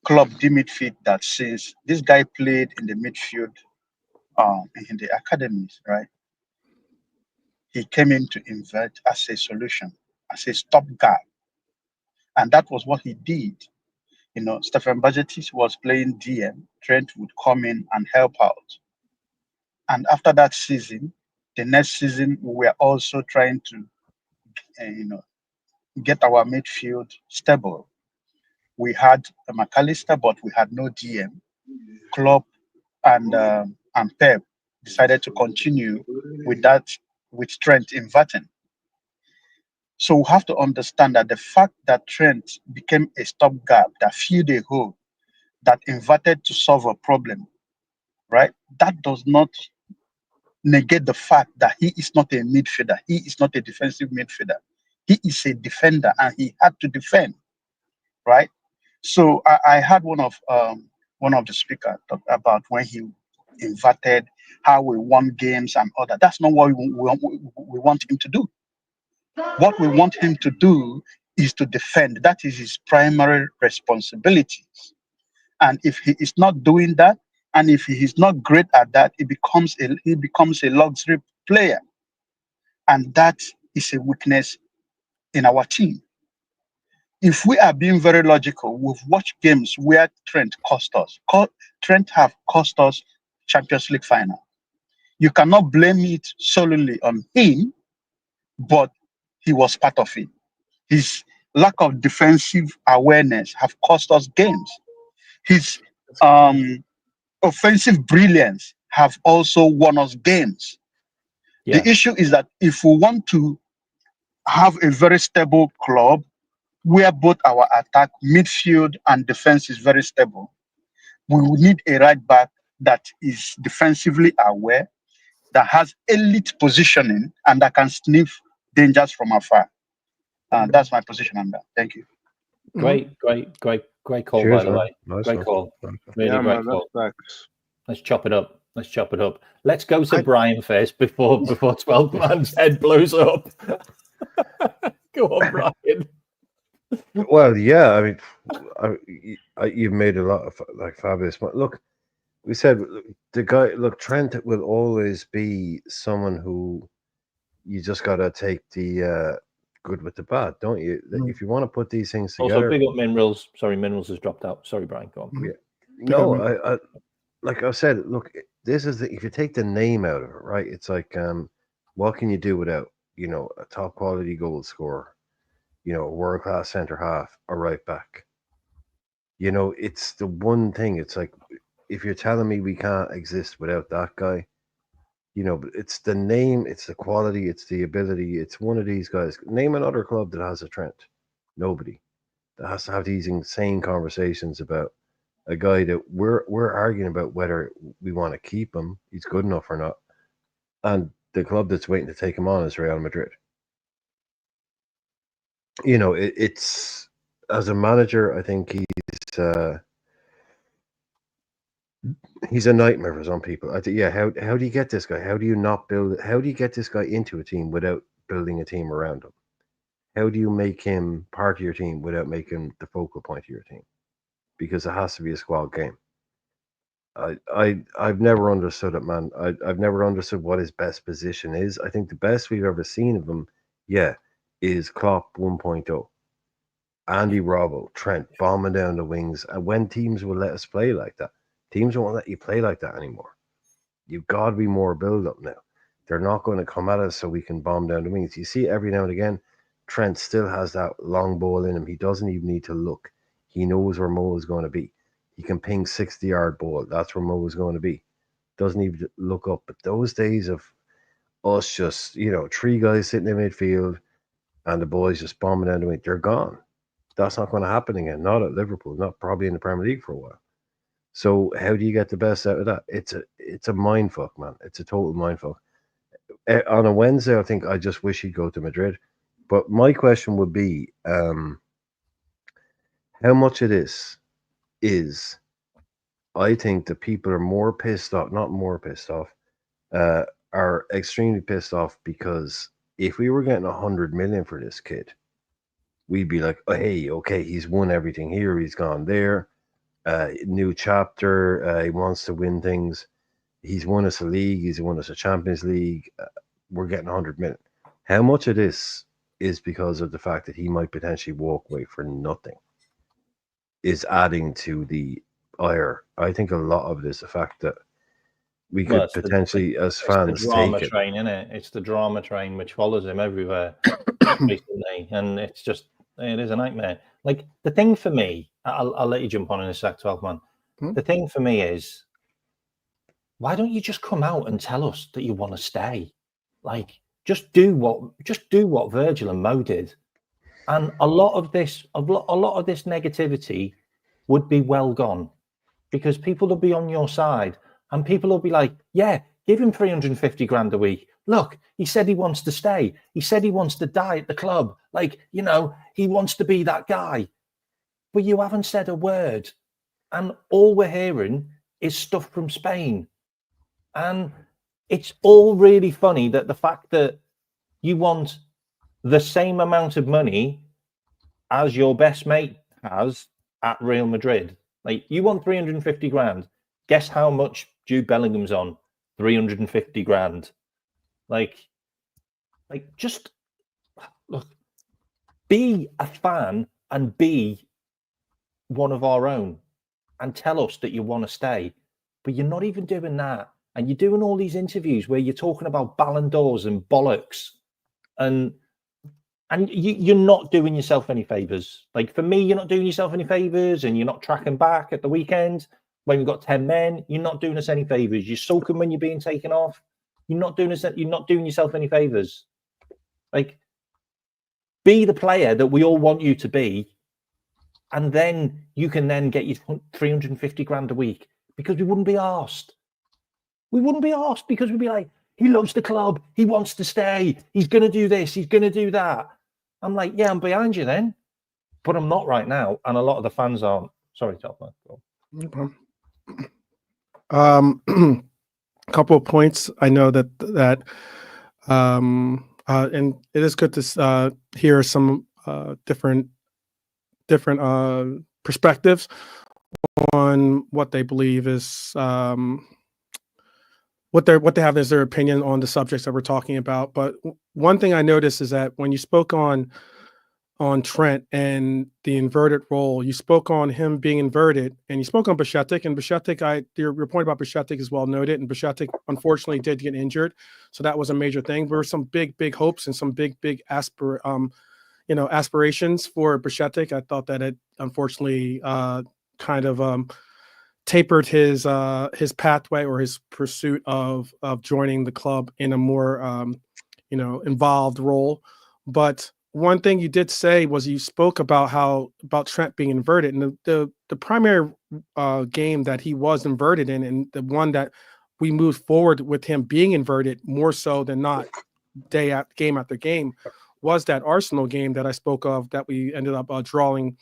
Klopp deemed fit that since this guy played in the midfield in the academies, right? He came in to invert as a solution, as a stopgap. And that was what he did. You know, Stefan Bajcetic was playing DM. Trent would come in and help out. And after that season, the next season, we were also trying to, get our midfield stable. We had McAllister, but we had no DM. Klopp and Pep decided to continue with that, with Trent inverting. So we have to understand that the fact that Trent became a stopgap that filled a hole, that inverted to solve a problem, right? That does not negate the fact that he is not a midfielder. He is not a defensive midfielder. He is a defender, and he had to defend, right? So I had one of the speakers talk about when he inverted, how we won games and all that. That's not what we want him to do. What we want him to do is to defend. That is his primary responsibility. And if he is not doing that, and if he is not great at that, he becomes a luxury player, and that is a weakness in our team. If we are being very logical, we've watched games where Trent cost us. Trent have cost us Champions League final. You cannot blame it solely on him, but he was part of it. His lack of defensive awareness have cost us games. His offensive brilliance have also won us games. Yeah. The issue is that if we want to have a very stable club where both our attack, midfield, and defense is very stable, we will need a right back that is defensively aware, that has elite positioning, and that can sniff dangers from afar. That's my position on that. Thank you. Great call, Cheers, by the man. way. Nice Great one. call. Nice one. Really Yeah, great man, call. that's facts. Let's chop it up. Let's go to Brian first before 12 man's head blows up. Go on, Brian. Well, yeah, I mean, you've made a lot of fabulous. Look, we said the guy. Look, Trent will always be someone who you just gotta take the good with the bad, don't you? If you want to put these things together. Also, big up Minerals. Sorry, Minerals has dropped out. Sorry, Brian. Go on. Yeah. No, I like I said. Look, this is if you take the name out of it, right? It's like, what can you do without a top quality goal scorer? A world-class center half, a right back. It's the one thing. It's like, if you're telling me we can't exist without that guy, but it's the name, it's the quality, it's the ability. It's one of these guys. Name another club that has a Trent. Nobody. That has to have these insane conversations about a guy that we're arguing about whether we want to keep him, he's good enough or not. And the club that's waiting to take him on is Real Madrid. It's as a manager, I think he's a nightmare for some people. How do you get this guy? How do you get this guy into a team without building a team around him? How do you make him part of your team without making the focal point of your team? Because it has to be a squad game. I've never understood it, man. I've never understood what his best position is. I think the best we've ever seen of him, is Klopp 1.0. Andy Robbo, Trent bombing down the wings. And when teams will let us play like that, teams won't let you play like that anymore. You've got to be more build up now. They're not going to come at us so we can bomb down the wings. You see, every now and again, Trent still has that long ball in him. He doesn't even need to look. He knows where Mo is going to be. He can ping 60-yard ball. That's where Mo is going to be. Doesn't even look up. But those days of us just, 3 guys sitting in midfield and the boys just bombing down the wing, they're gone. That's not going to happen again. Not at Liverpool. Not probably in the Premier League for a while. So how do you get the best out of that? It's a mind fuck, man. It's a total mind fuck. On a Wednesday, I think I just wish he'd go to Madrid. But my question would be, how much of this is, I think the people are more pissed off, not more pissed off, are extremely pissed off because if we were getting 100 million for this kid, we'd be like, oh, hey, okay, he's won everything here, he's gone there, new chapter, he wants to win things, he's won us a league, he's won us a Champions League, we're getting 100 million. How much of this is because of the fact that he might potentially walk away for nothing is adding to the ire? I think a lot of it is the fact that we could potentially, as fans, the drama take it. train, isn't it? It's the drama train which follows him everywhere, recently, and it is a nightmare. Like, the thing for me, I'll let you jump on in a sec, 12 man. The thing for me is, why don't you just come out and tell us that you want to stay? Like, just do what Virgil and Mo did, and a lot of this negativity would be well gone, because people will be on your side. And people will be like, yeah, give him 350 grand a week. Look, he said he wants to stay. He said he wants to die at the club. Like, he wants to be that guy. But you haven't said a word. And all we're hearing is stuff from Spain. And it's all really funny that the fact that you want the same amount of money as your best mate has at Real Madrid. Like, you want 350 grand. Guess how much Jude Bellingham's on? 350 grand. Like, just look, be a fan and be one of our own and tell us that you want to stay. But you're not even doing that. And you're doing all these interviews where you're talking about Ballon d'Ors and bollocks. And you're not doing yourself any favors. Like, for me, you're not doing yourself any favors, and you're not tracking back at the weekend when we've got 10 men. You're not doing us any favors. You're sulking when you're being taken off. You're not doing yourself any favors. Like, be the player that we all want you to be, and then you can then get your 350 grand a week, because we wouldn't be asked. We wouldn't be asked, because we'd be like, he loves the club. He wants to stay. He's going to do this. He's going to do that. I'm like, yeah, I'm behind you then. But I'm not right now. And a lot of the fans aren't. Sorry, Topman. A couple of points. I know that and it is good to hear some different perspectives on what they believe is what they have as their opinion on the subjects that we're talking about. But one thing I noticed is that when you spoke on Trent and the inverted role, you spoke on him being inverted, and you spoke on Bajcetic. And Bajcetic, your point about Bajcetic is well noted, and Bajcetic unfortunately did get injured, so that was a major thing. There were some big hopes and some big aspirations for Bajcetic. I thought that it unfortunately kind of tapered his pathway or his pursuit of joining the club in a more involved role. But one thing you did say was you spoke about Trent being inverted, and the primary game that he was inverted in, and the one that we moved forward with him being inverted more so than not game after game, was that Arsenal game that I spoke of, that we ended up drawing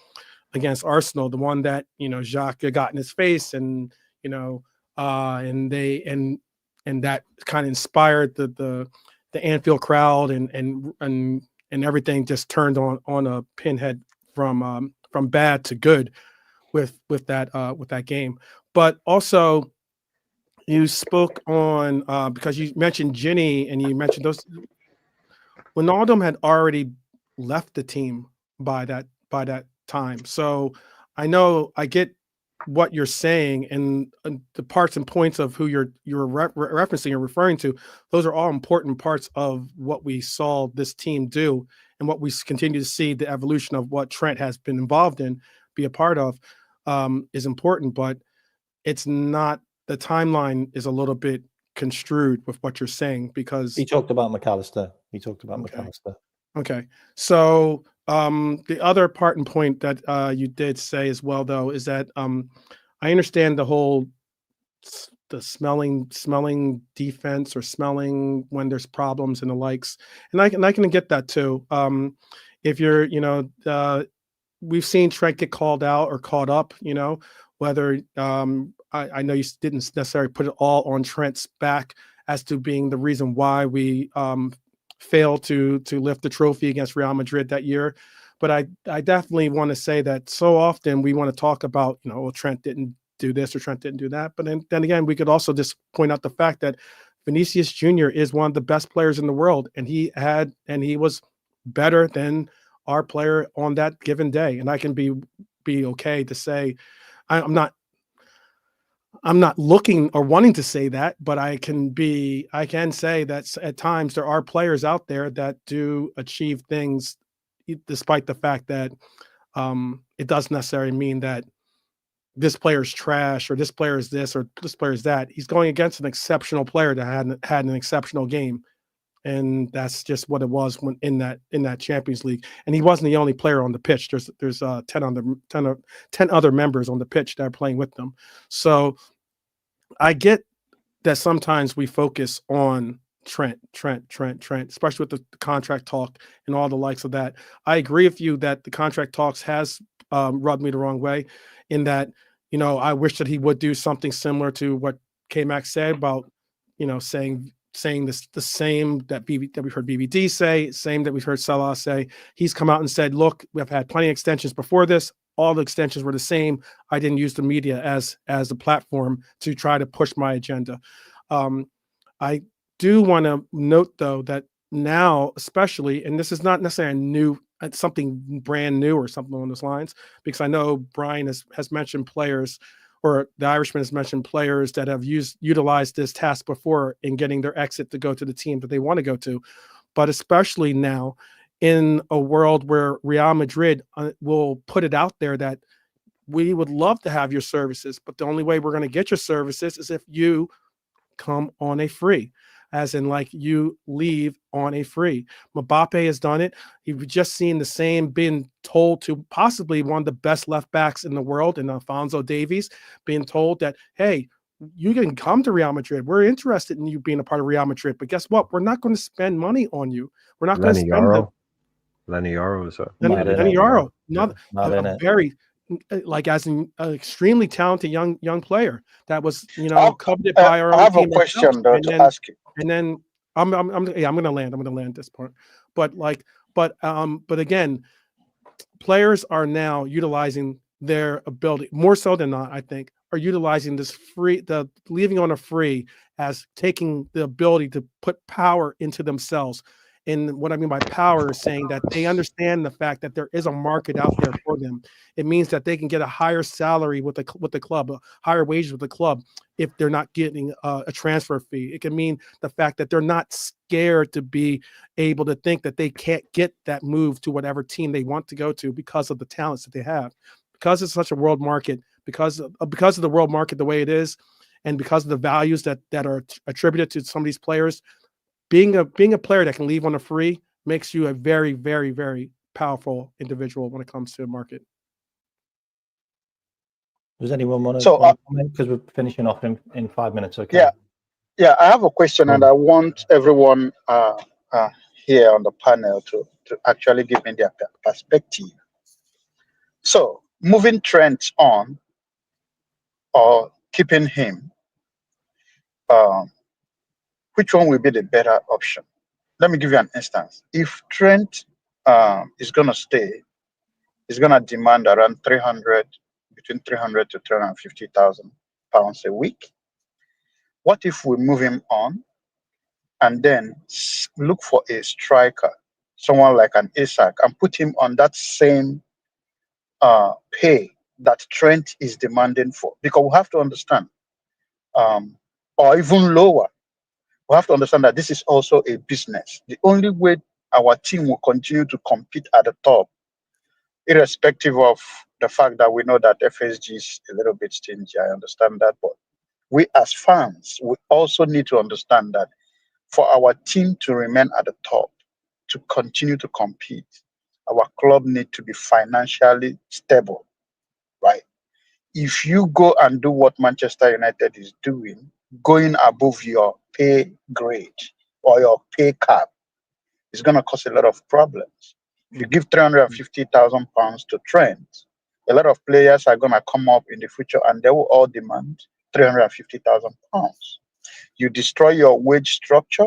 against Arsenal, the one that Jacques got in his face, and and that kind of inspired the Anfield crowd, and everything just turned on a pinhead from bad to good with that game. But also, you spoke on because you mentioned Ginny, and you mentioned those. Wijnaldum had already left the team by that time. So I know I get what you're saying, and the parts and points of who you're referencing or referring to. Those are all important parts of what we saw this team do, and what we continue to see the evolution of what Trent has been involved in, be a part of, is important. But it's not, the timeline is a little bit construed with what you're saying, because He talked about McAllister. Okay. McAllister. Okay. So the other part and point that you did say as well, though, is that I understand the whole the smelling defense, or smelling when there's problems and the likes, and I can get that too. If you're, we've seen Trent get called out or caught up, whether I know you didn't necessarily put it all on Trent's back as to being the reason why we failed to lift the trophy against Real Madrid that year. But I definitely want to say that so often we want to talk about, well, Trent didn't do this or Trent didn't do that. But then again, we could also just point out the fact that Vinicius Jr. is one of the best players in the world, and he was better than our player on that given day. And I can be okay to say, I'm not looking or wanting to say that, but I can say that at times there are players out there that do achieve things despite the fact that it doesn't necessarily mean that this player is trash, or this player is this, or this player is that. He's going against an exceptional player that had an exceptional game. And that's just what it was when in that Champions League. And he wasn't the only player on the pitch. There's 10 other members on the pitch that are playing with them. So I get that sometimes we focus on Trent, especially with the contract talk and all the likes of that. I agree with you that the contract talks has rubbed me the wrong way, in that, I wish that he would do something similar to what K-Max said about, saying this, the same that we've heard BBD say, same that we've heard Salah say. He's come out and said, look, we've had plenty of extensions before this. All the extensions were the same. I didn't use the media as a platform to try to push my agenda. I do want to note, though, that now, especially, and this is not necessarily something brand new or something along those lines, because I know Brian has mentioned players, or the Irishman has mentioned players that have utilized this task before in getting their exit to go to the team that they want to go to. But especially now, in a world where Real Madrid will put it out there that we would love to have your services, but the only way we're going to get your services is if you come on a free, as in, like, you leave on a free. Mbappe has done it. You've just seen the same, been told to possibly one of the best left backs in the world, in Alphonso Davies, being told that, hey, you can come to Real Madrid. We're interested in you being a part of Real Madrid, but guess what? We're not going to spend money on you. We're not going to spend Lenny Yaro is Lenny Yaro, not in a it. very, like, as an extremely talented young player that was, coveted by our own I have a team question ourselves. though And to then, ask you. and then I'm going to land this point. But again, players are now utilizing their ability more so than not, I think, are utilizing this the leaving on a free as taking the ability to put power into themselves. And what I mean by power is saying that they understand the fact that there is a market out there for them. It means that they can get a higher salary with the club, a higher wages with the club, if they're not getting a transfer fee. It can mean the fact that they're not scared to be able to think that they can't get that move to whatever team they want to go to because of the talents that they have. Because it's such a world market, because of the world market the way it is, and because of the values that are attributed to some of these players, being a player that can leave on a free makes you a very, very, very powerful individual when it comes to the market. Does anyone want to comment? Because we're finishing off in 5 minutes. Okay. Yeah, I have a question, and I want everyone here on the panel to actually give me their perspective. So, moving Trent on or keeping him, which one will be the better option? Let me give you an instance. If Trent is going to stay, he's going to demand around between 300 to 350,000 pounds a week. What if we move him on and then look for a striker, someone like an Isak, and put him on that same pay that Trent is demanding for, because we have to understand, or even lower, we have to understand that this is also a business. The only way our team will continue to compete at the top, irrespective of the fact that we know that FSG is a little bit stingy, I understand that, but we as fans, we also need to understand that for our team to remain at the top, to continue to compete, our club need to be financially stable, right? If you go and do what Manchester United is doing, going above your pay grade or your pay cap, it's going to cause a lot of problems. If you give £350,000 to Trent, a lot of players are going to come up in the future and they will all demand £350,000. You destroy your wage structure,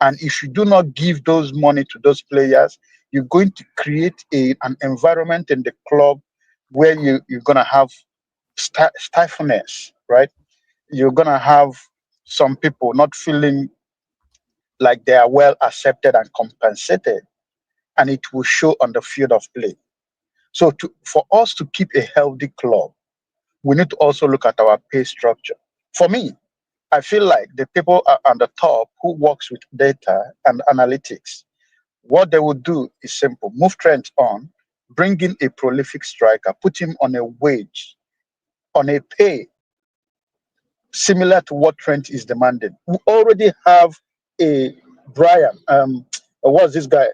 and if you do not give those money to those players, you're going to create an environment in the club where you're going to have stiffness, right? You're going to have some people not feeling like they are well accepted and compensated, and it will show on the field of play. So for us to keep a healthy club, we need to also look at our pay structure. For me, I feel like the people on the top who works with data and analytics, what they would do is simple: move Trent on, bring in a prolific striker, put him on a wage, on a pay similar to what Trent is demanding. We already have a Brian. What's this guy?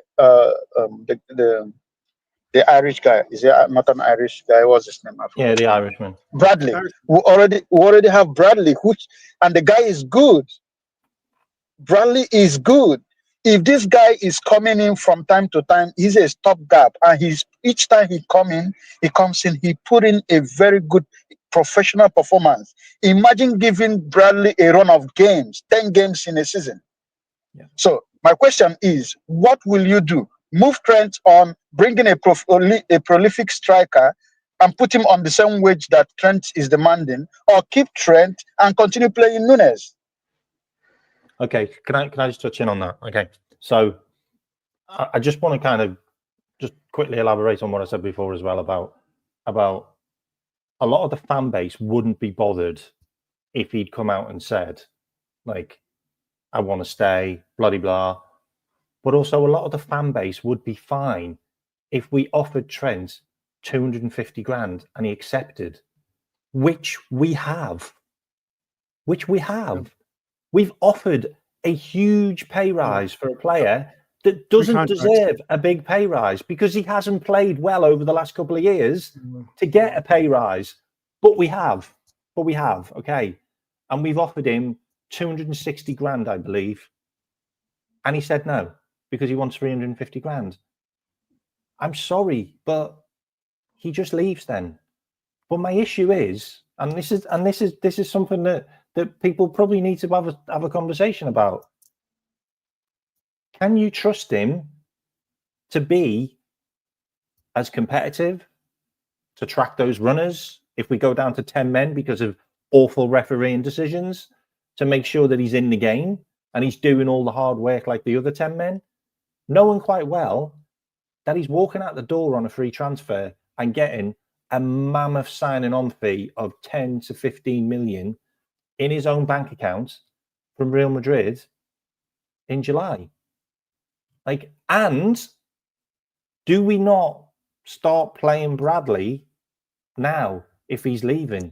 The Irish guy. Is he not an Irish guy? What's his name? Yeah, the Irishman. Bradley. We already have Bradley, and the guy is good. Bradley is good. If this guy is coming in from time to time, he's a stopgap, and each time he comes in, he put in a very good professional performance. Imagine giving Bradley a run of games, 10 games in a season. Yeah. So my question is, what will you do? Move Trent on, bring in a prolific striker, and put him on the same wage that Trent is demanding, or keep Trent and continue playing Nunes? Okay, can I just touch in on that? Okay, so I just want to kind of just quickly elaborate on what I said before as well about a lot of the fan base wouldn't be bothered if he'd come out and said, like, I want to stay, bloody blah. But also a lot of the fan base would be fine if we offered Trent 250 grand and he accepted, which we have. We've offered a huge pay rise for a player that doesn't deserve a big pay rise because he hasn't played well over the last couple of years to get a pay rise. But we have, okay. And we've offered him 260 grand, I believe. And he said no, because he wants 350 grand. I'm sorry, but he just leaves then. But my issue is, and this is something that people probably need to have a conversation about. Can you trust him to be as competitive, to track those runners if we go down to 10 men because of awful refereeing decisions, to make sure that he's in the game and he's doing all the hard work like the other 10 men, knowing quite well that he's walking out the door on a free transfer and getting a mammoth signing on fee of 10 to 15 million in his own bank account from Real Madrid in July? Like, and do we not start playing Bradley now if he's leaving?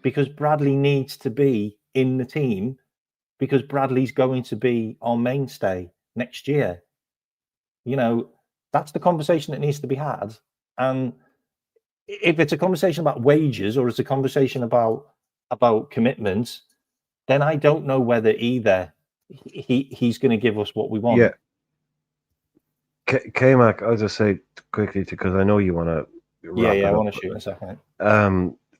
Because Bradley needs to be in the team, because Bradley's going to be our mainstay next year. You know, that's the conversation that needs to be had. And if it's a conversation about wages or it's a conversation about commitments, then I don't know whether either he's going to give us what we want. Yeah. K-Mac, I'll just say quickly, because I know you want to wrap it I up. want to shoot in a second.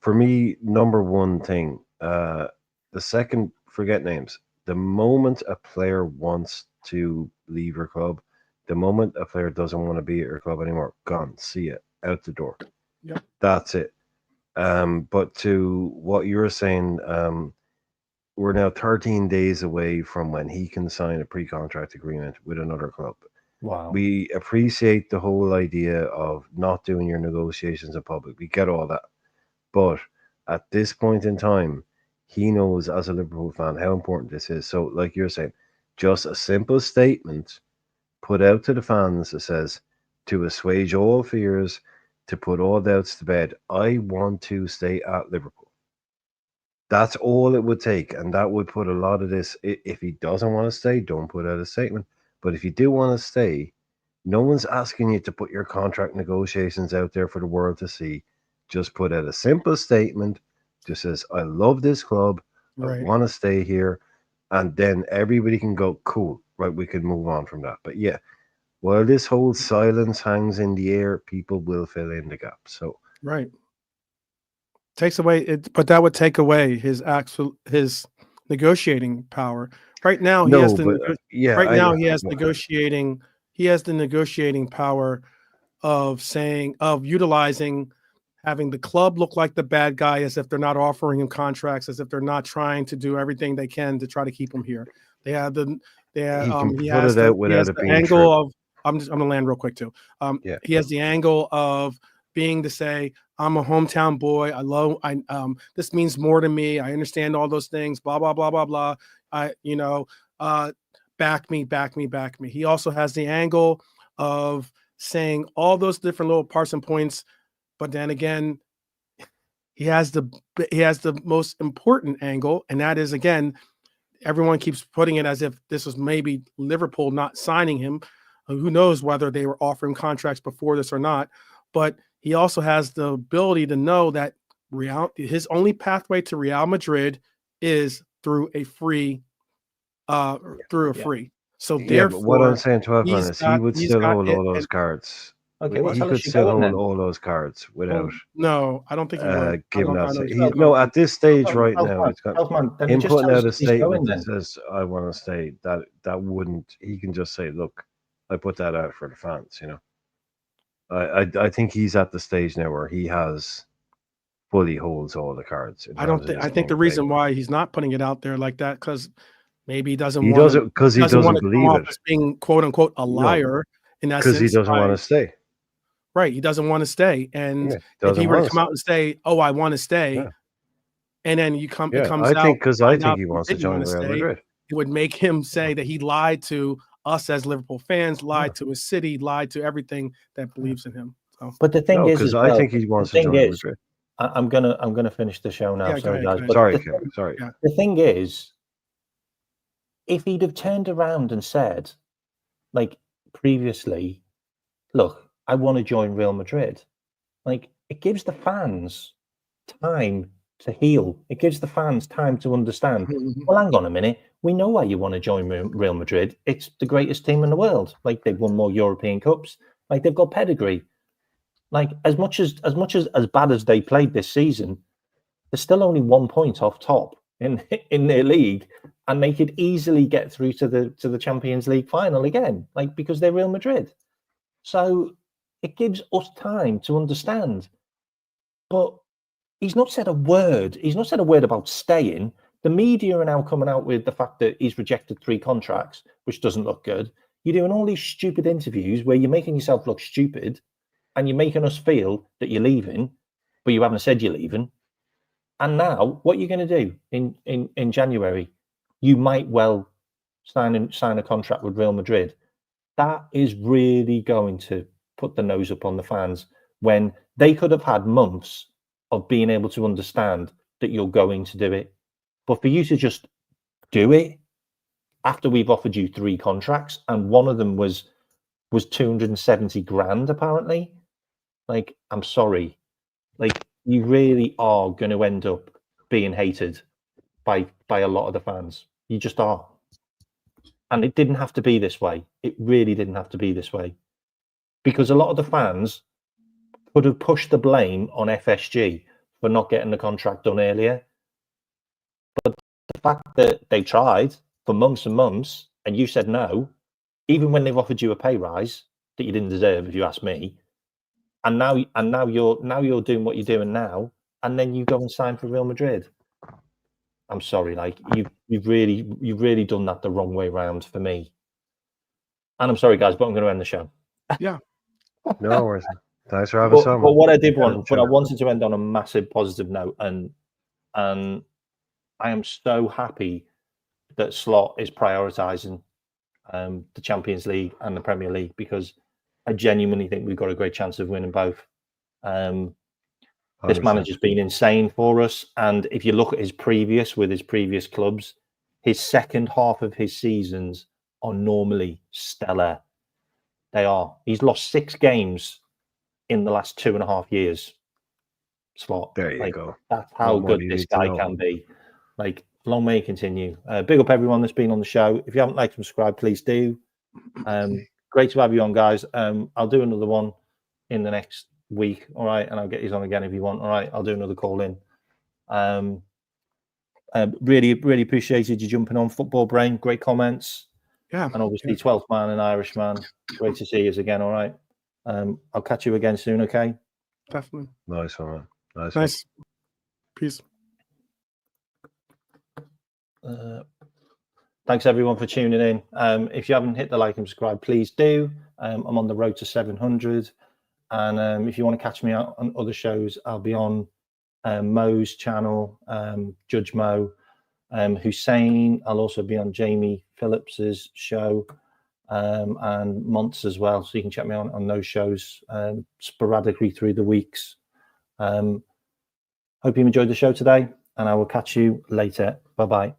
For me, number one thing, the second, forget names. The moment a player wants to leave your club, the moment a player doesn't want to be at your club anymore, gone, see it, out the door. Yep. That's it. But to what you were saying, we're now 13 days away from when he can sign a pre-contract agreement with another club. Wow. We appreciate the whole idea of not doing your negotiations in public. We get all that. But at this point in time, he knows as a Liverpool fan how important this is. So, like you're saying, just a simple statement put out to the fans that says, to assuage all fears, to put all doubts to bed, I want to stay at Liverpool. That's all it would take. And that would put a lot of this. If he doesn't want to stay, don't put out a statement. But if you do want to stay, no one's asking you to put your contract negotiations out there for the world to see. Just put out a simple statement. Just says, I love this club. I Right. want to stay here. And then everybody can go, cool, right? We can move on from that. But yeah, while this whole silence hangs in the air, people will fill in the gap. So Right. Takes away it, but that would take away his negotiating power. Right now, he has no, the but yeah, right I now know. he has negotiating. He has the negotiating power of utilizing having the club look like the bad guy, as if they're not offering him contracts, as if they're not trying to do everything they can to try to keep him here. They have the He can he put has it out the without it being angle true. of I'm gonna land real quick too. Yeah. He has the angle of being to say, I'm a hometown boy. This means more to me. I understand all those things, blah, blah, blah, blah, blah. Back me, back me, back me. He also has the angle of saying all those different little parts and points, but then again, he has the most important angle, and that is, again, everyone keeps putting it as if this was maybe Liverpool not signing him. Who knows whether they were offering contracts before this or not, but he also has the ability to know that his only pathway to Real Madrid is through a free. So Yeah, but what I'm therefore, saying, 12 he's minutes, he would he's still got hold it. all those And cards. Okay, well, He tell us could you still going hold then. all those cards without no, I don't think he would. giving that. I He, know. no, at this stage Well, right well, now, well, it's got well, man, then him just putting tell us out a if he's going statement that then. says, I want to stay. That wouldn't, he can just say, look, I put that out for the fans, you know. I think he's at the stage now where he fully holds all the cards. In I don't terms of think. this I think the being reason played. why he's not putting it out there like that, because maybe he doesn't He want to. doesn't, because he Doesn't want doesn't to come believe off it. as being quote unquote a No, liar in because he essence. doesn't want to stay. Right, he doesn't want to stay, and Yeah, if he doesn't were to want to come out stay. and say, "Oh, I want to stay," Yeah, and then it yeah. comes I out, think because we I find think out he he wants to didn't join want to Real stay, Madrid. it would make him say that he lied to us as Liverpool fans, Yeah. lied to his city, lied to everything that believes in him. So But the thing No, is, because as I well, think he the wants to thing join Real is, Madrid. I'm gonna finish the show now. yeah, go Sorry, ahead, guys, go ahead. but Sorry, Kevin. Sorry. Yeah. the thing is, if he'd have turned around and said, like previously, look, I want to join Real Madrid, like it gives the fans time to heal. It gives the fans time to understand. Mhm. Well, hang on a minute. We know why you want to join Real Madrid. It's the greatest team in the world. Like they've won more European Cups. Like they've got pedigree. Like as bad as they played this season, they're still only 1 point off top in their league, and they could easily get through to the Champions League final again, like because they're Real Madrid. So it gives us time to understand. But he's not said a word. He's not said a word about staying. The media are now coming out with the fact that he's rejected 3 contracts, which doesn't look good. You're doing all these stupid interviews where you're making yourself look stupid, and you're making us feel that you're leaving, but you haven't said you're leaving. And now, what are you going to do in January? You might well sign a contract with Real Madrid. That is really going to put the nose up on the fans when they could have had months of being able to understand that you're going to do it. But for you to just do it after we've offered you 3 contracts, and one of them was 270 grand apparently. Like, I'm sorry. Like, you really are going to end up being hated by a lot of the fans. You just are. And it didn't have to be this way. It really didn't have to be this way. Because a lot of the fans could have pushed the blame on FSG for not getting the contract done earlier. But the fact that they tried for months and months and you said no, even when they've offered you a pay rise that you didn't deserve, if you ask me, and now you're doing what you're doing now, and then you go and sign for Real Madrid. I'm sorry, like you've really done that the wrong way round for me. And I'm sorry, guys, but I'm going to end the show. No worries. Thanks for having us on. But what I did Yeah, want, but I wanted to end on a massive positive note, and I am so happy that Slot is prioritising the Champions League and the Premier League, because I genuinely think we've got a great chance of winning both. This 100%. manager's been insane for us, and if you look at his previous clubs, his second half of his seasons are normally stellar. They are. He's lost 6 games in the last 2.5 years. Slot. There you go. That's how What more good do you this need to guy know? can be. Like, long may he continue. Big up everyone that's been on the show. If you haven't liked and subscribed, please do. Great to have you on, guys. I'll do another one in the next week, all right? And I'll get you on again if you want, all right? I'll do another call in. Really appreciated you jumping on, Football Brain. Great comments. Yeah. And obviously, 12th man and Irishman. Great to see you again, all right? I'll catch you again soon, okay? Definitely. Nice one, man. Nice one. Nice. Peace. Thanks everyone for tuning in. If you haven't hit the like and subscribe, please do. I'm on the road to 700, and if you want to catch me out on other shows, I'll be on Mo's channel, Judge Mo, Hussein. I'll also be on Jamie Phillips's show, and Monts as well, so you can check me on those shows sporadically through the weeks. Hope you enjoyed the show today, and I will catch you later. Bye bye.